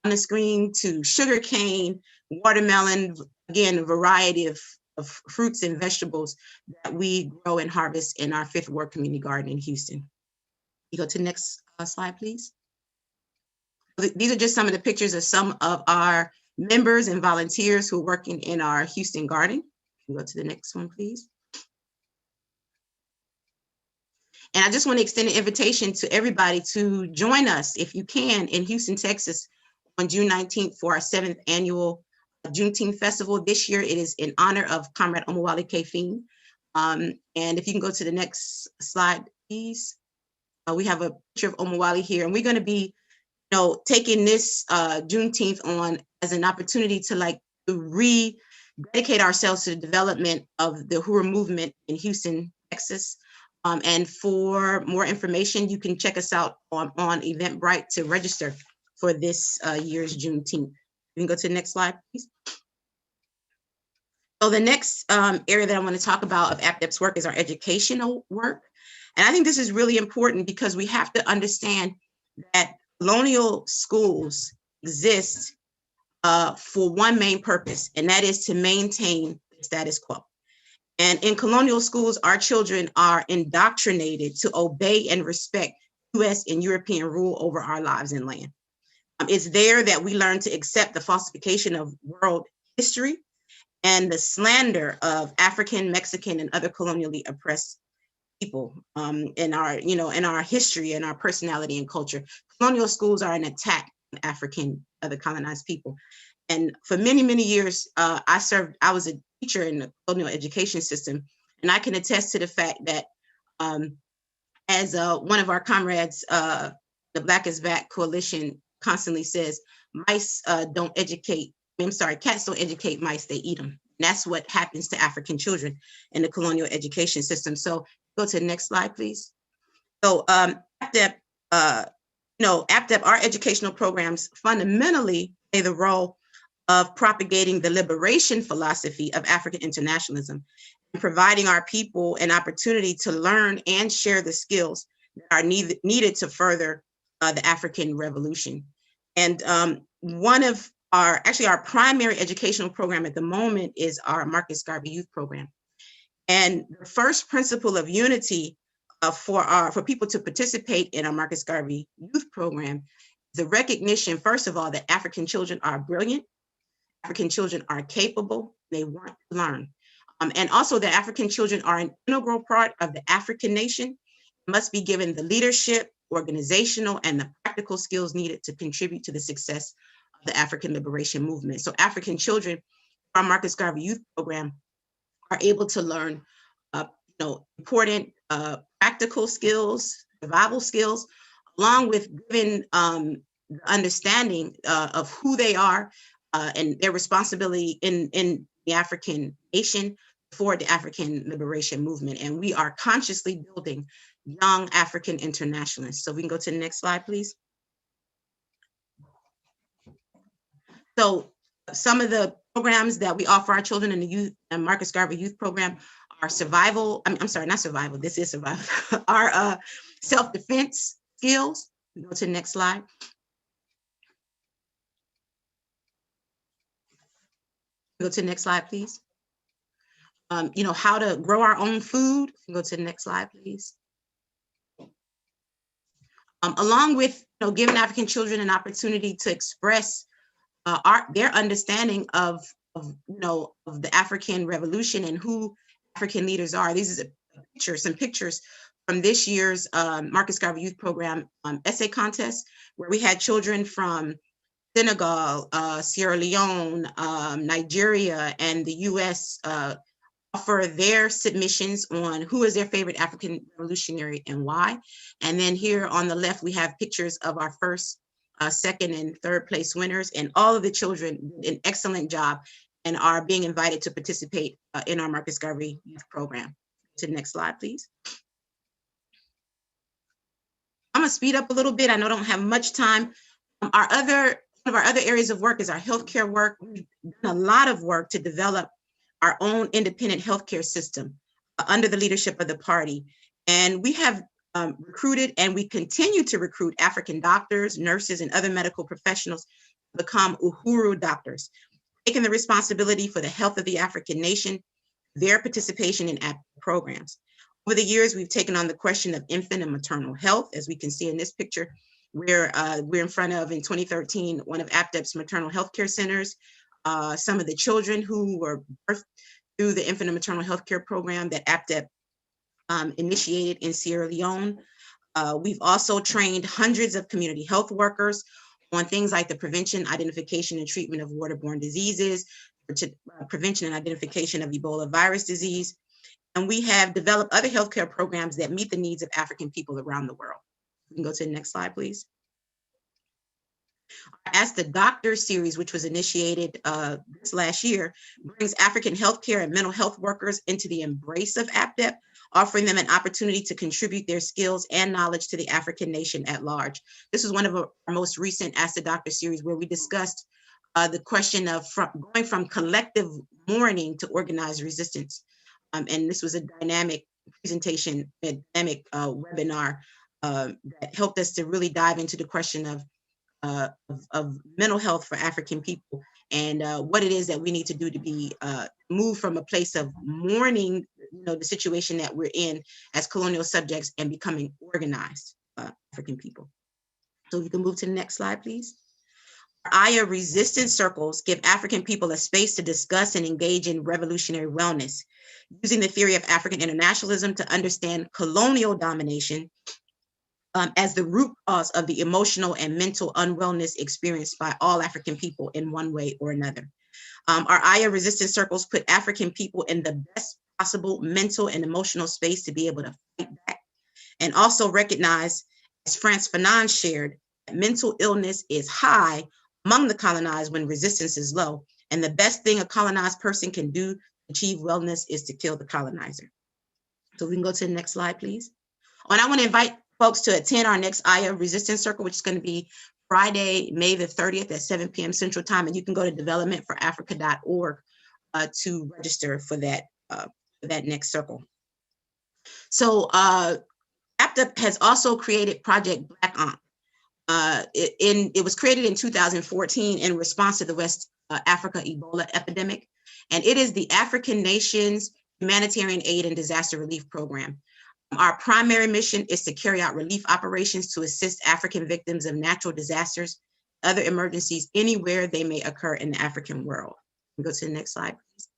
the screen, to sugar cane, watermelon, again, a variety of fruits and vegetables that we grow and harvest in our 5th Ward Community Garden in Houston. You go to the next slide, please. These are just some of the pictures of some of our members and volunteers who are working in our Houston garden. You go to the next one, please. And I just want to extend an invitation to everybody to join us, if you can, in Houston, Texas on June 19th for our 7th annual Juneteenth Festival. This year it is in honor of Comrade Omowale Kefing. And if you can go to the next slide, please. We have a picture of Omowale here, and we're going to be taking this Juneteenth on as an opportunity to rededicate ourselves to the development of the Uhuru movement in Houston, Texas. And for more information, you can check us out on Eventbrite to register for this year's Juneteenth. You can go to the next slide, please. So the next area that I want to talk about of APTEP's work is our educational work. And I think this is really important, because we have to understand that colonial schools, exist for one main purpose, and that is to maintain the status quo. And in colonial schools, our children are indoctrinated to obey and respect US and European rule over our lives and land. It's there that we learn to accept the falsification of world history and the slander of African, Mexican, and other colonially oppressed people in our history and our personality and culture. Colonial schools are an attack on African, other colonized people. And for many, many years, I was a teacher in the colonial education system. And I can attest to the fact that as one of our comrades, the Black is Back Coalition constantly says, cats don't educate mice, they eat them. And that's what happens to African children in the colonial education system. So go to the next slide, please. So APDEP, our educational programs fundamentally play the role of propagating the liberation philosophy of African internationalism and providing our people an opportunity to learn and share the skills that are needed to further the African revolution. And our primary educational program at the moment is our Marcus Garvey Youth Program. And the first principle of unity for people to participate in our Marcus Garvey Youth Program is the recognition, first of all, that African children are brilliant, African children are capable, they want to learn. And also that African children are an integral part of the African nation, must be given the leadership, organizational, and the practical skills needed to contribute to the success of the African liberation movement. So African children, our Marcus Garvey Youth Program, are able to learn important practical skills, survival skills, along with giving understanding of who they are and their responsibility in the African nation for the African liberation movement. And we are consciously building young African internationalists. So we can go to the next slide, please. So some of the programs that we offer our children in the youth and Marcus Garvey Youth Program are survival, not survival, this is survival, our self-defense skills. We go to the next slide. Go to the next slide, please. How to grow our own food. Go to the next slide, please. Along with giving African children an opportunity to express their understanding of the African revolution and who African leaders are. These are some pictures from this year's Marcus Garvey Youth Program essay contest, where we had children from Senegal, Sierra Leone, Nigeria, and the US offer their submissions on who is their favorite African revolutionary and why. And then here on the left, we have pictures of our first, second, and third place winners, and all of the children did an excellent job and are being invited to participate in our Marcus Garvey Youth Program. To the next slide, please. I'm gonna speed up a little bit. I know I don't have much time. One of our other areas of work is our healthcare work. We've done a lot of work to develop our own independent healthcare system under the leadership of the party. And we have recruited and we continue to recruit African doctors, nurses, and other medical professionals to become Uhuru doctors, taking the responsibility for the health of the African nation, their participation in programs. Over the years, we've taken on the question of infant and maternal health. As we can see in this picture, we're in front of, in 2013, one of APDEP's maternal health care centers. Some of the children who were birthed through the infant and maternal health care program that APDEP initiated in Sierra Leone. We've also trained hundreds of community health workers on things like the prevention, identification, and treatment of waterborne diseases, prevention and identification of Ebola virus disease. And we have developed other healthcare programs that meet the needs of African people around the world. We can go to the next slide, please. Ask the Doctor series, which was initiated this last year, brings African healthcare and mental health workers into the embrace of APDEP, offering them an opportunity to contribute their skills and knowledge to the African nation at large. This is one of our most recent Ask the Doctor series, where we discussed the question of going from collective mourning to organized resistance. And this was a dynamic presentation, a dynamic webinar that helped us to really dive into the question of of mental health for African people, and what it is that we need to do to be moved from a place of mourning, the situation that we're in as colonial subjects and becoming organized African people. So you can move to the next slide, please. Aya resistance circles give African people a space to discuss and engage in revolutionary wellness, using the theory of African internationalism to understand colonial domination as the root cause of the emotional and mental unwellness experienced by all African people in one way or another. Our Aya resistance circles put African people in the best possible mental and emotional space to be able to fight back, and also recognize, as Frantz Fanon shared, that mental illness is high among the colonized when resistance is low, and the best thing a colonized person can do to achieve wellness is to kill the colonizer. So we can go to the next slide, please. And I want to invite folks to attend our next Aya Resistance Circle, which is going to be Friday, May the 30th at 7 p.m. Central Time. And you can go to developmentforafrica.org to register for that next circle. So APTA has also created Project Black Ankh. It was created in 2014 in response to the West Africa Ebola epidemic. And it is the African nations humanitarian aid and disaster relief program. Our primary mission is to carry out relief operations to assist African victims of natural disasters, other emergencies anywhere they may occur in the African world. Go to the next slide, please.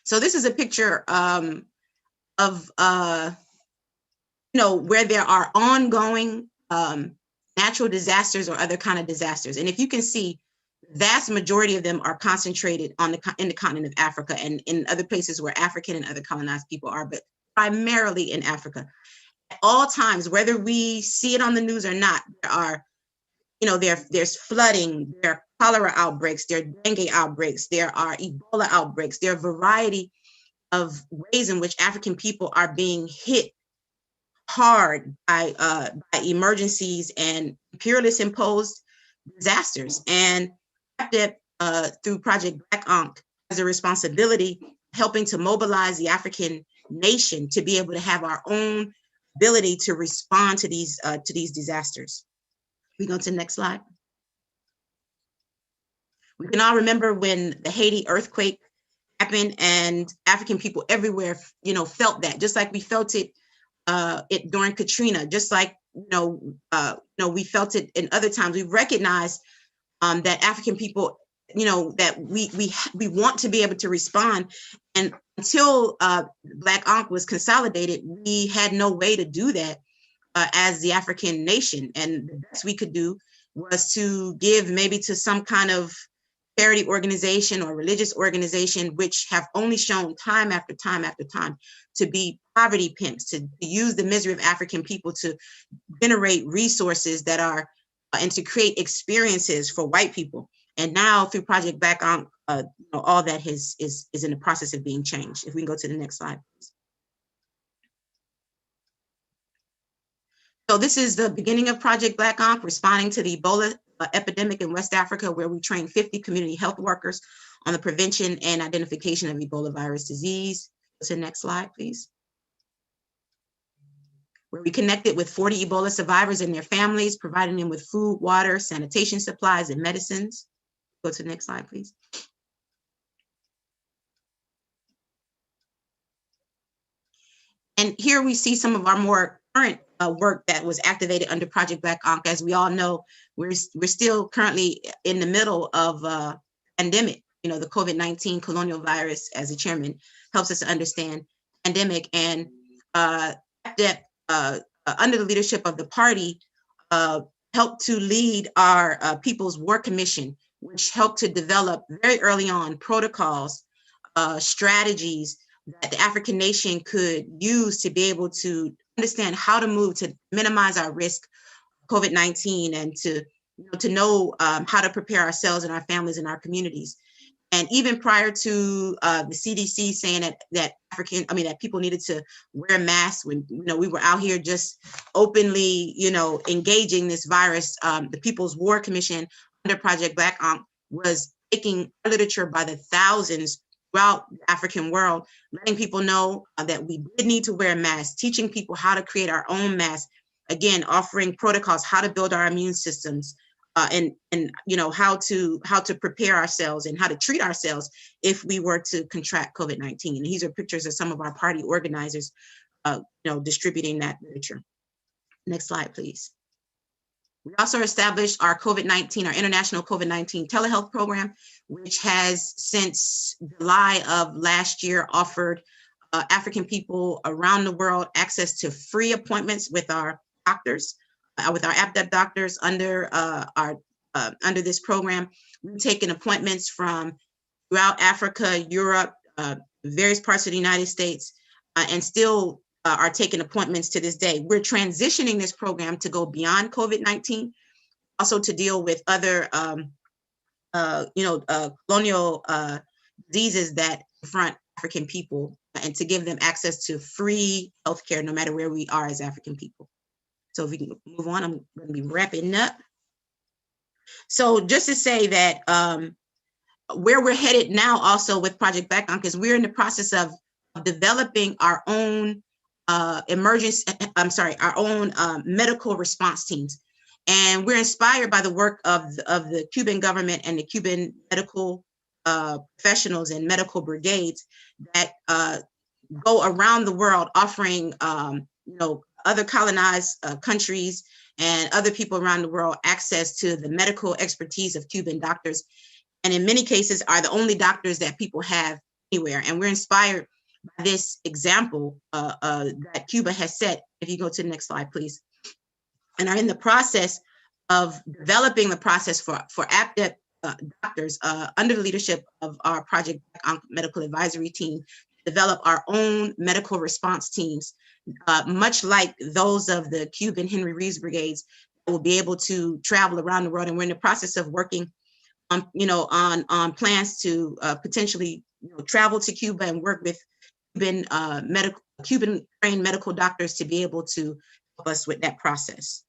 So this is a picture of where there are ongoing natural disasters or other kind of disasters. And if you can see, the vast majority of them are concentrated in the continent of Africa and in other places where African and other colonized people are, but primarily in Africa. At all times, whether we see it on the news or not, there are, there's flooding, there are cholera outbreaks, there are dengue outbreaks, there are Ebola outbreaks, there are a variety of ways in which African people are being hit hard by emergencies and imperialist imposed disasters. And through Project Black Ankh has a responsibility helping to mobilize the African nation to be able to have our own ability to respond to these disasters. We go to the next slide. We can all remember when the Haiti earthquake happened and African people everywhere, felt that, just like we felt it during Katrina, just like we felt it in other times. We recognized that African people, that we want to be able to respond. And until Black Ankh was consolidated, we had no way to do that as the African nation. And the best we could do was to give maybe to some kind of charity organization or religious organization, which have only shown time after time after time to be poverty pimps, to use the misery of African people to generate resources that are, and to create experiences for white people. And now through Project Black Ankh, all that is in the process of being changed. If we can go to the next slide, please. So this is the beginning of Project Black Ankh, responding to the Ebola epidemic in West Africa, where we trained 50 community health workers on the prevention and identification of Ebola virus disease. Go to the next slide, please. Where we connected with 40 Ebola survivors and their families, providing them with food, water, sanitation supplies, and medicines. Go to the next slide, please. And here we see some of our more current work that was activated under Project Black Ankh. As we all know, we're still currently in the middle of a pandemic. The COVID-19 colonial virus, as the chairman helps us to understand, pandemic. And that under the leadership of the party, helped to lead our People's War Commission, which helped to develop very early on protocols, strategies that the African nation could use to be able to understand how to move to minimize our risk of COVID-19 and to know how to prepare ourselves and our families and our communities. And even prior to the CDC saying that people needed to wear masks when we were out here just openly engaging this virus, the People's War Commission under Project Black Ankh was taking literature by the thousands throughout the African world, letting people know that we did need to wear masks, teaching people how to create our own masks, again, offering protocols, how to build our immune systems, and you know, how to prepare ourselves and how to treat ourselves if we were to contract COVID-19. And these are pictures of some of our party organizers, you know, distributing that literature. Next slide, please. We also established our COVID-19, our international COVID-19 telehealth program, which has since July of last year offered African people around the world access to free appointments with our doctors, with our APDEP doctors under under this program. We've taken appointments from throughout Africa, Europe, various parts of the United States, and still are taking appointments to this day. We're transitioning this program to go beyond COVID-19, also to deal with other, you know, colonial diseases that confront African people, and to give them access to free healthcare no matter where we are as African people. So if we can move on, I'm going to be wrapping up. So just to say that where we're headed now also with Project Background, because we're in the process of developing our own our own medical response teams. And we're inspired by the work of the Cuban government and the Cuban medical professionals and medical brigades that go around the world offering, you know, other colonized countries and other people around the world access to the medical expertise of Cuban doctors. And in many cases are the only doctors that people have anywhere. And we're inspired by this example that Cuba has set. If you go to the next slide, please. And are in the process of developing the process for APDEP doctors under the leadership of our Project Medical Advisory Team, develop our own medical response teams, much like those of the Cuban Henry Reeves brigades, will be able to travel around the world. And we're in the process of working on, you know, on plans to potentially, you know, travel to Cuba and work with Cuban trained medical doctors to be able to help us with that process.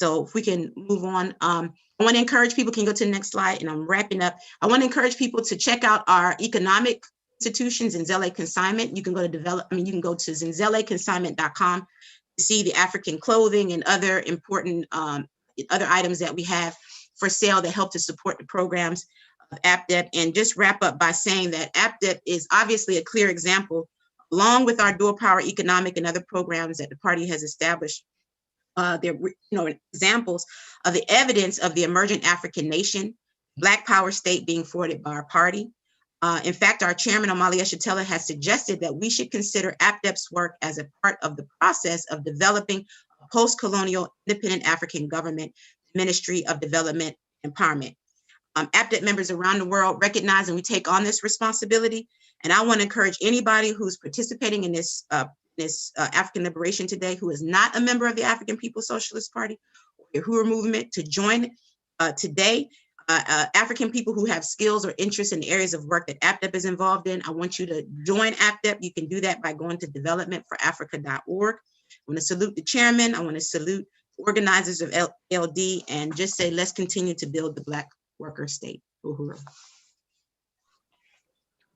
So if we can move on, I want to encourage people, can you go to the next slide? And I'm wrapping up. I want to encourage people to check out our economic institutions in Zelle Consignment. You can go to you can go to zenzelleconsignment.com to see the African clothing and other important other items that we have for sale that help to support the programs of APDEP. And just wrap up by saying that APDEP is obviously a clear example, along with our dual power economic and other programs that the party has established. They're, you know, examples of the evidence of the emergent African nation, Black power state being forwarded by our party. In fact, our chairman, Omali Yeshitela, has suggested that we should consider APDEP's work as a part of the process of developing a post-colonial independent African government, Ministry of Development Empowerment. APDEP members around the world recognize and we take on this responsibility. And I want to encourage anybody who's participating in this African Liberation Today, who is not a member of the African People's Socialist Party or the Uhuru movement, to join today. African people who have skills or interests in areas of work that APDEP is involved in, I want you to join APDEP. You can do that by going to developmentforafrica.org. I want to salute the chairman. I want to salute organizers of LD and just say, let's continue to build the Black worker state. Uhuru.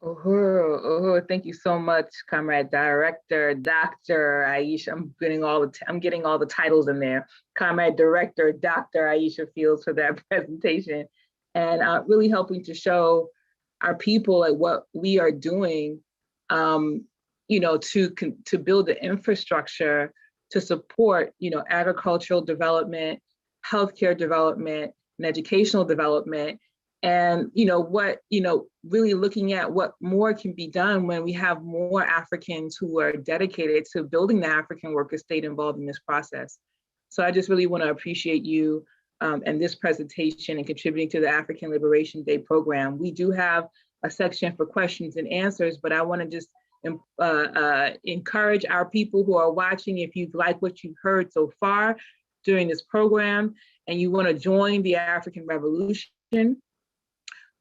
Uhuru, Uhuru, thank you so much, Comrade Director, Dr. Aisha. I'm getting all the titles in there. Comrade Director, Dr. Aisha Fields, for that presentation, and really helping to show our people like what we are doing, you know, to build the infrastructure to support, you know, agricultural development, healthcare development, and educational development. And, you know, really looking at what more can be done when we have more Africans who are dedicated to building the African worker state involved in this process. So I just really want to appreciate you and this presentation and contributing to the African Liberation Day program. We do have a section for questions and answers, but I want to just encourage our people who are watching, if you've liked what you've heard so far during this program and you want to join the African Revolution,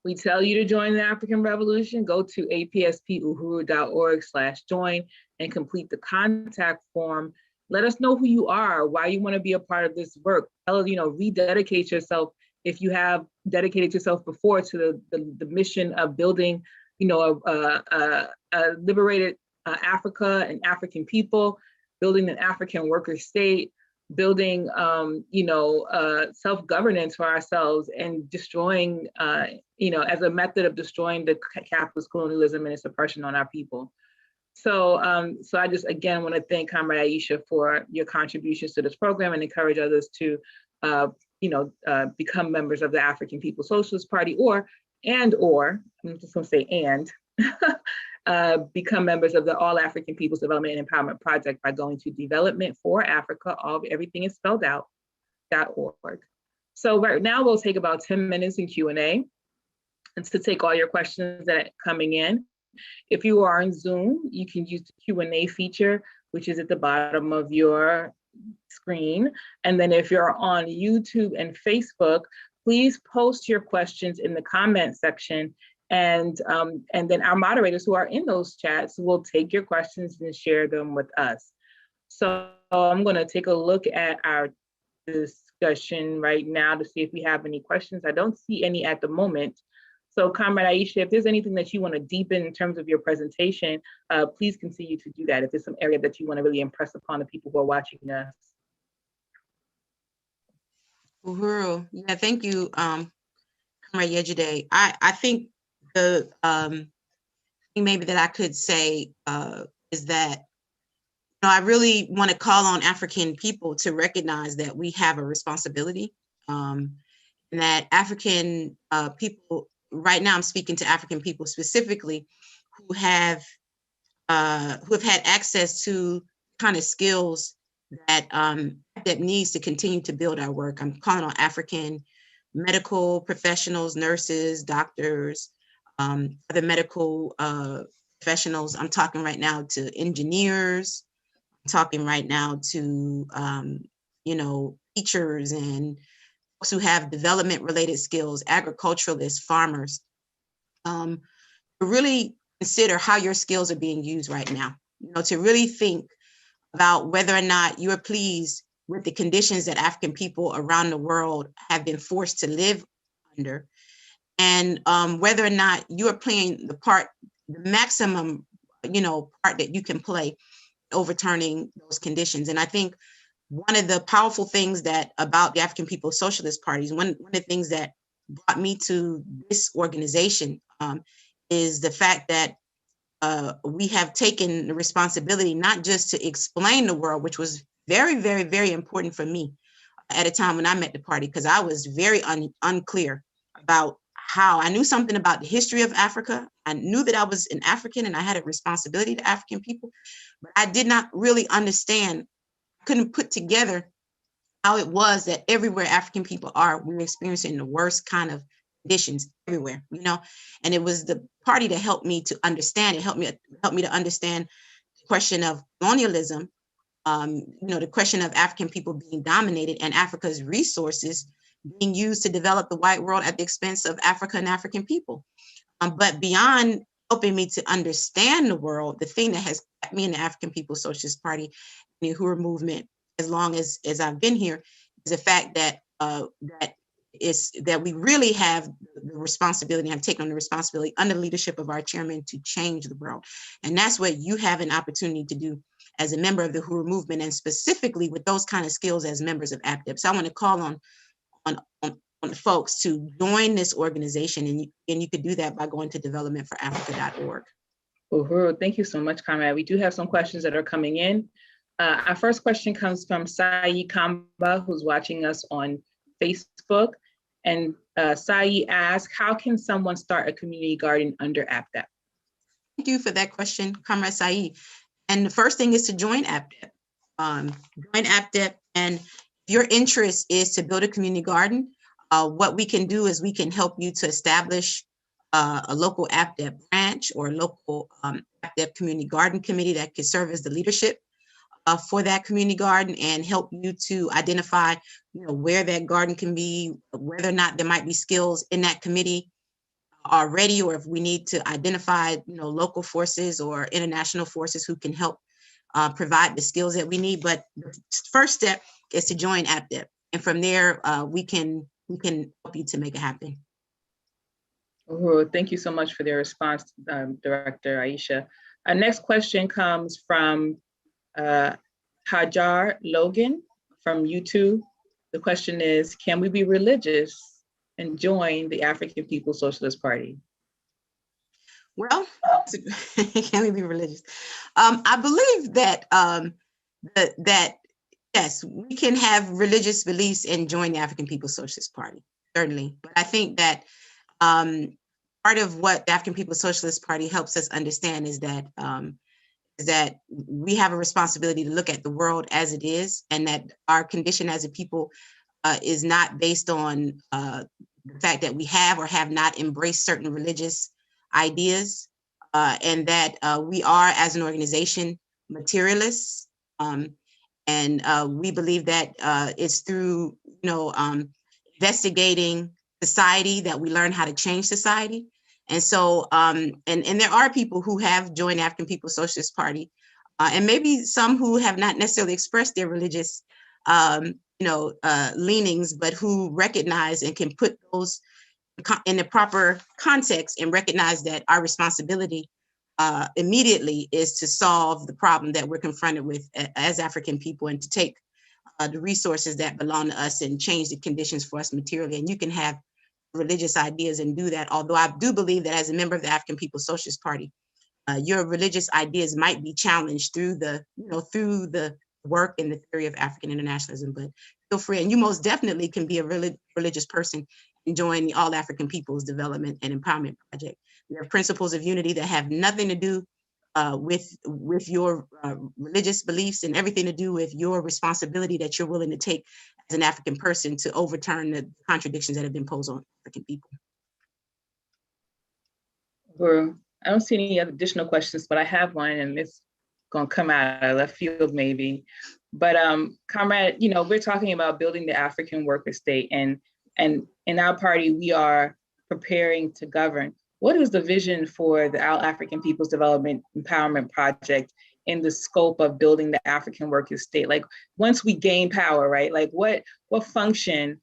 we tell you to join the African Revolution. Go to apspuhuru.org/join and complete the contact form. Let us know who you are, why you want to be a part of this work. You know, rededicate yourself if you have dedicated yourself before to the mission of building, you know, a liberated Africa and African people, building an African worker state. building, self-governance for ourselves and destroying, as a method of destroying the capitalist colonialism and its oppression on our people. So, so I just, again, want to thank Comrade Aisha for your contributions to this program and encourage others to, become members of the African People's Socialist Party or I'm just going to say become members of the All African People's Development and Empowerment Project by going to Development for Africa, everything is spelled out, .org. So right now we'll take about 10 minutes in Q&A and to take all your questions that are coming in. If you are on Zoom, you can use the Q&A feature, which is at the bottom of your screen. And then if you're on YouTube and Facebook, please post your questions in the comment section. And then our moderators who are in those chats will take your questions and share them with us. So I'm going to take a look at our discussion right now to see if we have any questions. I don't see any at the moment. So Comrade Aisha, if there's anything that you want to deepen in terms of your presentation, please continue to do that if there's some area that you want to really impress upon the people who are watching us. Uhuru, yeah, thank you, Comrade Yejide. I think the thing maybe that I could say is that I really want to call on African people to recognize that we have a responsibility, and that African people, right now I'm speaking to African people specifically, who have had access to kind of skills that that needs to continue to build our work. I'm calling on African medical professionals, nurses, doctors, other medical professionals. I'm talking right now to engineers. I'm talking right now to teachers and folks who have development related skills, agriculturalists, farmers, to really consider how your skills are being used right now. To really think about whether or not you are pleased with the conditions that African people around the world have been forced to live under, and whether or not you are playing the maximum, part that you can play overturning those conditions. And I think one of the powerful things about the African People's Socialist Parties, one of the things that brought me to this organization is the fact that we have taken the responsibility not just to explain the world, which was very, very, very important for me at a time when I met the party, because I was very unclear about how. I knew something about the history of Africa. I knew that I was an African and I had a responsibility to African people, but I did not really understand, couldn't put together how it was that everywhere African people are, we're experiencing the worst kind of conditions everywhere, and it was the party that helped me to understand. It helped me to understand the question of colonialism, the question of African people being dominated and Africa's resources being used to develop the white world at the expense of Africa and African people. But beyond helping me to understand the world, the thing that has kept me in the African People's Socialist Party, the Uhuru movement, as long as I've been here, is the fact that that we really have the responsibility, have taken on the responsibility under the leadership of our chairman to change the world. And that's what you have an opportunity to do as a member of the Uhuru movement, and specifically with those kind of skills as members of APDEP. So I want to call on folks to join this organization, and you could do that by going to developmentforafrica.org. Uhuru, thank you so much, Comrade. We do have some questions that are coming in. Our first question comes from Sai Kamba, who's watching us on Facebook. And Sai asks, how can someone start a community garden under APDEP? Thank you for that question, Comrade Sai. And the first thing is to join APDEP. Join APDEP, and if your interest is to build a community garden, what we can do is we can help you to establish a local APDEP branch or a local APDEP community garden committee that could serve as the leadership for that community garden and help you to identify, where that garden can be, whether or not there might be skills in that committee already, or if we need to identify, local forces or international forces who can help provide the skills that we need. But the first step is to join APDEP, and from there we can help you to make it happen. Thank you so much for their response, Director Aisha. Our next question comes from Hajar Logan. from YouTube. The question is, can we be religious and join the African People's Socialist Party? Well, can we be religious? I believe that that yes, we can have religious beliefs and join the African People's Socialist Party, certainly. But I think that part of what the African People's Socialist Party helps us understand is that we have a responsibility to look at the world as it is, and that our condition as a people is not based on the fact that we have or have not embraced certain religious ideas, and that we are, as an organization, materialists. And we believe that it's through, investigating society that we learn how to change society. And so, and there are people who have joined African People's Socialist Party, and maybe some who have not necessarily expressed their religious, leanings, but who recognize and can put those in the proper context and recognize that our responsibility immediately is to solve the problem that we're confronted with as African people, and to take the resources that belong to us and change the conditions for us materially. And you can have religious ideas and do that. Although I do believe that as a member of the African People's Socialist Party, your religious ideas might be challenged through the work and the theory of African internationalism, but feel free. And you most definitely can be a religious person and join the All African People's Development and Empowerment Project. We have principles of unity that have nothing to do with your religious beliefs, and everything to do with your responsibility that you're willing to take as an African person to overturn the contradictions that have been posed on African people. I don't see any other additional questions, but I have one, and it's going to come out of left field maybe. But comrade, we're talking about building the African worker state, and in our party, we are preparing to govern. What is the vision for the All African People's Development Empowerment Project in the scope of building the African worker state? Like, once we gain power, right? Like, what function,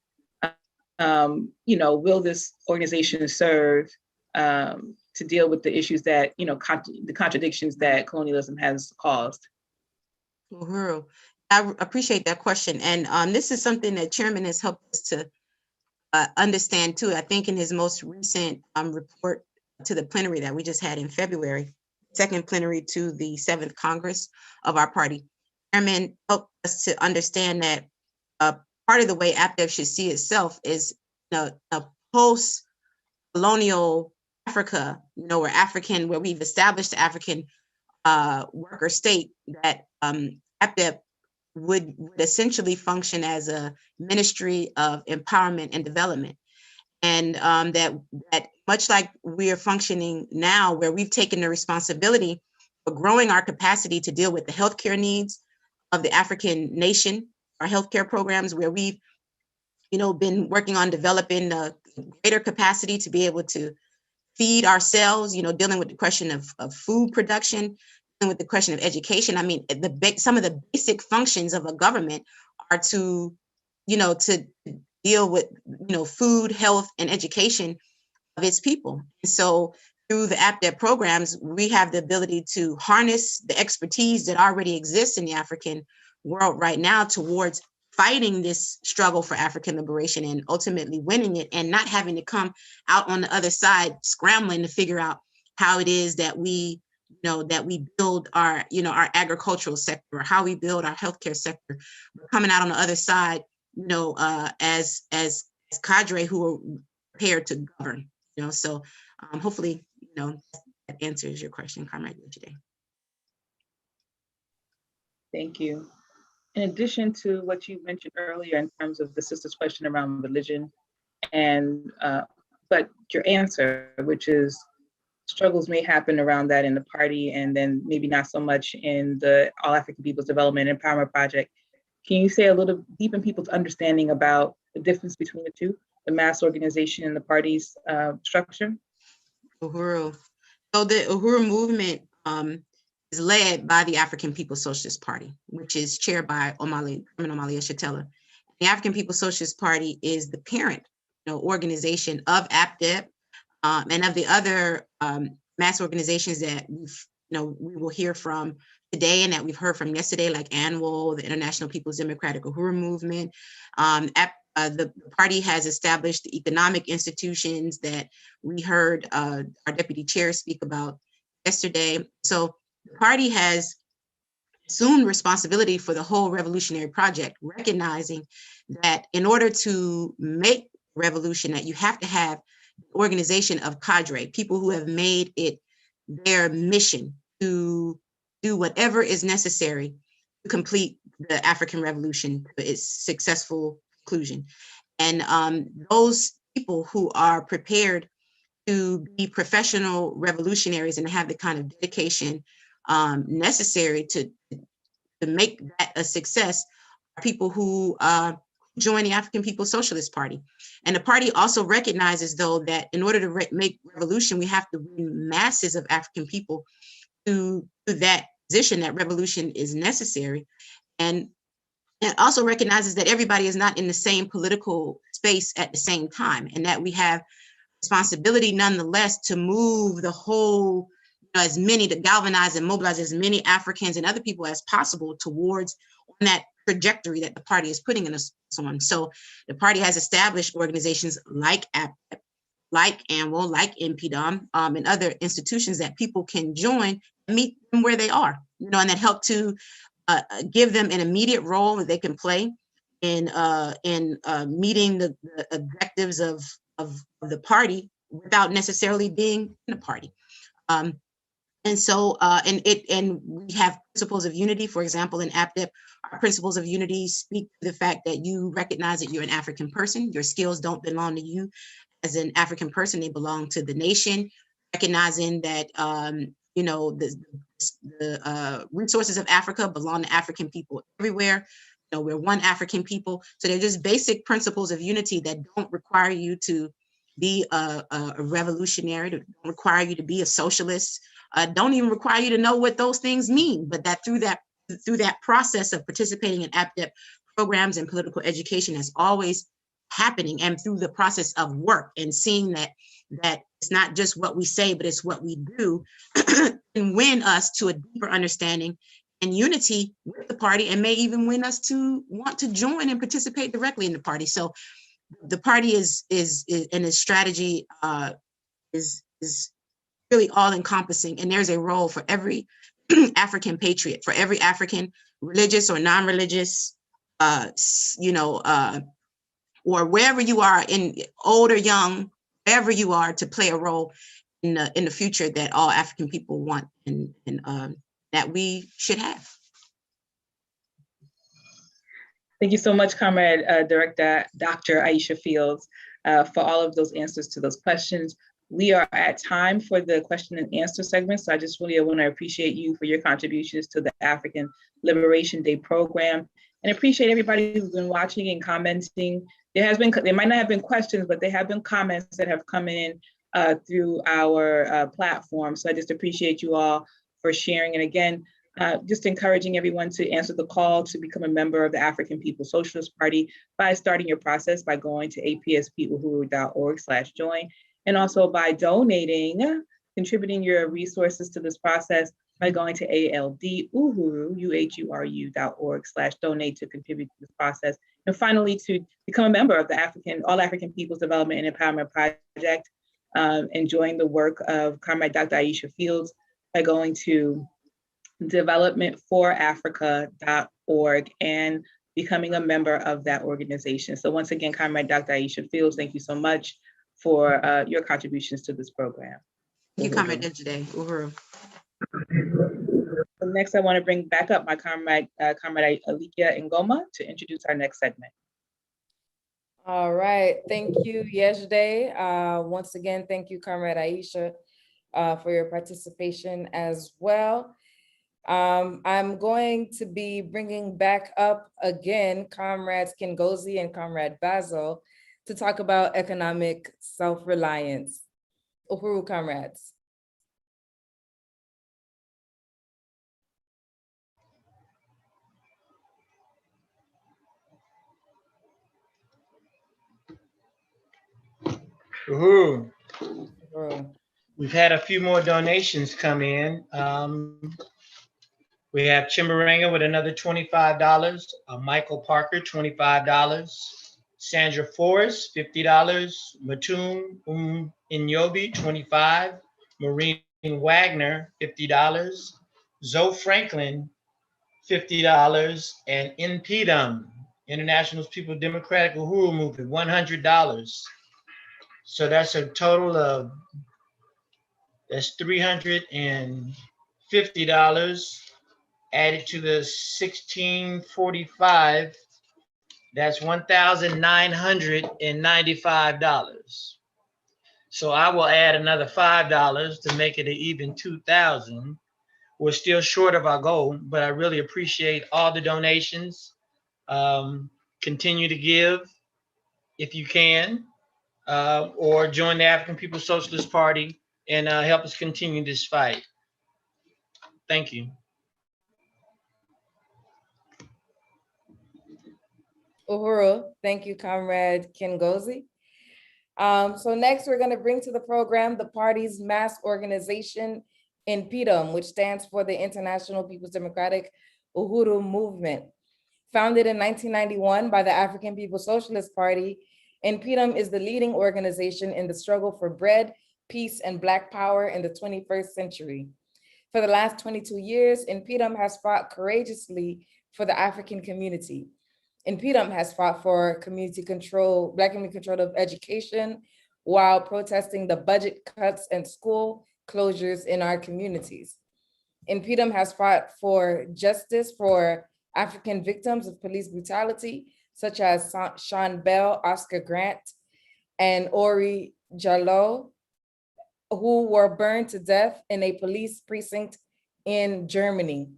will this organization serve to deal with the issues that, the contradictions that colonialism has caused? Uhuru, I appreciate that question. And this is something that Chairman has helped us to understand too. I think in his most recent report to the plenary that we just had in February, second plenary to the 7th Congress of our party, Chairman helped us to understand that part of the way APDEP should see itself is a post-colonial Africa, where we've established the African worker state, that APDEP would essentially function as a ministry of empowerment and development. And that much like we are functioning now, where we've taken the responsibility for growing our capacity to deal with the healthcare needs of the African nation, our healthcare programs, where we've been working on developing a greater capacity to be able to feed ourselves, dealing with the question of food production, dealing with the question of education. I mean, some of the basic functions of a government are to deal with, food, health, and education of its people. And so through the APDEP programs, we have the ability to harness the expertise that already exists in the African world right now towards fighting this struggle for African liberation and ultimately winning it, and not having to come out on the other side scrambling to figure out how it is that we build our, our agricultural sector, or how we build our healthcare sector. We're coming out on the other side, as cadre who are prepared to govern, So hopefully, that answers your question, Comrade today. Thank you. In addition to what you mentioned earlier in terms of the sister's question around religion, and but your answer, which is struggles may happen around that in the party, and then maybe not so much in the All African People's Development and Empowerment Project. Can you say a little, deepen people's understanding about the difference between the two, the mass organization and the party's structure? Uhuru. So the Uhuru movement is led by the African People's Socialist Party, which is chaired by Omali Yeshitela. The African People's Socialist Party is the parent organization of APDEP and of the other mass organizations that we will hear from today and that we've heard from yesterday, like ANWO, the International People's Democratic Uhuru Movement. The party has established the economic institutions that we heard our deputy chair speak about yesterday. So the party has assumed responsibility for the whole revolutionary project, recognizing that in order to make revolution, that you have to have organization of cadre, people who have made it their mission to do whatever is necessary to complete the African Revolution to its successful conclusion. And those people who are prepared to be professional revolutionaries and have the kind of dedication necessary to make that a success are people who join the African People's Socialist Party. And the party also recognizes, though, that in order to make revolution, we have to bring masses of African people to that position, that revolution is necessary. And it also recognizes that everybody is not in the same political space at the same time, and that we have responsibility nonetheless to move the whole, as many, to galvanize and mobilize as many Africans and other people as possible towards on that trajectory that the party is putting us on. So the party has established organizations like APTEP, like ANWO, like NPDOM, and other institutions that people can join and meet them where they are, and that help to give them an immediate role that they can play in meeting the objectives of the party without necessarily being in a party. And so, and we have principles of unity. For example, in APTEP, our principles of unity speak to the fact that you recognize that you're an African person. Your skills don't belong to you as an African person; they belong to the nation. Recognizing that the resources of Africa belong to African people everywhere. We're one African people. So they're just basic principles of unity that don't require you to be a revolutionary, don't require you to be a socialist. Don't even require you to know what those things mean, but that through that process of participating in APTEP programs and political education is always happening, and through the process of work and seeing that it's not just what we say, but it's what we do, and win us to a deeper understanding and unity with the party, and may even win us to want to join and participate directly in the party. So the party is and its strategy is really all encompassing, and there's a role for every African patriot, for every African, religious or non-religious, or wherever you are, in old or young, wherever you are, to play a role in the future that all African people want and that we should have. Thank you so much, Comrade Director Dr. Aisha Fields, for all of those answers to those questions. We are at time for the question and answer segment, so I just really want to appreciate you for your contributions to the African Liberation Day program, and appreciate everybody who's been watching and commenting. There might not have been questions, but there have been comments that have come in through our platform. So I just appreciate you all for sharing. And again, just encouraging everyone to answer the call to become a member of the African People's Socialist Party by starting your process by going to apspuhuru.org/join, and also by donating, contributing your resources to this process by going to ALDUhuru.org/donate to contribute to this process. And finally, to become a member of the All African People's Development and Empowerment Project, and join the work of Comrade Dr. Aisha Fields by going to developmentforafrica.org and becoming a member of that organization. So once again, Comrade Dr. Aisha Fields, thank you so much for your contributions to this program. Thank you, Comrade today. Uhuru. So next, I want to bring back up my comrade Alikia Ngoma to introduce our next segment. All right, thank you, Yejide. Once again, thank you, Comrade Aisha, for your participation as well. I'm going to be bringing back up again Comrades Kingozi and Comrade Basil to talk about economic self-reliance. Uhuru, comrades. Uhuru. Uhuru. We've had a few more donations come in. We have Chimbaranga with another $25. Michael Parker, $25. Sandra Forrest, $50. Matum Inyobi, $25. Maureen Wagner, $50. Zoe Franklin, $50. And NPDM, International People Democratic Uhuru Movement, $100. So that's a total of, that's $350 added to the 1645. That's $1,995. So I will add another $5 to make it an even 2,000. We're still short of our goal, but I really appreciate all the donations. Continue to give if you can, or join the African People's Socialist Party and help us continue this fight. Thank you. Uhuru, thank you, Comrade Kingozi. So next, we're going to bring to the program the party's mass organization, NPDM, which stands for the International People's Democratic Uhuru Movement. Founded in 1991 by the African People's Socialist Party, NPDM is the leading organization in the struggle for bread, peace, and Black power in the 21st century. For the last 22 years, NPDM has fought courageously for the African community. NPDM has fought for community control, Black community control of education, while protesting the budget cuts and school closures in our communities. NPDM has fought for justice for African victims of police brutality, such as Sean Bell, Oscar Grant, and Ori Jalloh, who were burned to death in a police precinct in Germany.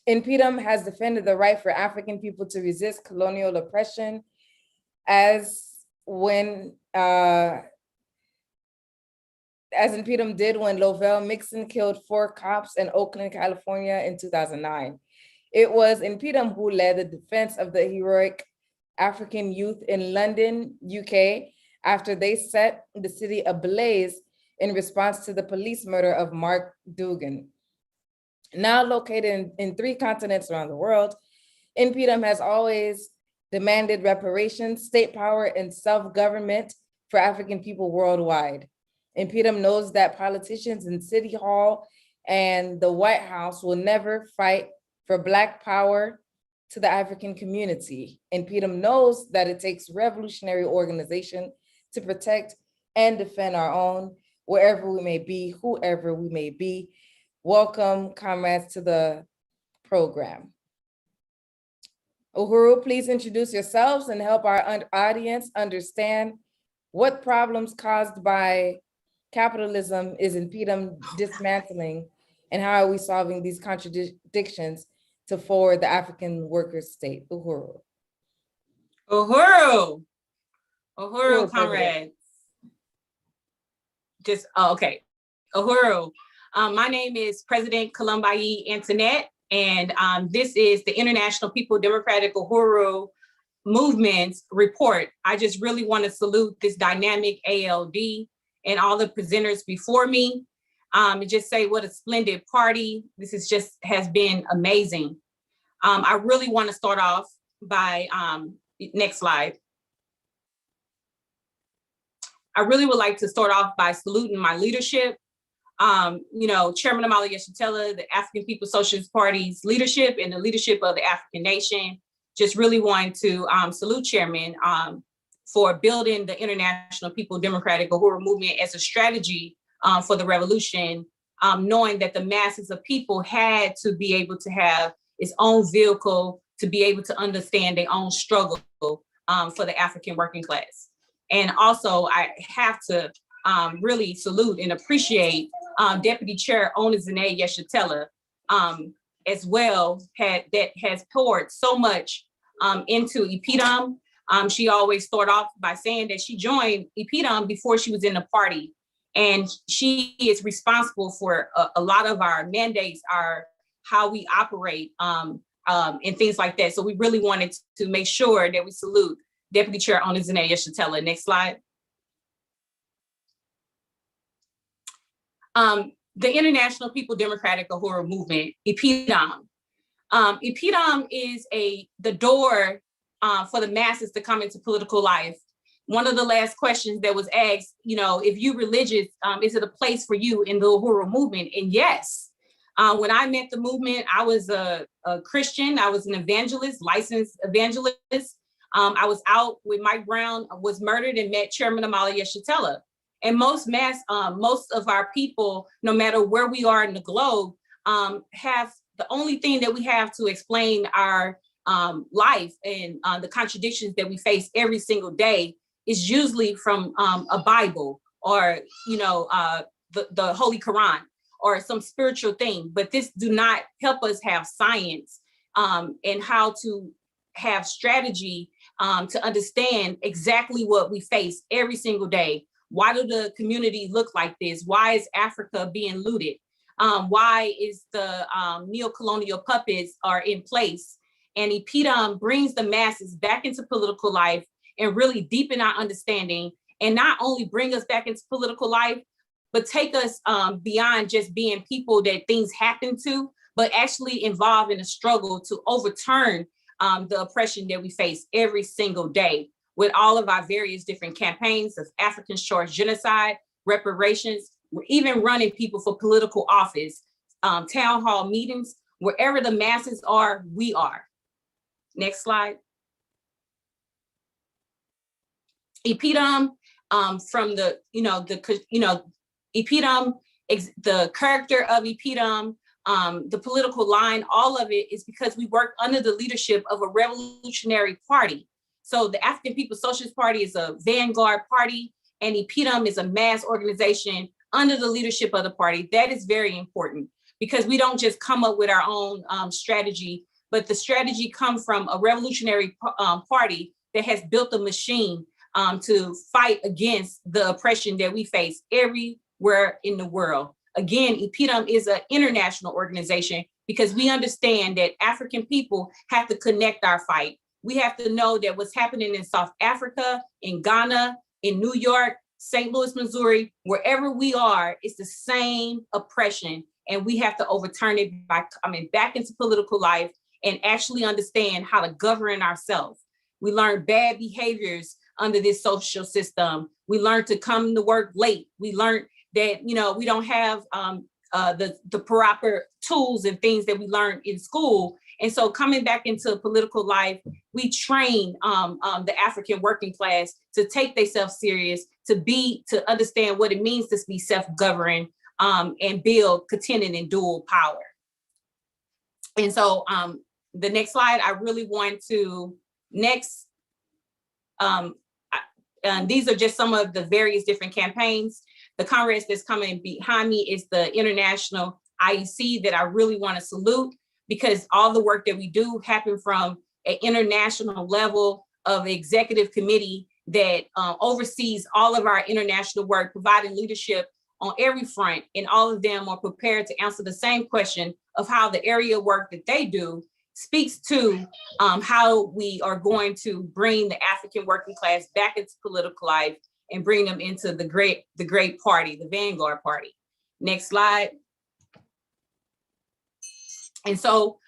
NPDM has defended the right for African people to resist colonial oppression, as NPDM did when Lovell Mixon killed 4 cops in Oakland, California in 2009. It was NPDM who led the defense of the heroic African youth in London, UK, after they set the city ablaze in response to the police murder of Mark Dugan. Now located in 3 continents around the world, NPDM has always demanded reparations, state power, and self-government for African people worldwide. NPDM knows that politicians in City Hall and the White House will never fight for Black power to the African community. NPDM knows that it takes revolutionary organization to protect and defend our own, wherever we may be, whoever we may be. Welcome, comrades, to the program. Uhuru, please introduce yourselves and help our audience understand what problems caused by capitalism is NPDM dismantling, and how are we solving these contradictions to forward the African workers' state? Uhuru. Uhuru, Uhuru, comrades. Just, oh, okay. Uhuru. My name is President Columbayi Antoinette, and this is the International People Democratic Uhuru Movement's report. I just really want to salute this dynamic ALD and all the presenters before me, and just say what a splendid party. This is just has been amazing. I really want to start off by, next slide. I really would like to start off by saluting my leadership. You know, Chairman Omali Yeshitela, the African People's Socialist Party's leadership and the leadership of the African nation. Just really wanting to salute Chairman for building the International People Democratic Uhuru Movement as a strategy for the revolution, knowing that the masses of people had to be able to have its own vehicle to be able to understand their own struggle for the African working class. And also I have to really salute and appreciate Deputy Chair Onizine Yeshitela as well, that has poured so much into EPDM. She always started off by saying that she joined EPDM before she was in the party. And she is responsible for a lot of our mandates, how we operate and things like that. So we really wanted to make sure that we salute Deputy Chair Onizine Yeshitela. Next slide. The International People Democratic Uhuru Movement, EPDM, Ipidum is the door for the masses to come into political life. One of the last questions that was asked, if you religious, is it a place for you in the Uhuru movement? And yes, when I met the movement, I was a Christian. I was an evangelist, licensed evangelist. I was out with Mike Brown, was murdered, and met Chairman Amalia Yeshitela. And most of our people, no matter where we are in the globe, have the only thing that we have to explain our life and the contradictions that we face every single day is usually from a Bible or the Holy Quran or some spiritual thing. But this do not help us have science and how to have strategy to understand exactly what we face every single day. Why do the community look like this? Why is Africa being looted? Why is the neo-colonial puppets are in place? And Ipidum brings the masses back into political life and really deepen our understanding, and not only bring us back into political life, but take us beyond just being people that things happen to, but actually involved in a struggle to overturn the oppression that we face every single day with all of our various different campaigns of African short genocide, reparations. We're even running people for political office, town hall meetings, wherever the masses are, we are. Next slide. Ipidum, from the Ipidum, the character of Ipidum, the political line, all of it is because we work under the leadership of a revolutionary party. So the African People's Socialist Party is a vanguard party, and Ipidum is a mass organization under the leadership of the party. That is very important because we don't just come up with our own strategy, but the strategy comes from a revolutionary party that has built a machine to fight against the oppression that we face everywhere in the world. Again, Ipidum is an international organization because we understand that African people have to connect our fight. We have to know that what's happening in South Africa, in Ghana, in New York, St. Louis, Missouri, wherever we are, it's the same oppression. And we have to overturn it by coming back into political life and actually understand how to govern ourselves. We learn bad behaviors under this social system. We learn to come to work late. We learn that, we don't have the proper tools and things that we learned in school. And so coming back into political life, we train the African working class to take themselves serious, to understand what it means to be self-governed and build contented and dual power. And so the next slide, I really want to and these are just some of the various different campaigns. The comrades that's coming behind me is the international IEC that I really want to salute, because all the work that we do happen from an international level of executive committee that oversees all of our international work, providing leadership on every front, and all of them are prepared to answer the same question of how the area work that they do speaks to how we are going to bring the African working class back into political life and bring them into the great party, the vanguard party. Next slide. And so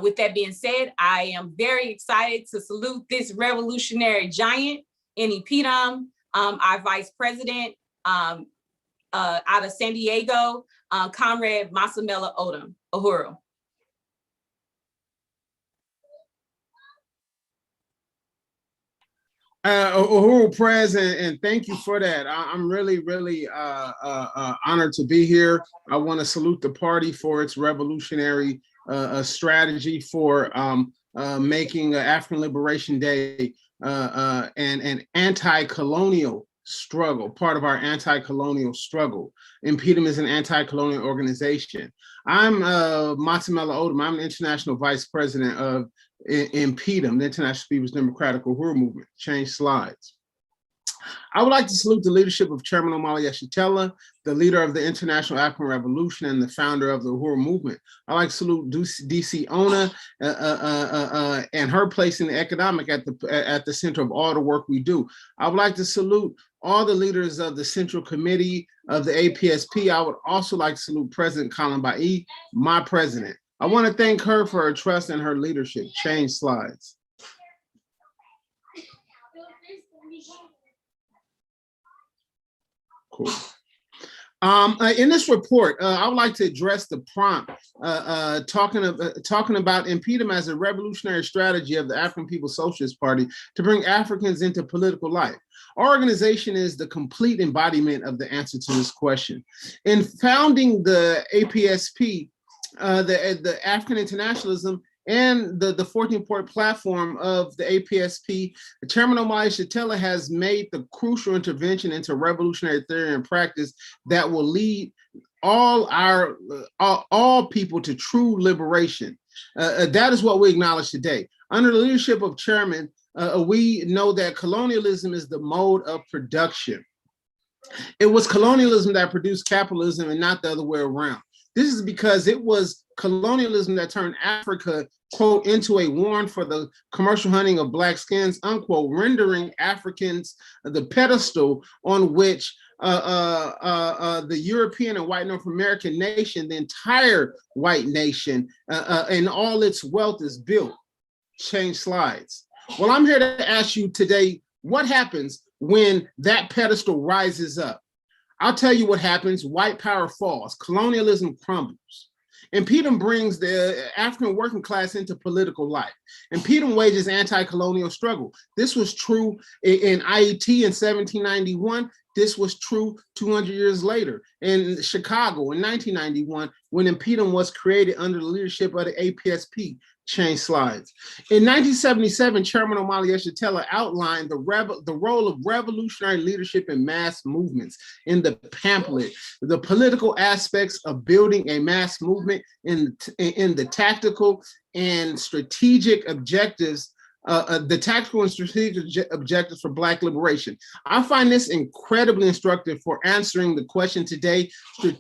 with that being said, I am very excited to salute this revolutionary giant, Ipidum, our vice president out of San Diego, Comrade Masamela Odom, Uhuru. Uhuru Prez, and thank you for that. I'm really, really honored to be here. I want to salute the party for its revolutionary strategy for making African Liberation Day an anti-colonial struggle, part of our anti-colonial struggle. Ipidum is an anti-colonial organization. I'm Masamela Odom. I'm the international vice president of Ipidum, the International People's Democratic Uhuru Movement. Change slides. I would like to salute the leadership of Chairman Amalia Yeshitela, the leader of the International African Revolution and the founder of the Uhuru Movement. I'd like to salute DC Ona and her place in the economic at the center of all the work we do. I would like to salute all the leaders of the Central Committee of the APSP. I would also like to salute President Colin Bai, my president. I want to thank her for her trust and her leadership. Change slides. Cool. In this report, I would like to address the prompt talking about impediment as a revolutionary strategy of the African People's Socialist Party to bring Africans into political life. Our organization is the complete embodiment of the answer to this question. In founding the APSP, the African Internationalism, and the 14-point platform of the APSP, Chairman Omali Yeshitela has made the crucial intervention into revolutionary theory and practice that will lead all people to true liberation. That is what we acknowledge today. Under the leadership of Chairman, we know that colonialism is the mode of production. It was colonialism that produced capitalism and not the other way around. This is because it was colonialism that turned Africa, quote, into a warren for the commercial hunting of black skins, unquote, rendering Africans the pedestal on which the European and white North American nation, the entire white nation, and all its wealth is built. Change slides. Well, I'm here to ask you today, what happens when that pedestal rises up? I'll tell you what happens. White power falls. Colonialism crumbles. Impediment brings the African working class into political life. Impediment wages anti-colonial struggle. This was true in IET in 1791. This was true 200 years later in Chicago in 1991 when impediment was created under the leadership of the APSP. Change slides. In 1977, Chairman Omali Yeshitela outlined the role of revolutionary leadership in mass movements in the pamphlet, the political aspects of building a mass movement in the tactical and strategic objectives, objectives for Black liberation. I find this incredibly instructive for answering the question today. The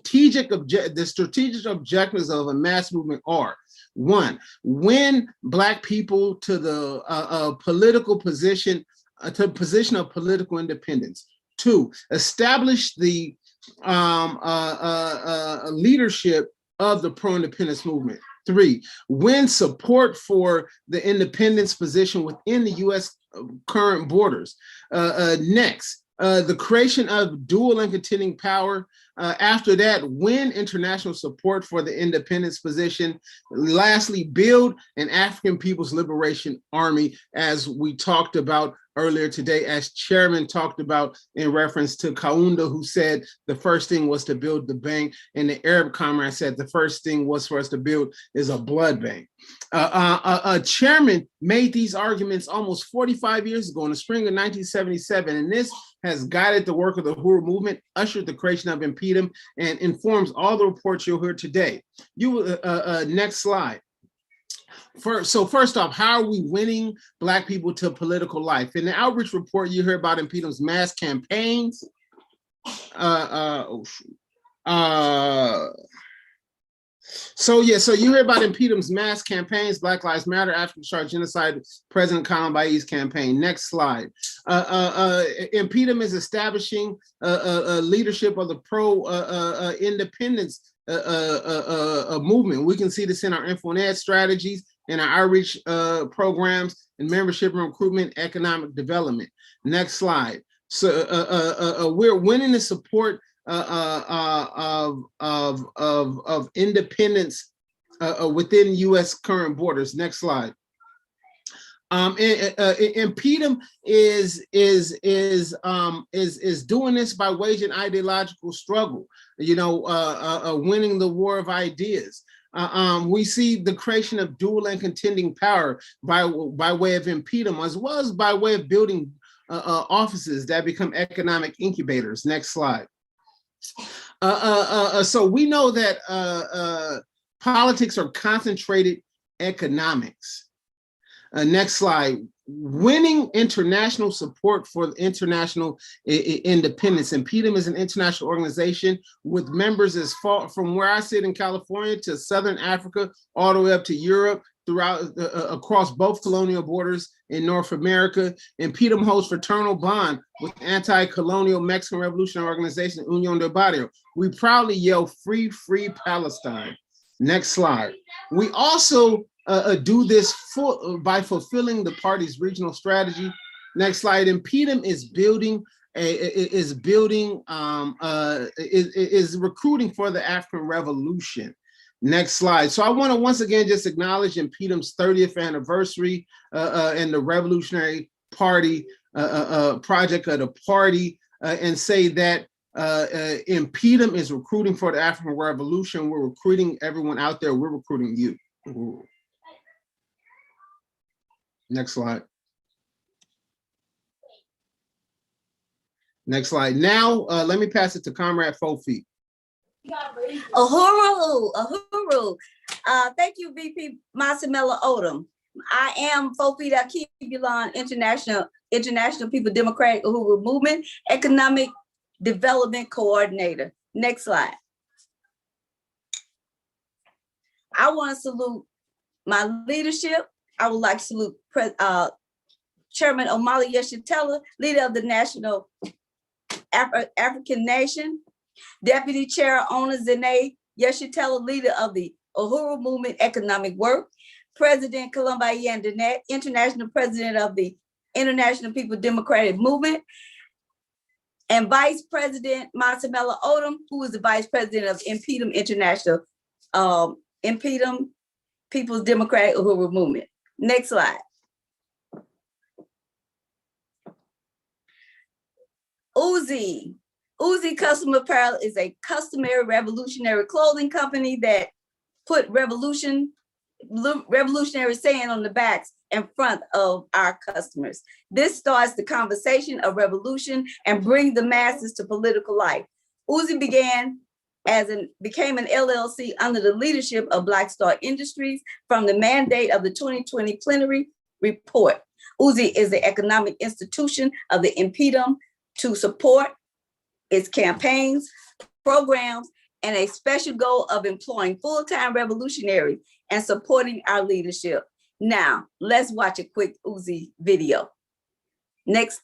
strategic objectives of a mass movement are: one, win Black people to the political position, to a position of political independence. Two, establish the leadership of the pro-independence movement. Three, win support for the independence position within the U.S. current borders. Next, the creation of dual and contending power. After that, win international support for the independence position. Lastly, build an African People's Liberation Army, as we talked about earlier today, as Chairman talked about in reference to Kaunda, who said the first thing was to build the bank, and the Arab comrade said the first thing was for us to build is a blood bank. Chairman made these arguments almost 45 years ago in the spring of 1977, and this has guided the work of the Uhuru movement, ushered the creation of impediment, and informs all the reports you'll hear today. Next slide. First off, how are we winning Black people to political life? In the outreach report, you hear about impediments mass campaigns. So you hear about impediments mass campaigns, Black Lives Matter, African Start Genocide, President Kalambai's campaign. Next slide. Impediment is establishing leadership of the pro-independence movement. We can see this in our info and ed strategies, in our outreach programs, and membership and recruitment, economic development. Next slide. So we're winning the support of independence within U.S. current borders. Next slide. Impediment is doing this by waging ideological struggle. Winning the war of ideas. We see the creation of dual and contending power by way of impediment, as well as by way of building offices that become economic incubators. Next slide. So we know that politics are concentrated economics. Next slide. Winning international support for international independence. Impediment is an international organization with members as far from where I sit in California to Southern Africa, all the way up to Europe, throughout across both colonial borders in North America. Impediment holds fraternal bond with anti-colonial Mexican Revolutionary Organization, Unión del Barrio. We proudly yell, "Free, free Palestine." Next slide. We also do this by fulfilling the party's regional strategy. Next slide. Impedum is recruiting for the African Revolution. Next slide. So I want to once again just acknowledge Impedum's 30th anniversary and the Revolutionary Party project of the party, and say that Impedum is recruiting for the African Revolution. We're recruiting everyone out there. We're recruiting you. Ooh. Next slide. Next slide. Now, let me pass it to Comrade Fofi. Uhuru, Uhuru. Thank you, VP Masamela Odom. I am Fofi Dakibulon, International People Democratic Uhuru Movement Economic Development Coordinator. Next slide. I want to salute my leadership. I would like to salute Chairman Omali Yeshitela, leader of the National African Nation, Deputy Chair Ona Zene Yeshitela, leader of the Uhuru Movement Economic Work, President Columba Yandanet, International President of the International People Democratic Movement, and Vice President Masamela Odom, who is the Vice President of Impedum International, Impedum People's Democratic Uhuru Movement. Next slide. Uzi Custom Apparel is a customary revolutionary clothing company that put revolutionary saying on the backs in front of our customers. This starts the conversation of revolution and bring the masses to political life. Uzi became an LLC under the leadership of Black Star Industries from the mandate of the 2020 plenary report. Uzi is the economic institution of the Impedum to support its campaigns, programs, and a special goal of employing full-time revolutionaries and supporting our leadership. Now, let's watch a quick Uzi video. Next.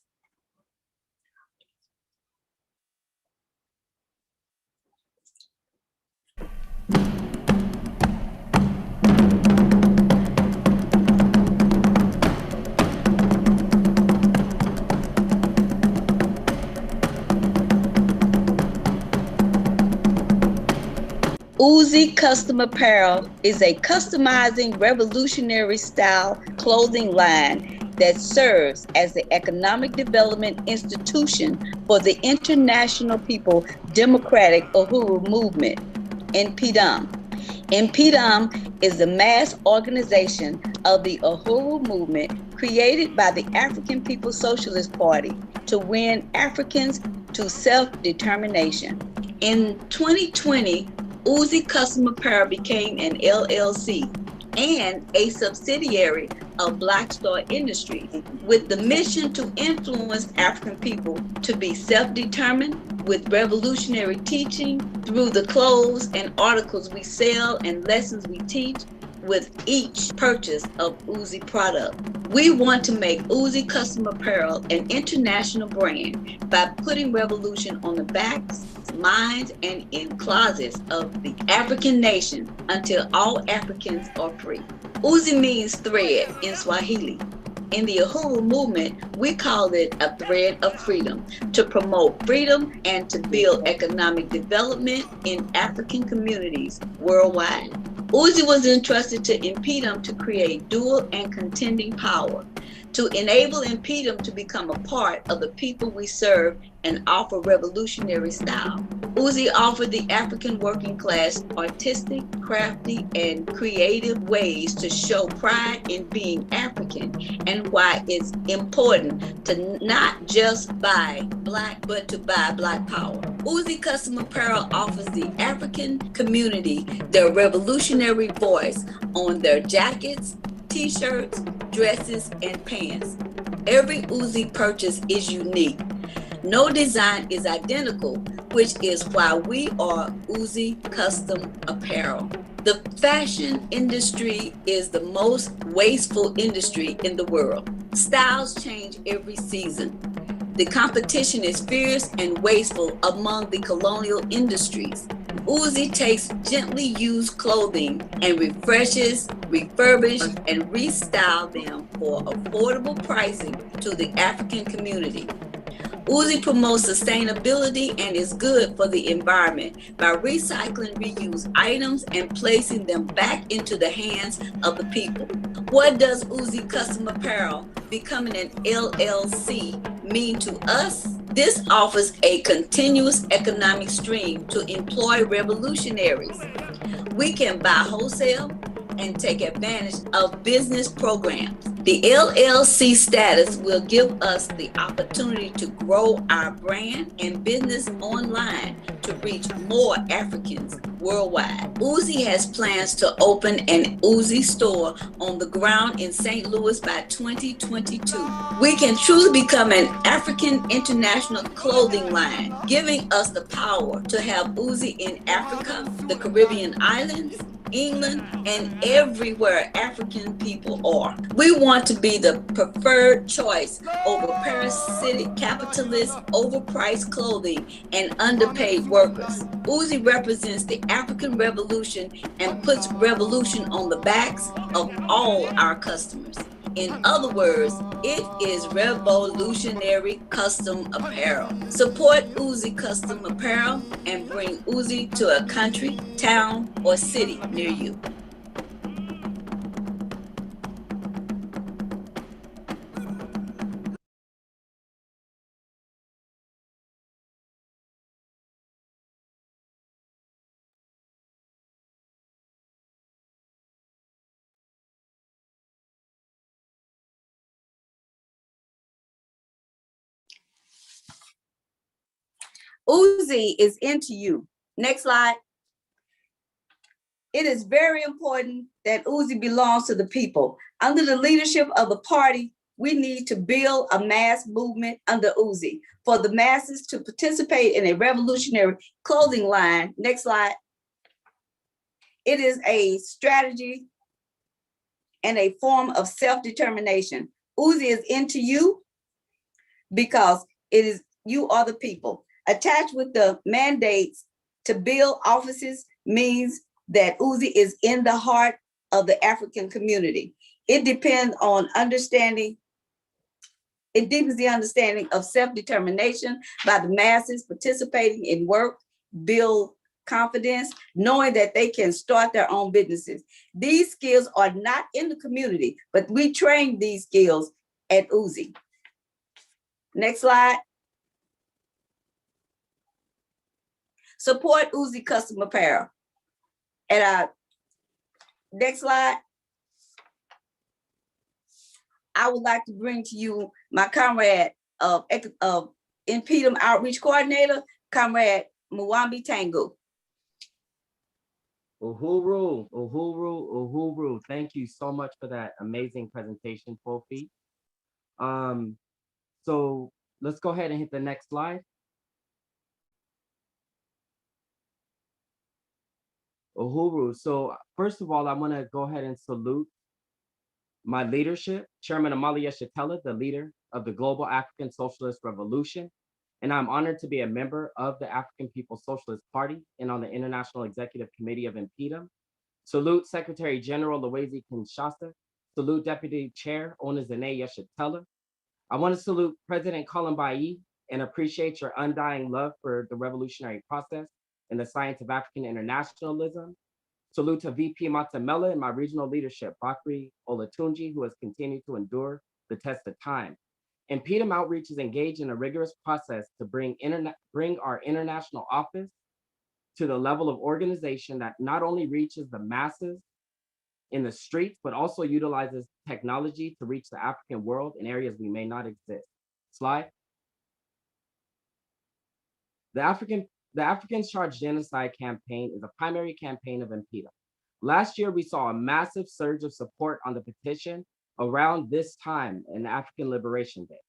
Uzi Custom Apparel is a customizing revolutionary style clothing line that serves as the economic development institution for the International People Democratic Uhuru Movement, Impedum. Impedum is the mass organization of the Uhuru Movement created by the African People's Socialist Party to win Africans to self-determination. In 2020, Uzi Custom Apparel became an LLC and a subsidiary of Black Star Industries with the mission to influence African people to be self-determined with revolutionary teaching through the clothes and articles we sell and lessons we teach with each purchase of Uzi product. We want to make Uzi Custom Apparel an international brand by putting revolution on the backs, minds, and in closets of the African nation until all Africans are free. Uzi means thread in Swahili. In the Uhuru movement, we call it a thread of freedom to promote freedom and to build economic development in African communities worldwide. Uzi was entrusted to Impedum to create dual and contending power, to enable Impedum to become a part of the people we serve and offer revolutionary style. Uzi offered the African working class artistic, crafty, and creative ways to show pride in being African and why it's important to not just buy Black, but to buy Black power. Uzi Custom Apparel offers the African community their revolutionary voice on their jackets, t-shirts, dresses, and pants. Every Uzi purchase is unique. No design is identical, which is why we are Uzi Custom Apparel. The fashion industry is the most wasteful industry in the world. Styles change every season. The competition is fierce and wasteful among the colonial industries. Uzi takes gently used clothing and refreshes, refurbishes, and restyles them for affordable pricing to the African community. Uzi promotes sustainability and is good for the environment by recycling reused items and placing them back into the hands of the people. What does Uzi Custom Apparel becoming an LLC mean to us? This offers a continuous economic stream to employ revolutionaries. We can buy wholesale and take advantage of business programs. The LLC status will give us the opportunity to grow our brand and business online to reach more Africans worldwide. Uzi has plans to open an Uzi store on the ground in St. Louis by 2022. We can truly become an African international clothing line, giving us the power to have Uzi in Africa, the Caribbean islands, England, and everywhere African people are. We want to be the preferred choice over parasitic capitalist, overpriced clothing and underpaid workers. Uzi represents the African revolution and puts revolution on the backs of all our customers. In other words, it is revolutionary custom apparel. Support Uzi Custom Apparel and bring Uzi to a country, town, or city near you. Uzi is into you. Next slide. It is very important that Uzi belongs to the people. Under the leadership of the party, we need to build a mass movement under Uzi for the masses to participate in a revolutionary clothing line. Next slide. It is a strategy and a form of self-determination. Uzi is into you because it is you are the people. Attached with the mandates to build offices means that Uzi is in the heart of the African community. It depends on understanding, it deepens the understanding of self-determination by the masses participating in work, build confidence, knowing that they can start their own businesses. These skills are not in the community, but we train these skills at Uzi. Next slide. Support Uzi Custom Apparel. And our next slide. I would like to bring to you my comrade of Impedum Outreach Coordinator, Comrade Mwambi Tangu. Uhuru, Uhuru, Uhuru. Thank you so much for that amazing presentation, Kofi. So let's go ahead and hit the next slide. Uhuru. So first of all, I want to go ahead and salute my leadership, Chairman Amalia Shatella, the leader of the Global African Socialist Revolution. And I'm honored to be a member of the African People's Socialist Party and on the International Executive Committee of Impedum. Salute Secretary General Loezi Kinshasa. Salute Deputy Chair Onizane Yeshatella. I want to salute President Columbayi and appreciate your undying love for the revolutionary process and the science of African internationalism. Salute to VP Matamela and my regional leadership, Bakri Olatunji, who has continued to endure the test of time. Impedum Outreach is engaged in a rigorous process to bring our international office to the level of organization that not only reaches the masses in the streets, but also utilizes technology to reach the African world in areas we may not exist. Slide. The Africans Charged Genocide campaign is a primary campaign of Impedum. Last year, we saw a massive surge of support on the petition around this time in African Liberation Day.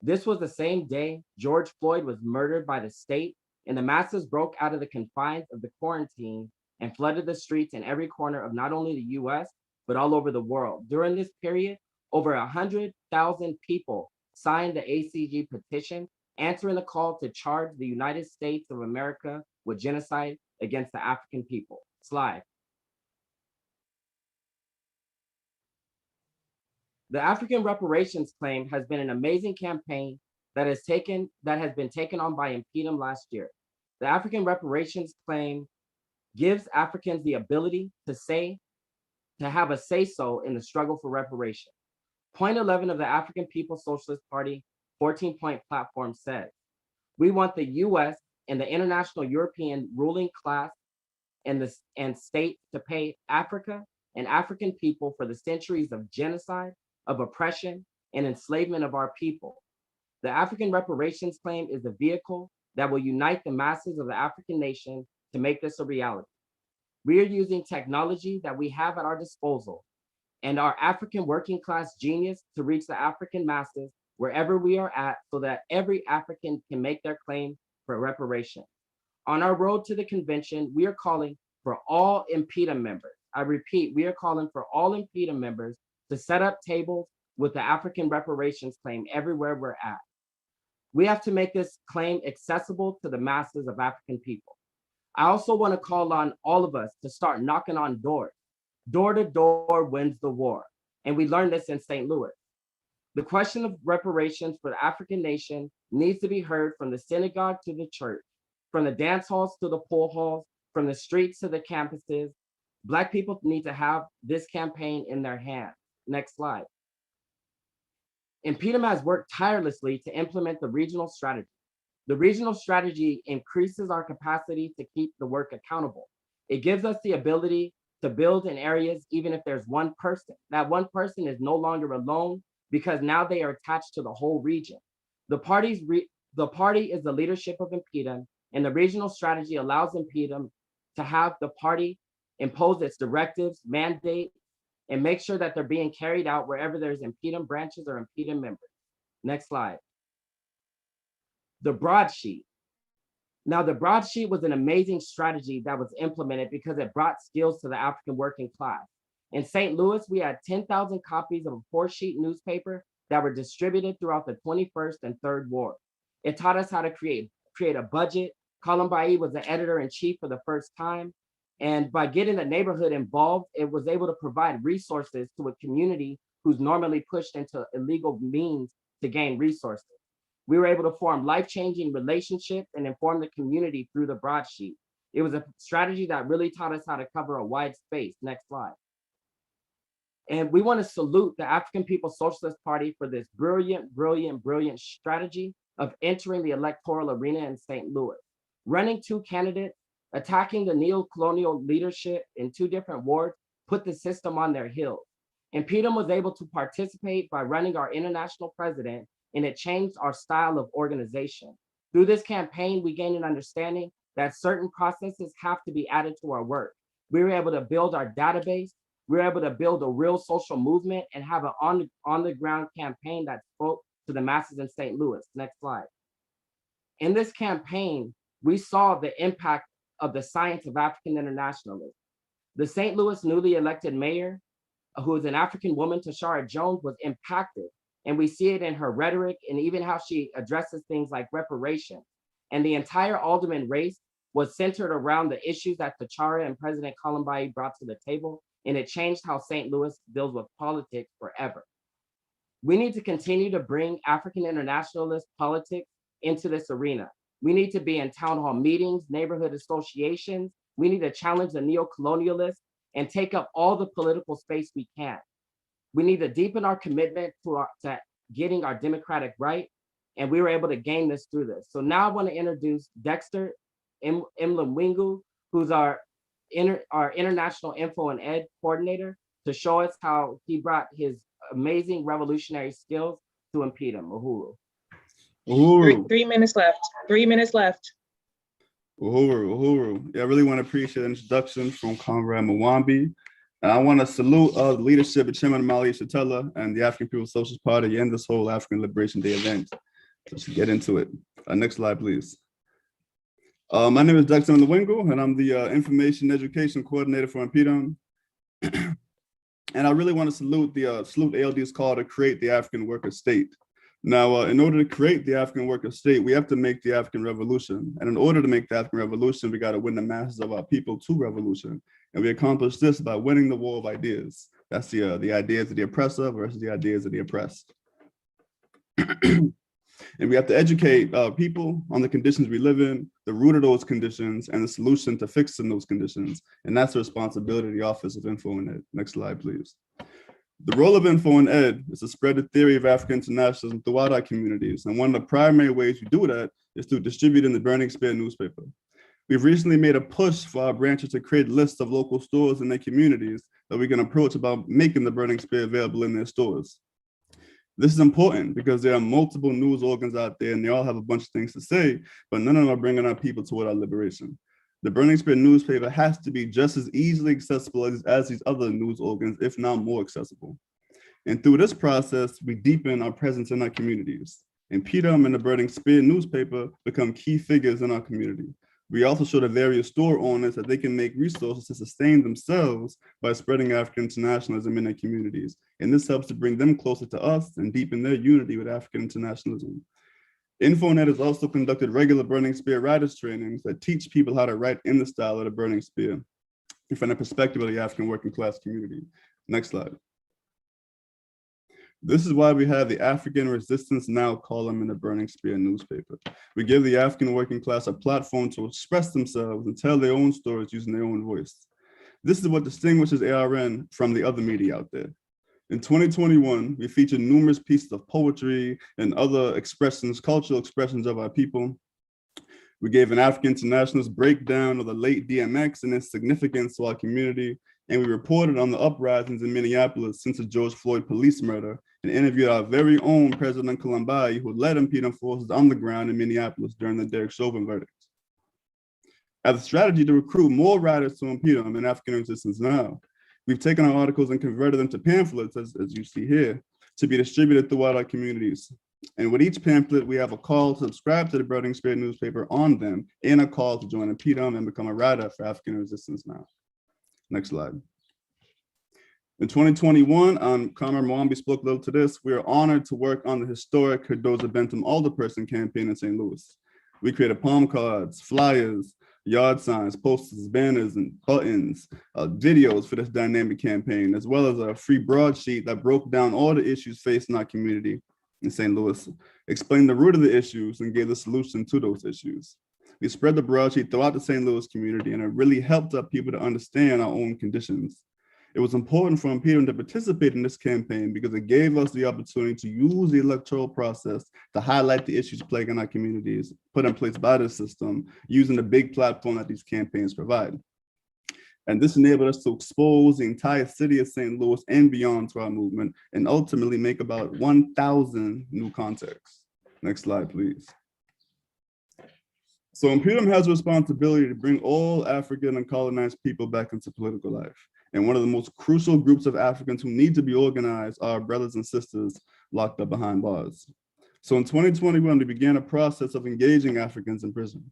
This was the same day George Floyd was murdered by the state, and the masses broke out of the confines of the quarantine and flooded the streets in every corner of not only the US, but all over the world. During this period, over 100,000 people signed the ACG petition, answering the call to charge the United States of America with genocide against the African people. Slide. The African reparations claim has been an amazing campaign that has been taken on by Impedum last year. The African reparations claim gives Africans the ability to have a say-so in the struggle for reparation. Point 11 of the African People's Socialist Party 14-point platform says, we want the US and the international European ruling class and state to pay Africa and African people for the centuries of genocide, of oppression, and enslavement of our people. The African reparations claim is a vehicle that will unite the masses of the African nation to make this a reality. We are using technology that we have at our disposal and our African working class genius to reach the African masses wherever we are at so that every African can make their claim for reparation. On our road to the convention, we are calling for all Impedum members. I repeat, we are calling for all Impedum members to set up tables with the African reparations claim everywhere we're at. We have to make this claim accessible to the masses of African people. I also want to call on all of us to start knocking on doors. Door to door wins the war. And we learned this in St. Louis. The question of reparations for the African nation needs to be heard from the synagogue to the church, from the dance halls to the pool halls, from the streets to the campuses. Black people need to have this campaign in their hands. Next slide. Impedum has worked tirelessly to implement the regional strategy. The regional strategy increases our capacity to keep the work accountable. It gives us the ability to build in areas even if there's one person. That one person is no longer alone because now they are attached to the whole region. The party is the leadership of Impedum, and the regional strategy allows Impedum to have the party impose its directives, mandate, and make sure that they're being carried out wherever there's Impedum branches or Impedum members. Next slide. The broadsheet. Now, the broadsheet was an amazing strategy that was implemented because it brought skills to the African working class. In St. Louis, we had 10,000 copies of a 4-sheet newspaper that were distributed throughout the 21st and 3rd Ward. It taught us how to create a budget. Columbai was the editor-in-chief for the first time. And by getting the neighborhood involved, it was able to provide resources to a community who's normally pushed into illegal means to gain resources. We were able to form life-changing relationships and inform the community through the broadsheet. It was a strategy that really taught us how to cover a wide space. Next slide. And we want to salute the African People's Socialist Party for this brilliant, brilliant, brilliant strategy of entering the electoral arena in St. Louis. Running 2 candidates, attacking the neo-colonial leadership in 2 different wards, put the system on their heels. Impedum was able to participate by running our international president, and it changed our style of organization. Through this campaign, we gained an understanding that certain processes have to be added to our work. We were able to build our database. We were able to build a real social movement and have an on-the-ground campaign that spoke to the masses in St. Louis. Next slide. In this campaign, we saw the impact of the science of African internationalism. The St. Louis newly elected mayor, who is an African woman, Tashara Jones, was impacted. And we see it in her rhetoric and even how she addresses things like reparation. And the entire alderman race was centered around the issues that Tashara and President Columbai brought to the table. And it changed how St. Louis deals with politics forever. We need to continue to bring African internationalist politics into this arena. We need to be in town hall meetings, neighborhood associations. We need to challenge the neo-colonialists and take up all the political space we can. We need to deepen our commitment to getting our democratic right, and we were able to gain this through this. So now I want to introduce Dexter Mlumwingu, who's our international info and ed coordinator, to show us how he brought his amazing revolutionary skills to Impedum. Uhuru. Uhuru. 3 minutes left. 3 minutes left. Uhuru. Yeah, I really want to appreciate the introduction from Comrade Mwambi. And I want to salute the leadership of Chairman Amali Shatella and the African People's Socialist Party and this whole African Liberation Day event. Let's get into it. Next slide, please. My name is Dr. Mlumwingu, and I'm the Information Education Coordinator for Impedum. And I really want to salute the ALD's call to create the African worker state. Now, in order to create the African worker state, we have to make the African revolution. And in order to make the African revolution, we got to win the masses of our people to revolution. And we accomplish this by winning the war of ideas. That's the ideas of the oppressor versus the ideas of the oppressed. And we have to educate people on the conditions we live in, the root of those conditions, and the solution to fixing those conditions. And that's the responsibility of the Office of Info and Ed. Next slide, please. The role of Info and Ed is to spread the theory of African internationalism throughout our communities. And one of the primary ways we do that is through distributing the Burning Spear newspaper. We've recently made a push for our branches to create lists of local stores in their communities that we can approach about making the Burning Spear available in their stores. This is important because there are multiple news organs out there and they all have a bunch of things to say, but none of them are bringing our people toward our liberation. The Burning Spear newspaper has to be just as easily accessible as these other news organs, if not more accessible. And through this process, we deepen our presence in our communities. And PDUM and the Burning Spear newspaper become key figures in our community. We also show the various store owners that they can make resources to sustain themselves by spreading African internationalism in their communities. And this helps to bring them closer to us and deepen their unity with African internationalism. InfoNet has also conducted regular Burning Spear writers trainings that teach people how to write in the style of the Burning Spear from the perspective of the African working class community. Next slide. This is why we have the African Resistance Now column in the Burning Spear newspaper. We give the African working class a platform to express themselves and tell their own stories using their own voice. This is what distinguishes ARN from the other media out there. In 2021, we featured numerous pieces of poetry and other expressions, cultural expressions of our people. We gave an African internationalist breakdown of the late DMX and its significance to our community. And we reported on the uprisings in Minneapolis since the George Floyd police murder and interviewed our very own President Columbi, who led impeding forces on the ground in Minneapolis during the Derek Chauvin verdict. As a strategy to recruit more writers to impeding and African Resistance Now, we've taken our articles and converted them to pamphlets, as you see here, to be distributed throughout our communities. And with each pamphlet, we have a call to subscribe to the Burning Spear newspaper on them and a call to join impeding and become a writer for African Resistance Now. Next slide. In 2021, Comrade Mwambi spoke a little to this. We are honored to work on the historic Cardozo Bentham Alderperson campaign in St. Louis. We created palm cards, flyers, yard signs, posters, banners, and buttons, videos for this dynamic campaign, as well as a free broadsheet that broke down all the issues facing our community in St. Louis, explained the root of the issues, and gave the solution to those issues. We spread the broadsheet throughout the St. Louis community, and it really helped our people to understand our own conditions. It was important for impeding to participate in this campaign because it gave us the opportunity to use the electoral process to highlight the issues plaguing our communities, put in place by the system, using the big platform that these campaigns provide. And this enabled us to expose the entire city of St. Louis and beyond to our movement, and ultimately make about 1,000 new contacts. Next slide, please. So impeding has a responsibility to bring all African and colonized people back into political life. And one of the most crucial groups of Africans who need to be organized are our brothers and sisters locked up behind bars. So in 2021, we began a process of engaging Africans in prison.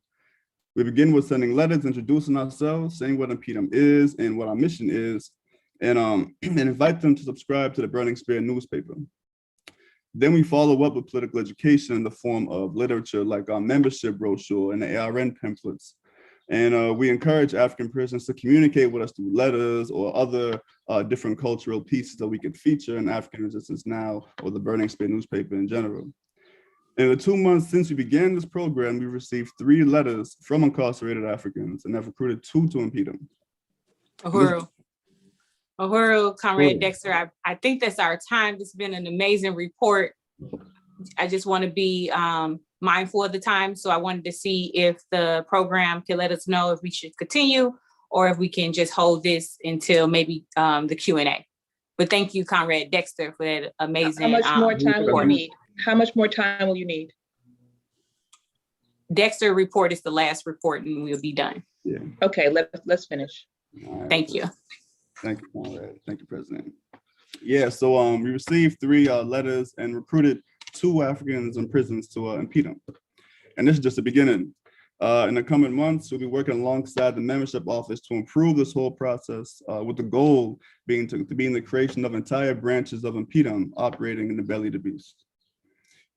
We begin with sending letters introducing ourselves, saying what impeding is and what our mission is, and invite them to subscribe to the Burning Spear newspaper. Then we follow up with political education in the form of literature like our membership brochure and the ARN pamphlets. And we encourage African prisoners to communicate with us through letters or other different cultural pieces that we could feature in African Resistance Now or the Burning Spear newspaper in general. In the 2 months since we began this program, we received 3 letters from incarcerated Africans and have recruited 2 to impeding. Uhuru, Comrade Dexter, I think that's our time. This has been an amazing report. I just want to be mindful of the time. So I wanted to see if the program can let us know if we should continue or if we can just hold this until maybe the Q&A. But thank you, Comrade Dexter, for that amazing How much more time will report. you need? How much more time will you need? Dexter report is the last report and we'll be done. Yeah. Okay, let's finish. Right. Thank you. Thank you, Conrad. Thank you, President. Yeah, so we received 3 letters and recruited 2 Africans in prisons to impede them. And this is just the beginning. In the coming months, we'll be working alongside the membership office to improve this whole process with the goal being to be in the creation of entire branches of impeding operating in the belly of the beast.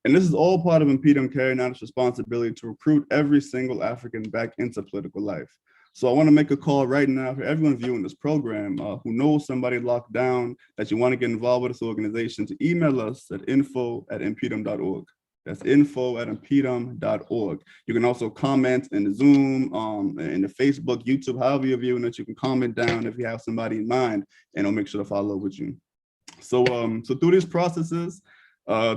And this is all part of Impedum carrying out its responsibility to recruit every single African back into political life. So I want to make a call right now for everyone viewing this program who knows somebody locked down that you want to get involved with this organization to email us at info@impedum.org. That's info@impedum.org. You can also comment in the Zoom, in the Facebook, YouTube, however you're viewing it. You can comment down if you have somebody in mind, and I'll make sure to follow up with you. So, so through these processes,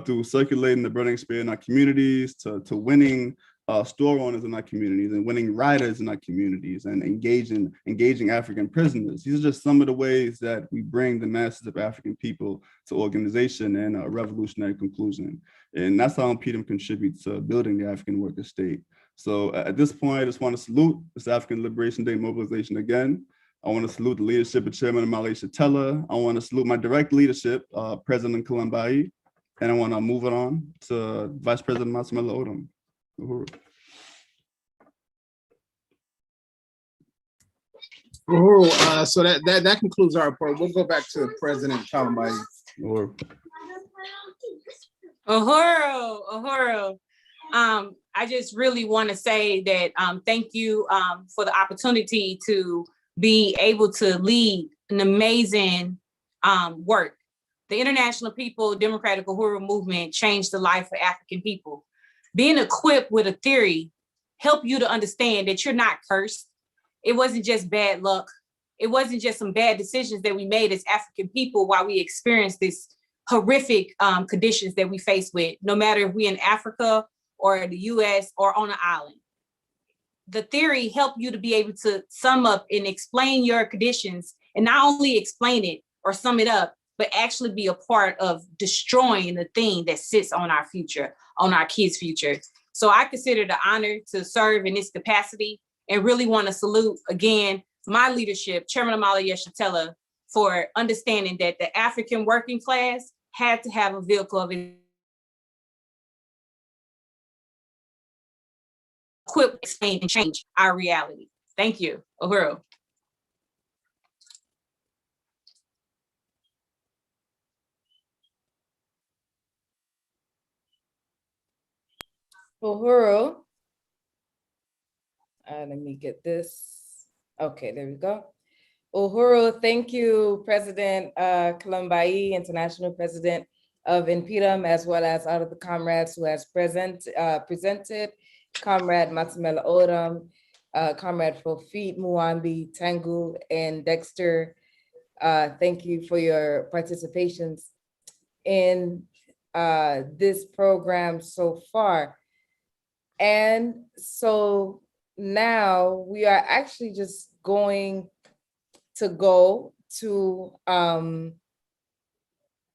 through circulating the burning spear in our communities, to winning store owners in our communities and winning riders in our communities and engaging African prisoners. These are just some of the ways that we bring the masses of African people to organization and a revolutionary conclusion. And that's how Impedum contributes to building the African worker state. So at this point, I just want to salute this African Liberation Day mobilization again. I want to salute the leadership of Chairman Amali Shatella. I want to salute my direct leadership, President Kalambai. And I want to move it on to Vice President Masamela Odom. Uhuru. Uhuru, so that concludes our report. We'll go back to President Kalambai. Uhuru. I just really want to say that thank you for the opportunity to be able to lead an amazing work. The International People Democratic Uhuru movement changed the life of African people. Being equipped with a theory helped you to understand that you're not cursed. It wasn't just bad luck. It wasn't just some bad decisions that we made as African people while we experienced this horrific conditions that we face with, no matter if we're in Africa or the US or on an island. The theory helped you to be able to sum up and explain your conditions, and not only explain it or sum it up, but actually be a part of destroying the thing that sits on our future, on our kids' future. So I consider the honor to serve in this capacity, and really want to salute again my leadership, Chairman Amali Shatella, for understanding that the African working class had to have a vehicle of equipped, explain, and change our reality. Thank you. Uhuru. Uhuru. Let me get this. Okay, there we go. Uhuru, thank you, President Kalambai, International President of Impedum, as well as all of the comrades who has presented, Comrade Masamela Odom, Comrade Fofit Muambi, Tangu, and Dexter. Thank you for your participations in this program so far. And so now we are actually just going to go to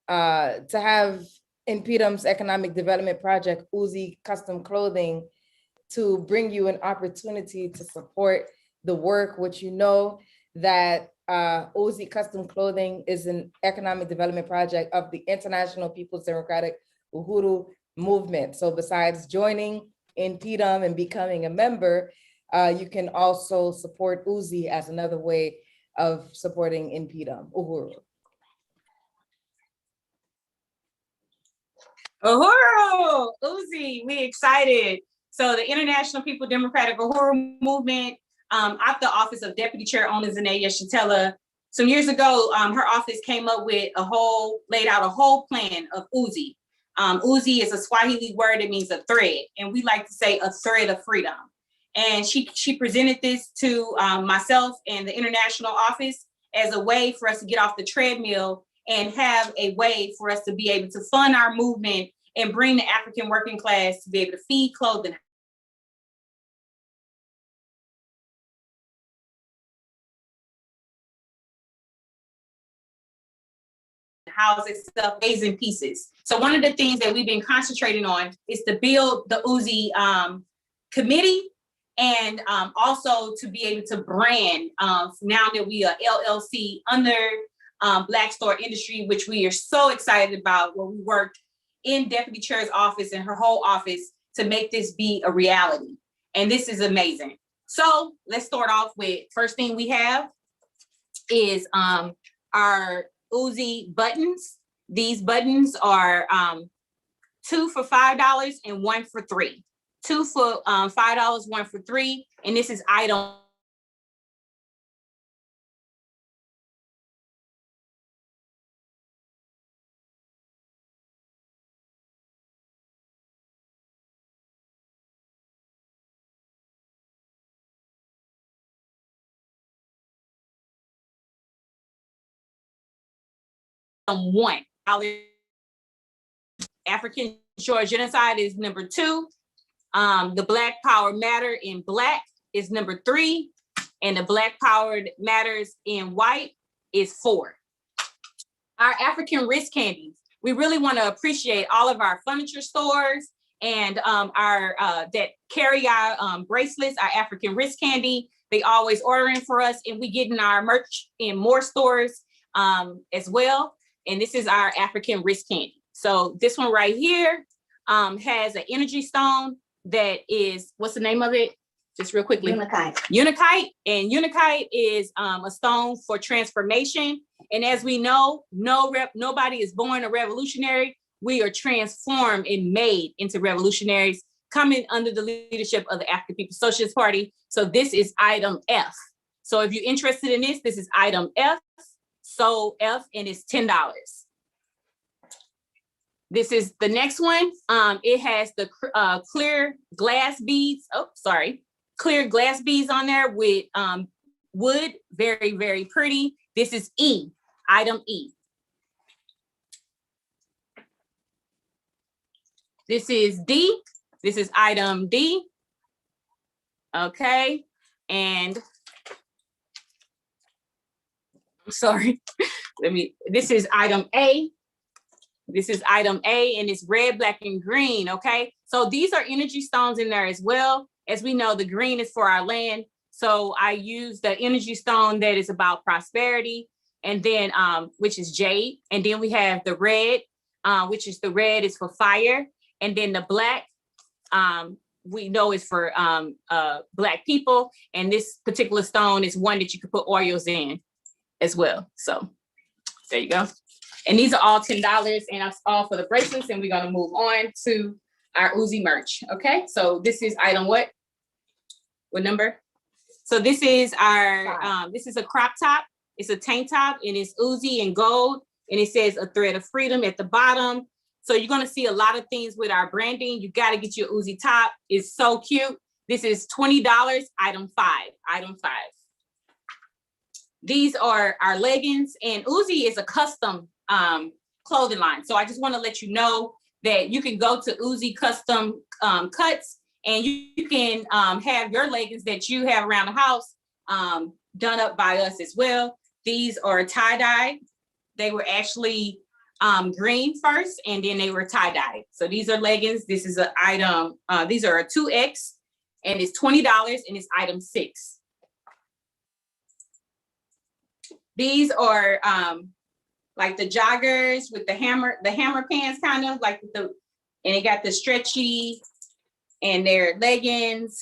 have Impedum's Economic Development Project, Uzi Custom Clothing, to bring you an opportunity to support the work, which you know that Uzi Custom Clothing is an economic development project of the International People's Democratic Uhuru movement. So besides joining Impedum and becoming a member, you can also support Uzi as another way of supporting Impedum. Uhuru. Uhuru, Uzi, we excited. So the International People Democratic Uhuru movement, at the Office of Deputy Chair Owners Zinaya Shatella, some years ago, her office came up with laid out a whole plan of Uzi. Uzi is a Swahili word that means a thread, and we like to say a thread of freedom. And she presented this to myself and the international office as a way for us to get off the treadmill and have a way for us to be able to fund our movement and bring the African working class to be able to feed, clothe, and house itself, ways and pieces. So one of the things that we've been concentrating on is to build the Uzi committee, and also to be able to brand, now that we are LLC under Black Store Industry, which we are so excited about, where we worked in Deputy Chair's office and her whole office to make this be a reality. And this is amazing. So let's start off with, first thing we have is our Uzi buttons. These buttons are 2 for $5, and 1 for $3. 2 for $5, 1 for $3, and this is item $1. African short genocide is number 2. The Black Power Matter in black is number 3, and the Black Power Matters in white is 4. Our African wrist candies. We really want to appreciate all of our furniture stores and our that carry our bracelets, our African wrist candy. They always ordering for us, and we getting our merch in more stores as well. And this is our African wrist candy. So this one right here has an energy stone that is, what's the name of it? Just real quickly. Unakite. Unakite. And unakite is a stone for transformation. And as we know, nobody is born a revolutionary. We are transformed and made into revolutionaries coming under the leadership of the African People's Socialist Party. So this is item F. So if you're interested in this, this is item F. So F, and it's $10. This is the next one. It has the clear glass beads. Oh, sorry. Clear glass beads on there with wood. Very, very pretty. This is E, item E. This is D. This is item D. Okay. And I'm sorry. This is item A. This is item A, and it's red, black, and green, okay? So these are energy stones in there as well. As we know, the green is for our land. So I use the energy stone that is about prosperity, and then, which is jade. And then we have the red, which is the red is for fire. And then the black, we know is for Black people. And this particular stone is one that you could put oils in as well. So there you go. And these are all $10, and that's all for the bracelets. And we're gonna move on to our Uzi merch, okay? So this is item what? What number? So this is our, this is a crop top. It's a tank top, and it's Uzi and gold, and it says a thread of freedom at the bottom. So you're gonna see a lot of things with our branding. You gotta get your Uzi top. It's so cute. This is $20, item 5, item 5. These are our leggings, and Uzi is a custom clothing line. So I just want to let you know that you can go to Uzi Custom Cuts, and you can have your leggings that you have around the house done up by us as well. These are tie-dye. They were actually green first, and then they were tie-dye. So these are leggings. This is an item, these are a 2X, and it's $20, and it's item 6. These are like the joggers with the hammer pants, kind of like and it got the stretchy, and their leggings,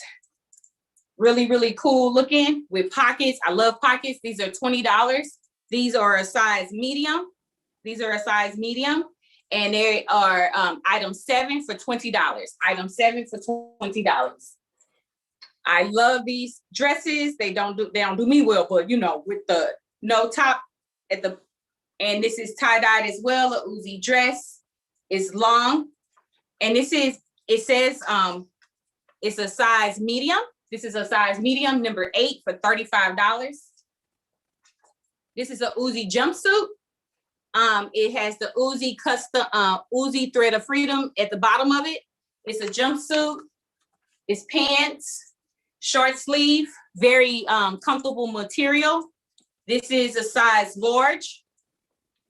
really, really cool looking with pockets. I love pockets. These are $20. These are a size medium. These are a size medium, and they are item 7 for $20. Item 7 for $20. I love these dresses. They don't do me well, but you know, with the no top at the. And this is tie-dyed as well, a Uzi dress. It's long. And this is, it says it's a size medium. This is a size medium, number 8 for $35. This is a Uzi jumpsuit. It has the Uzi custom, Uzi thread of freedom at the bottom of it. It's a jumpsuit. It's pants, short sleeve, very comfortable material. This is a size large.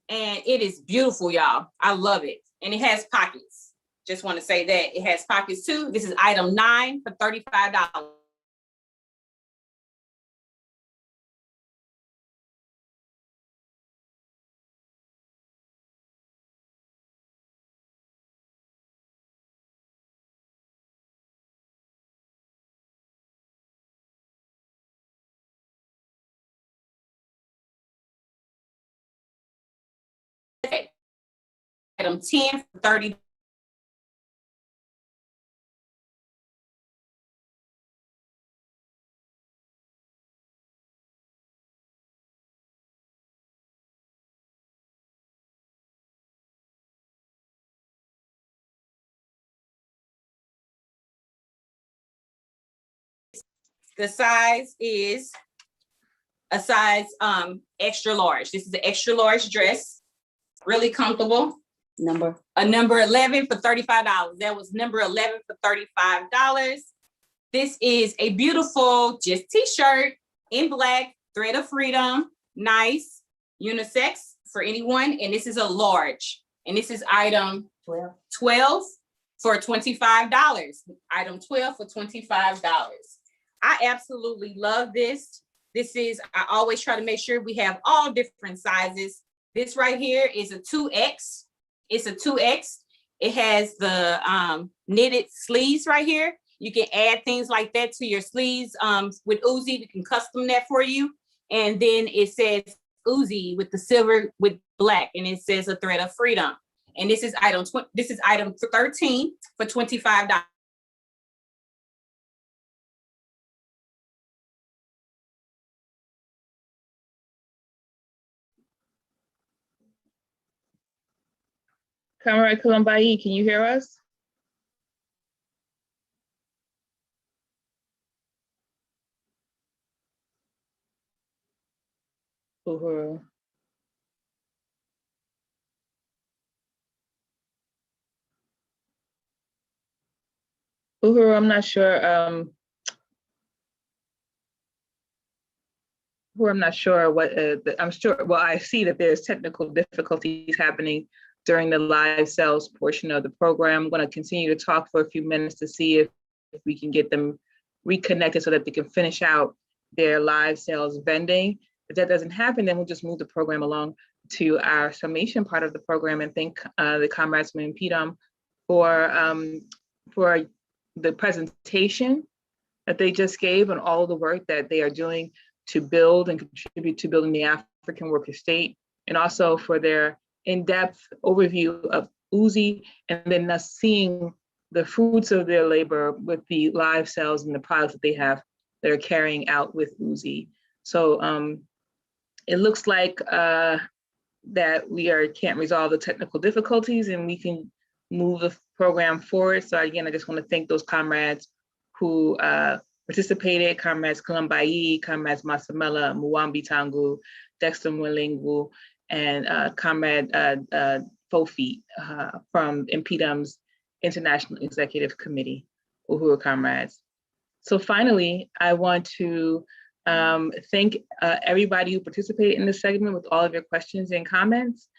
And it is beautiful, y'all. I love it. And it has pockets. Just want to say that it has pockets too. This is item 9 for $35. Item 10 for $30. The size is a size extra large. This is an extra large dress, really comfortable. A number 11 for $35. That was number 11 for $35. This is a beautiful just t-shirt in black, thread of freedom, nice, unisex for anyone. And this is a large. And this is item 12 for $25. Item 12 for $25. I absolutely love this. I always try to make sure we have all different sizes. This right here is a 2X. It's a 2X. It has the knitted sleeves right here. You can add things like that to your sleeves. With Uzi, we can custom that for you. And then it says Uzi with the silver with black, and it says a thread of freedom. And this is item 13 for $25. Comrade Kalambai, can you hear us? Uhuru. Uhuru, I'm not sure. I'm not sure what. I'm sure. Well, I see that there's technical difficulties happening during the live sales portion of the program. I'm going to continue to talk for a few minutes to see if we can get them reconnected so that they can finish out their live sales vending. If that doesn't happen, then we'll just move the program along to our summation part of the program and thank the comrades from Impedum for the presentation that they just gave and all the work that they are doing to build and contribute to building the African worker state, and also for their in-depth overview of Uzi, and then us seeing the fruits of their labor with the live sales and the products that they have that are carrying out with Uzi. So it looks like that we can't resolve the technical difficulties and we can move the program forward. So again, I just want to thank those comrades who participated, comrades Kalambai, comrades Masamela, Muwambi Tangu, Dexter Mwelingu, and comrade Fofi from Impedum's International Executive Committee, Uhuru comrades. So finally, I want to thank everybody who participated in this segment with all of your questions and comments.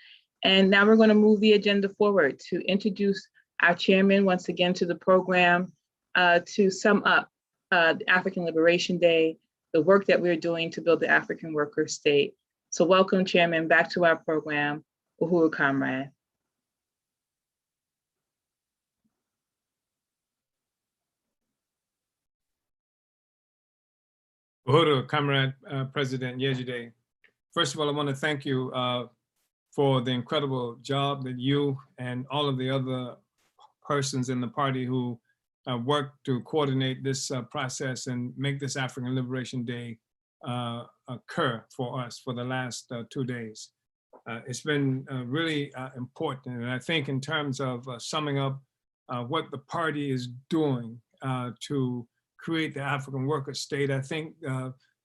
And now we're going to move the agenda forward to introduce our chairman once again to the program to sum up the African Liberation Day, the work that we're doing to build the African worker state. So welcome, Chairman, back to our program, Uhuru comrade. Uhuru, Comrade President Yejide. First of all, I want to thank you for the incredible job that you and all of the other persons in the party who worked to coordinate this process and make this African Liberation Day occur for us for the last 2 days. It's been really important. And I think in terms of summing up what the party is doing to create the African worker state, I think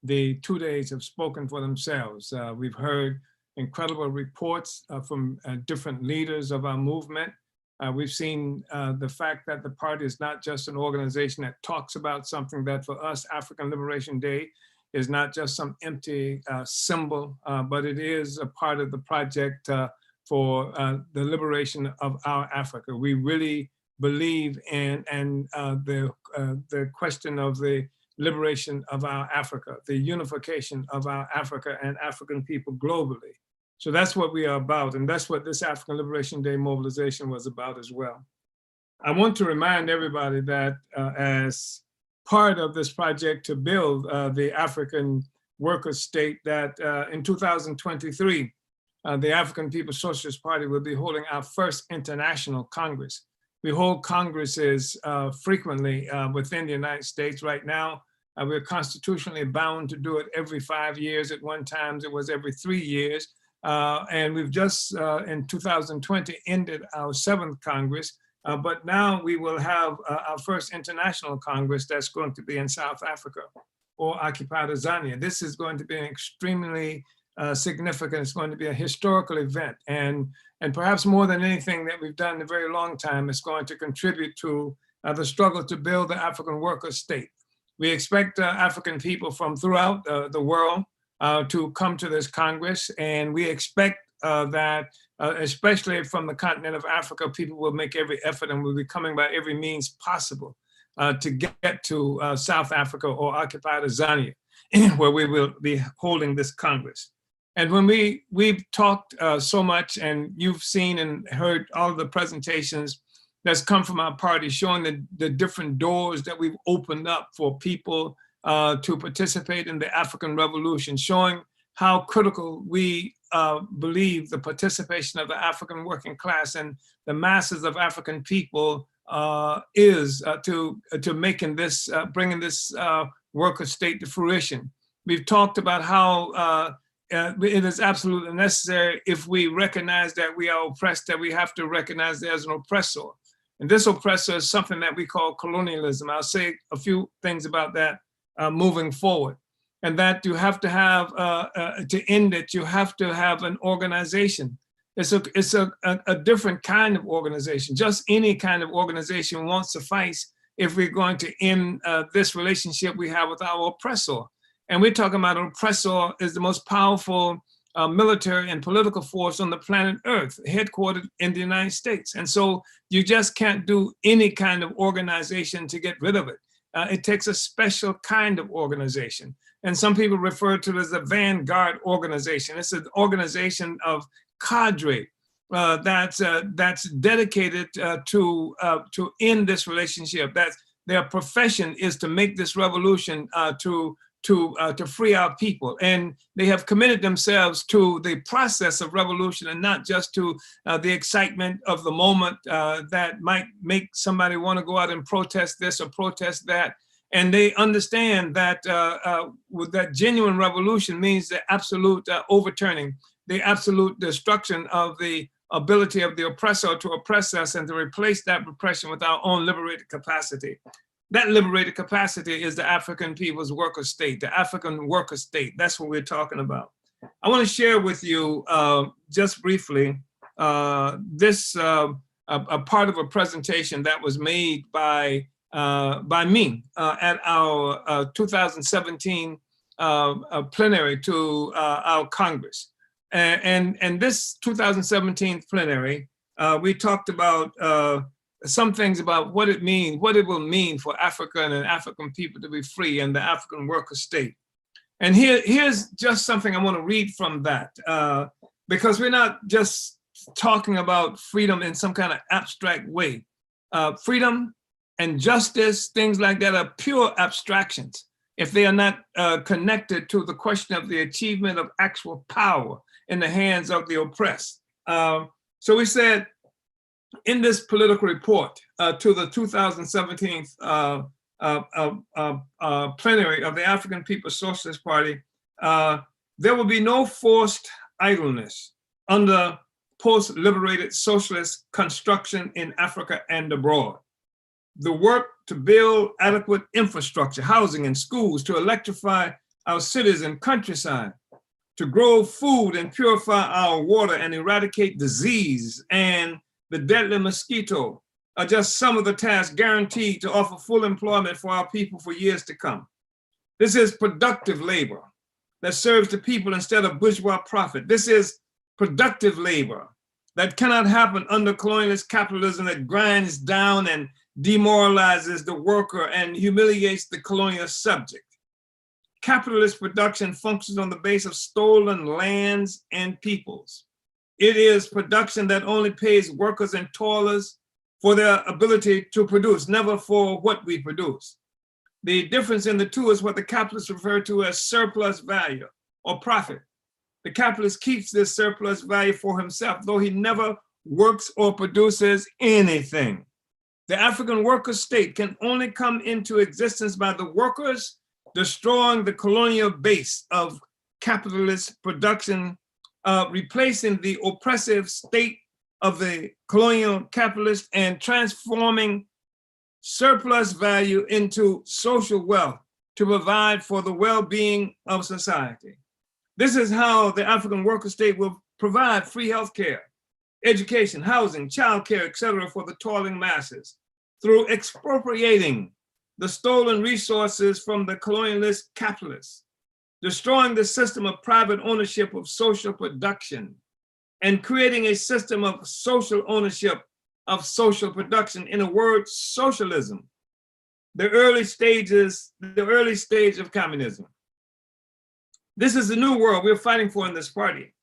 the 2 days have spoken for themselves. We've heard incredible reports from different leaders of our movement. We've seen the fact that the party is not just an organization that talks about something, that for us, African Liberation Day is not just some empty symbol, but it is a part of the project for the liberation of our Africa. We really believe in the question of the liberation of our Africa, the unification of our Africa and African people globally. So that's what we are about, and that's what this African Liberation Day mobilization was about as well. I want to remind everybody that as part of this project to build the African worker state, that in 2023, the African People's Socialist Party will be holding our first international Congress. We hold congresses frequently within the United States. Right now, we're constitutionally bound to do it every 5 years. At one time, it was every 3 years. And we've just, in 2020, ended our 7th Congress. But now we will have our first international Congress that's going to be in South Africa. or occupied Azania. This is going to be an extremely significant. It's going to be a historical event, and perhaps more than anything that we've done in a very long time, it's going to contribute to the struggle to build the African worker state. We expect African people from throughout the world to come to this Congress, and we expect that, especially from the continent of Africa, people will make every effort and will be coming by every means possible to get to South Africa or occupied Azania, where we will be holding this Congress. And when we've talked so much, and you've seen and heard all of the presentations that's come from our party, showing the different doors that we've opened up for people to participate in the African Revolution, showing how critical we believe the participation of the African working class and the masses of African people is to making this, bringing this worker state to fruition. We've talked about how it is absolutely necessary, if we recognize that we are oppressed, that we have to recognize there's an oppressor. And this oppressor is something that we call colonialism. I'll say a few things about that moving forward. And that you have to have, to end it, you have to have an organization. It's a different kind of organization. Just any kind of organization won't suffice if we're going to end this relationship we have with our oppressor. And we're talking about an oppressor is the most powerful military and political force on the planet Earth, headquartered in the United States. And so you just can't do any kind of organization to get rid of it. It takes a special kind of organization. And some people refer to it as a vanguard organization. It's an organization of cadre that's dedicated to end this relationship. That's their profession, is to make this revolution to free our people. And they have committed themselves to the process of revolution, and not just to the excitement of the moment that might make somebody want to go out and protest this or protest that. And they understand that that genuine revolution means the absolute overturning, the absolute destruction of the ability of the oppressor to oppress us, and to replace that repression with our own liberated capacity. That liberated capacity is the African people's worker state, the African worker state. That's what we're talking about. I want to share with you just briefly this a part of a presentation that was made by me at our 2017 plenary to our Congress. And this 2017 plenary, we talked about some things about what it will mean for Africa and African people to be free and the African worker state. And here's just something I want to read from that, because we're not just talking about freedom in some kind of abstract way. Freedom and justice, things like that, are pure abstractions if they are not connected to the question of the achievement of actual power in the hands of the oppressed. So we said, in this political report to the 2017 plenary of the African People's Socialist Party, there will be no forced idleness under post-liberated socialist construction in Africa and abroad. The work to build adequate infrastructure, housing and schools, to electrify our cities and countryside, to grow food and purify our water and eradicate disease and the deadly mosquito, are just some of the tasks guaranteed to offer full employment for our people for years to come. This is productive labor that serves the people instead of bourgeois profit. This is productive labor that cannot happen under colonialist capitalism that grinds down and demoralizes the worker and humiliates the colonial subject. Capitalist production functions on the base of stolen lands and peoples. It is production that only pays workers and toilers for their ability to produce, never for what we produce. The difference in the two is what the capitalists refer to as surplus value or profit. The capitalist keeps this surplus value for himself, though he never works or produces anything. The African worker state can only come into existence by the workers destroying the colonial base of capitalist production, replacing the oppressive state of the colonial capitalist and transforming surplus value into social wealth to provide for the well-being of society. This is how the African worker state will provide free healthcare, education, housing, childcare, etc. for the toiling masses through expropriating the stolen resources from the colonialist capitalists, destroying the system of private ownership of social production, and creating a system of social ownership of social production. In a word, socialism, the early stage of communism. This is the new world we're fighting for in this party.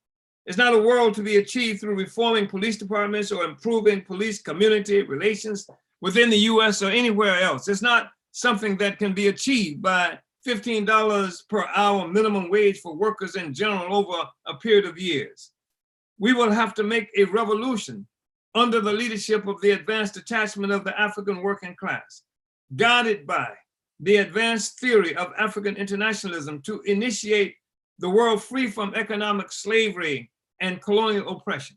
It's not a world to be achieved through reforming police departments or improving police community relations within the US or anywhere else. It's not something that can be achieved by $15 per hour minimum wage for workers in general over a period of years. We will have to make a revolution under the leadership of the advanced detachment of the African working class, guided by the advanced theory of African internationalism to initiate the world free from economic slavery and colonial oppression.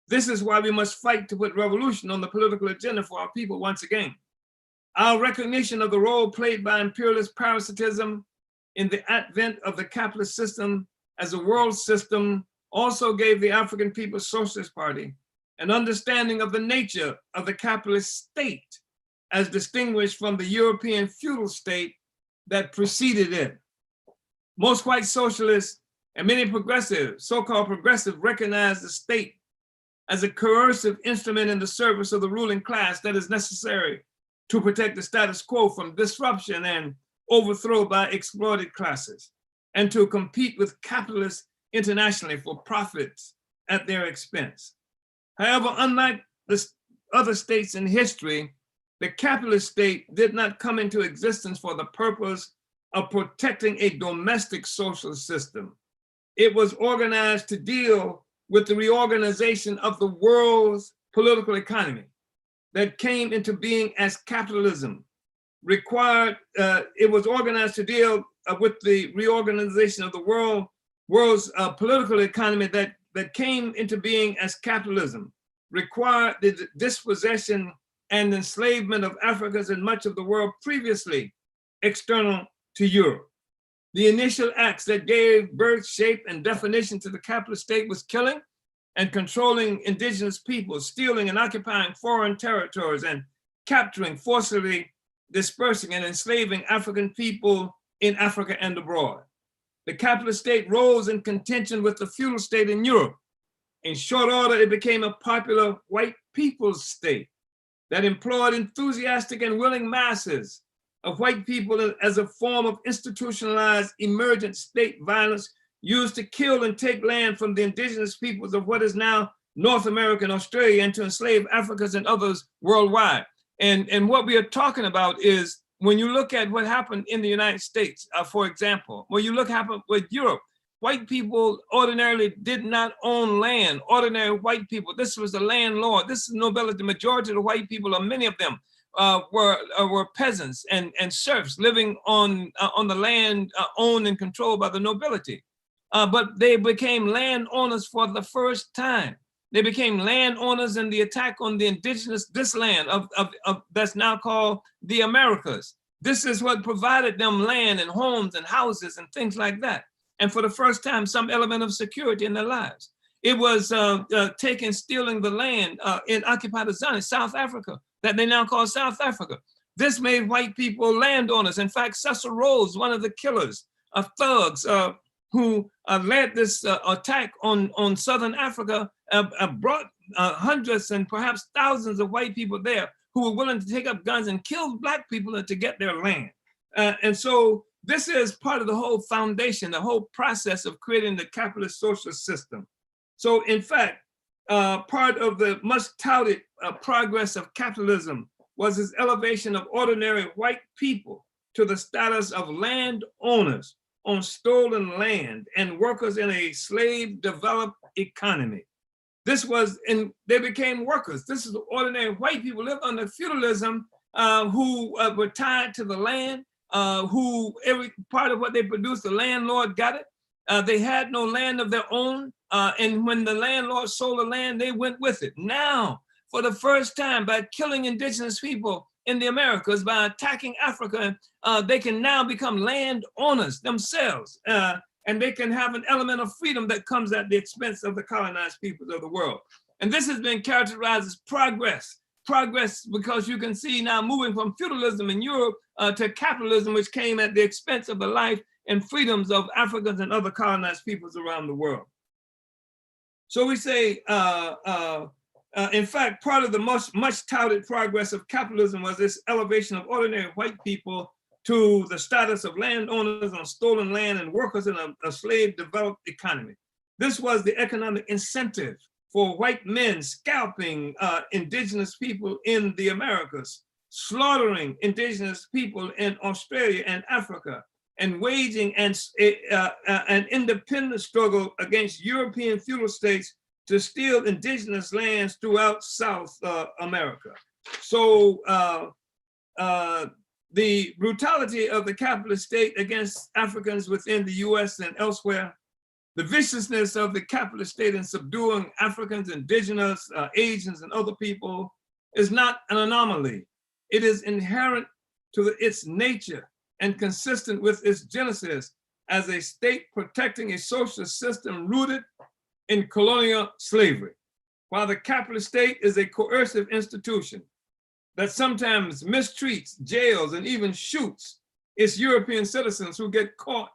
This is why we must fight to put revolution on the political agenda for our people once again. Our recognition of the role played by imperialist parasitism in the advent of the capitalist system as a world system also gave the African People's Socialist Party an understanding of the nature of the capitalist state as distinguished from the European feudal state that preceded it. Most white socialists and many progressive, so-called progressive, recognize the state as a coercive instrument in the service of the ruling class that is necessary to protect the status quo from disruption and overthrow by exploited classes, and to compete with capitalists internationally for profits at their expense. However, unlike the other states in history, the capitalist state did not come into existence for the purpose of protecting a domestic social system. It was organized to deal with the reorganization of the world's political economy that came into being as capitalism required. It was organized to deal with the reorganization of the world's political economy that came into being as capitalism, required the dispossession and enslavement of Africans and much of the world previously external to Europe. The initial acts that gave birth, shape, and definition to the capitalist state was killing and controlling indigenous peoples, stealing and occupying foreign territories, and capturing, forcibly dispersing and enslaving African people in Africa and abroad. The capitalist state rose in contention with the feudal state in Europe. In short order, it became a popular white people's state that employed enthusiastic and willing masses of white people as a form of institutionalized emergent state violence used to kill and take land from the indigenous peoples of what is now North America and Australia, and to enslave Africans and others worldwide. And what we are talking about is, when you look at what happened in the United States, for example, when you look what happened with Europe, white people ordinarily did not own land. Ordinary white people, this was the landlord. This is nobility. The majority of the white people, or many of them, were peasants and serfs living on the land owned and controlled by the nobility. But they became landowners for the first time. They became landowners in the attack on the indigenous, this land of that's now called the Americas. This is what provided them land and homes and houses and things like that. And for the first time, some element of security in their lives. It was stealing the land in occupied Zone, South Africa, that they now call South Africa. This made white people landowners. In fact, Cecil Rhodes, one of the killers of thugs who led this attack on Southern Africa, brought hundreds and perhaps thousands of white people there who were willing to take up guns and kill Black people to get their land. And so this is part of the whole foundation, the whole process of creating the capitalist social system. So in fact, part of the much touted progress of capitalism was its elevation of ordinary white people to the status of landowners on stolen land and workers in a slave-developed economy. This was, and they became workers. This is ordinary white people lived under feudalism, who were tied to the land, who every part of what they produced, the landlord got it. They had no land of their own. And when the landlord sold the land, they went with it. Now, for the first time, by killing indigenous people in the Americas by attacking Africa, they can now become landowners themselves. And they can have an element of freedom that comes at the expense of the colonized peoples of the world. And this has been characterized as progress. Progress because you can see now moving from feudalism in Europe to capitalism, which came at the expense of the life and freedoms of Africans and other colonized peoples around the world. So we say, in fact, part of the much touted progress of capitalism was this elevation of ordinary white people to the status of landowners on stolen land and workers in a slave-developed economy. This was the economic incentive for white men scalping indigenous people in the Americas, slaughtering indigenous people in Australia and Africa, and waging an independent struggle against European feudal states to steal indigenous lands throughout South America. So the brutality of the capitalist state against Africans within the US and elsewhere, the viciousness of the capitalist state in subduing Africans, indigenous, Asians, and other people is not an anomaly. It is inherent to its nature and consistent with its genesis as a state protecting a social system rooted in colonial slavery. While the capitalist state is a coercive institution that sometimes mistreats, jails, and even shoots its European citizens who get caught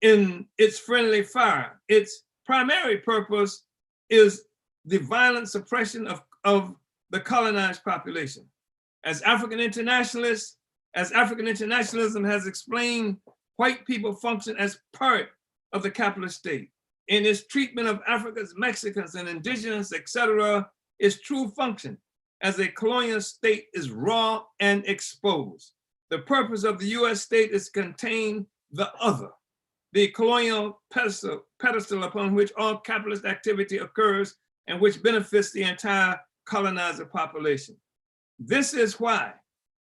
in its friendly fire. Its primary purpose is the violent suppression of the colonized population. As African internationalism has explained, white people function as part of the capitalist state. In its treatment of Africans, Mexicans, and indigenous, etc., its true function as a colonial state is raw and exposed. The purpose of the US state is to contain the other, the colonial pedestal upon which all capitalist activity occurs and which benefits the entire colonizer population. This is why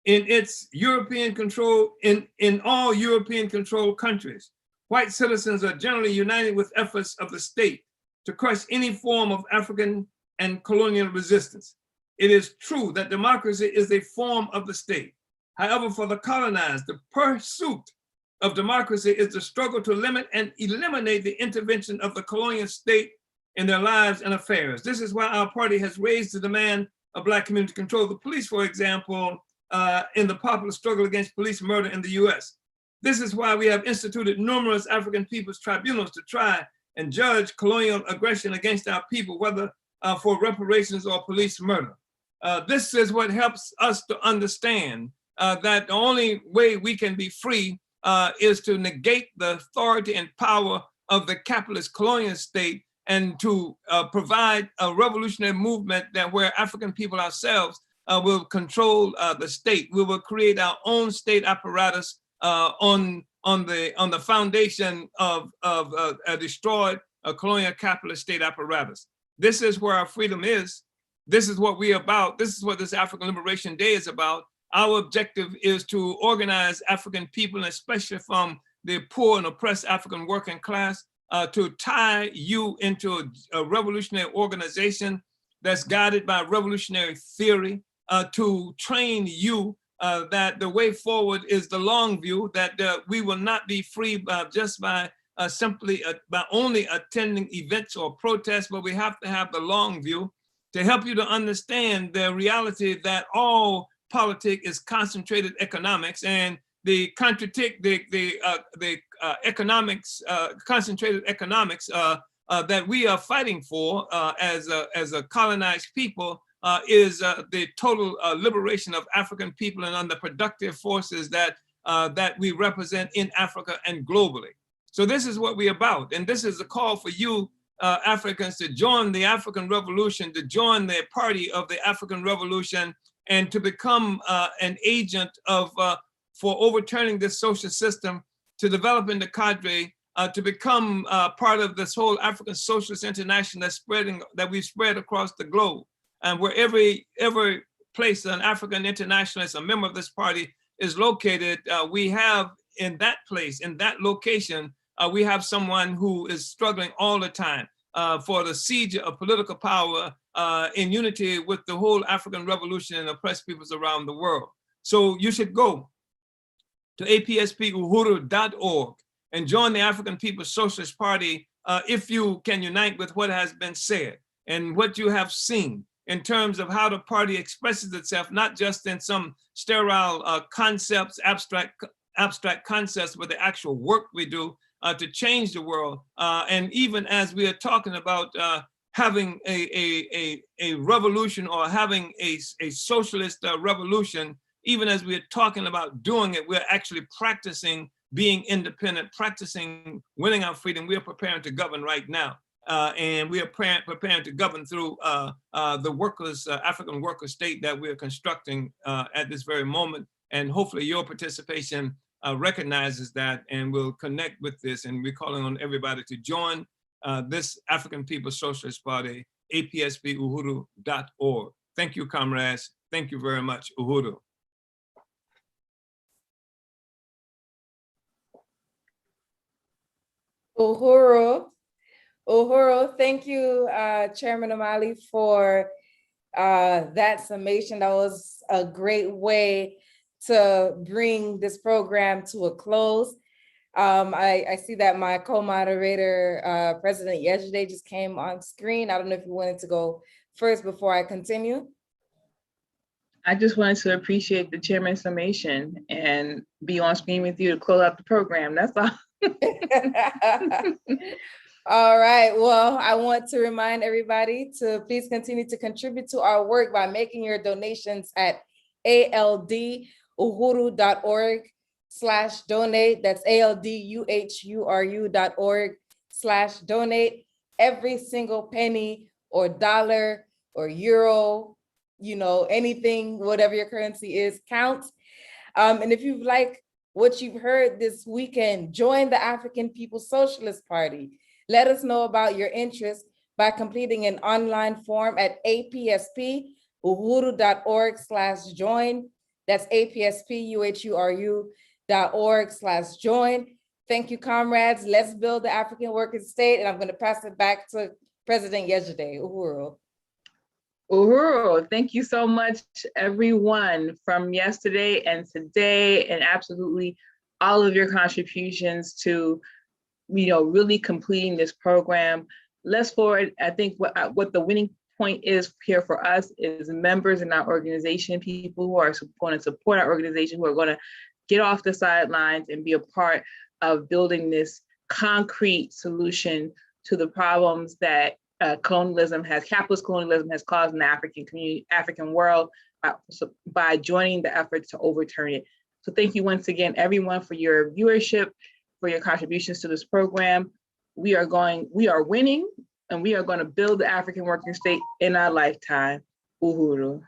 in its European control, in all European controlled countries, white citizens are generally united with efforts of the state to crush any form of African and colonial resistance. It is true that democracy is a form of the state. However, for the colonized, the pursuit of democracy is the struggle to limit and eliminate the intervention of the colonial state in their lives and affairs. This is why our party has raised the demand of Black community control of the police, for example, in the popular struggle against police murder in the US. This is why we have instituted numerous African people's tribunals to try and judge colonial aggression against our people, whether for reparations or police murder. This is what helps us to understand that the only way we can be free is to negate the authority and power of the capitalist colonial state and to provide a revolutionary movement that where African people ourselves will control the state. We will create our own state apparatus on the foundation of a destroyed colonial capitalist state apparatus. This is where our freedom is. This is what we're about. This is what this African Liberation Day is about. Our objective is to organize African people, and especially from the poor and oppressed African working class, to tie you into a revolutionary organization that's guided by revolutionary theory, to train you that the way forward is the long view, that we will not be free just by by only attending events or protests, but we have to have the long view to help you to understand the reality that all politics is concentrated economics, and the economics, concentrated economics that we are fighting for as a colonized people is the total liberation of African people and on the productive forces that we represent in Africa and globally. So this is what we're about, and this is a call for you Africans to join the African Revolution, to join the party of the African Revolution, and to become an agent for overturning this social system, to developing the cadre, to become part of this whole African Socialist International that we've spread across the globe, and where every place an African internationalist, a member of this party, is located, we have in that place, in that location, we have someone who is struggling all the time for the siege of political power in unity with the whole African revolution and oppressed peoples around the world. So you should go to apspuhuru.org and join the African People's Socialist Party if you can unite with what has been said and what you have seen in terms of how the party expresses itself, not just in some sterile concepts, abstract concepts, but the actual work we do to change the world. And even as we are talking about having a revolution or having a socialist revolution, even as we're talking about doing it, we're actually practicing being independent, practicing winning our freedom. We are preparing to govern right now. And we are preparing to govern through the workers, African worker state that we are constructing at this very moment. And hopefully your participation recognizes that and will connect with this. And we're calling on everybody to join this African People's Socialist Party, apspuhuru.org. Thank you, comrades. Thank you very much. Uhuru. Uhuru. Uhuru, thank you, Chairman O'Malley, for that summation. That was a great way to bring this program to a close. I see that my co-moderator, President Yejide, just came on screen. I don't know if you wanted to go first before I continue. I just wanted to appreciate the chairman's summation and be on screen with you to close out the program. That's all. All right, well, I want to remind everybody to please continue to contribute to our work by making your donations at alduhuru.org/donate. That's alduhuru.org/donate. Every single penny or dollar or euro, you know, anything, whatever your currency is, counts. And if you like what you've heard this weekend, join the African People's Socialist Party. Let us know about your interest by completing an online form at apspuhuru.org/join. That's apspuhuru.org/join. Thank you, comrades. Let's build the African workers' state. And I'm going to pass it back to President Yejide. Uhuru. Uhuru, thank you so much, everyone, from yesterday and today, and absolutely all of your contributions to, you know, really completing this program. Let's forward. I think what the winning point is here for us is members in our organization, people who are going to support our organization, who are going to get off the sidelines and be a part of building this concrete solution to the problems that capitalist colonialism has caused in the African community, African world, by joining the effort to overturn it. So thank you once again, everyone, for your viewership, for your contributions to this program. We are winning, and we are going to build the African working state in our lifetime. Uhuru.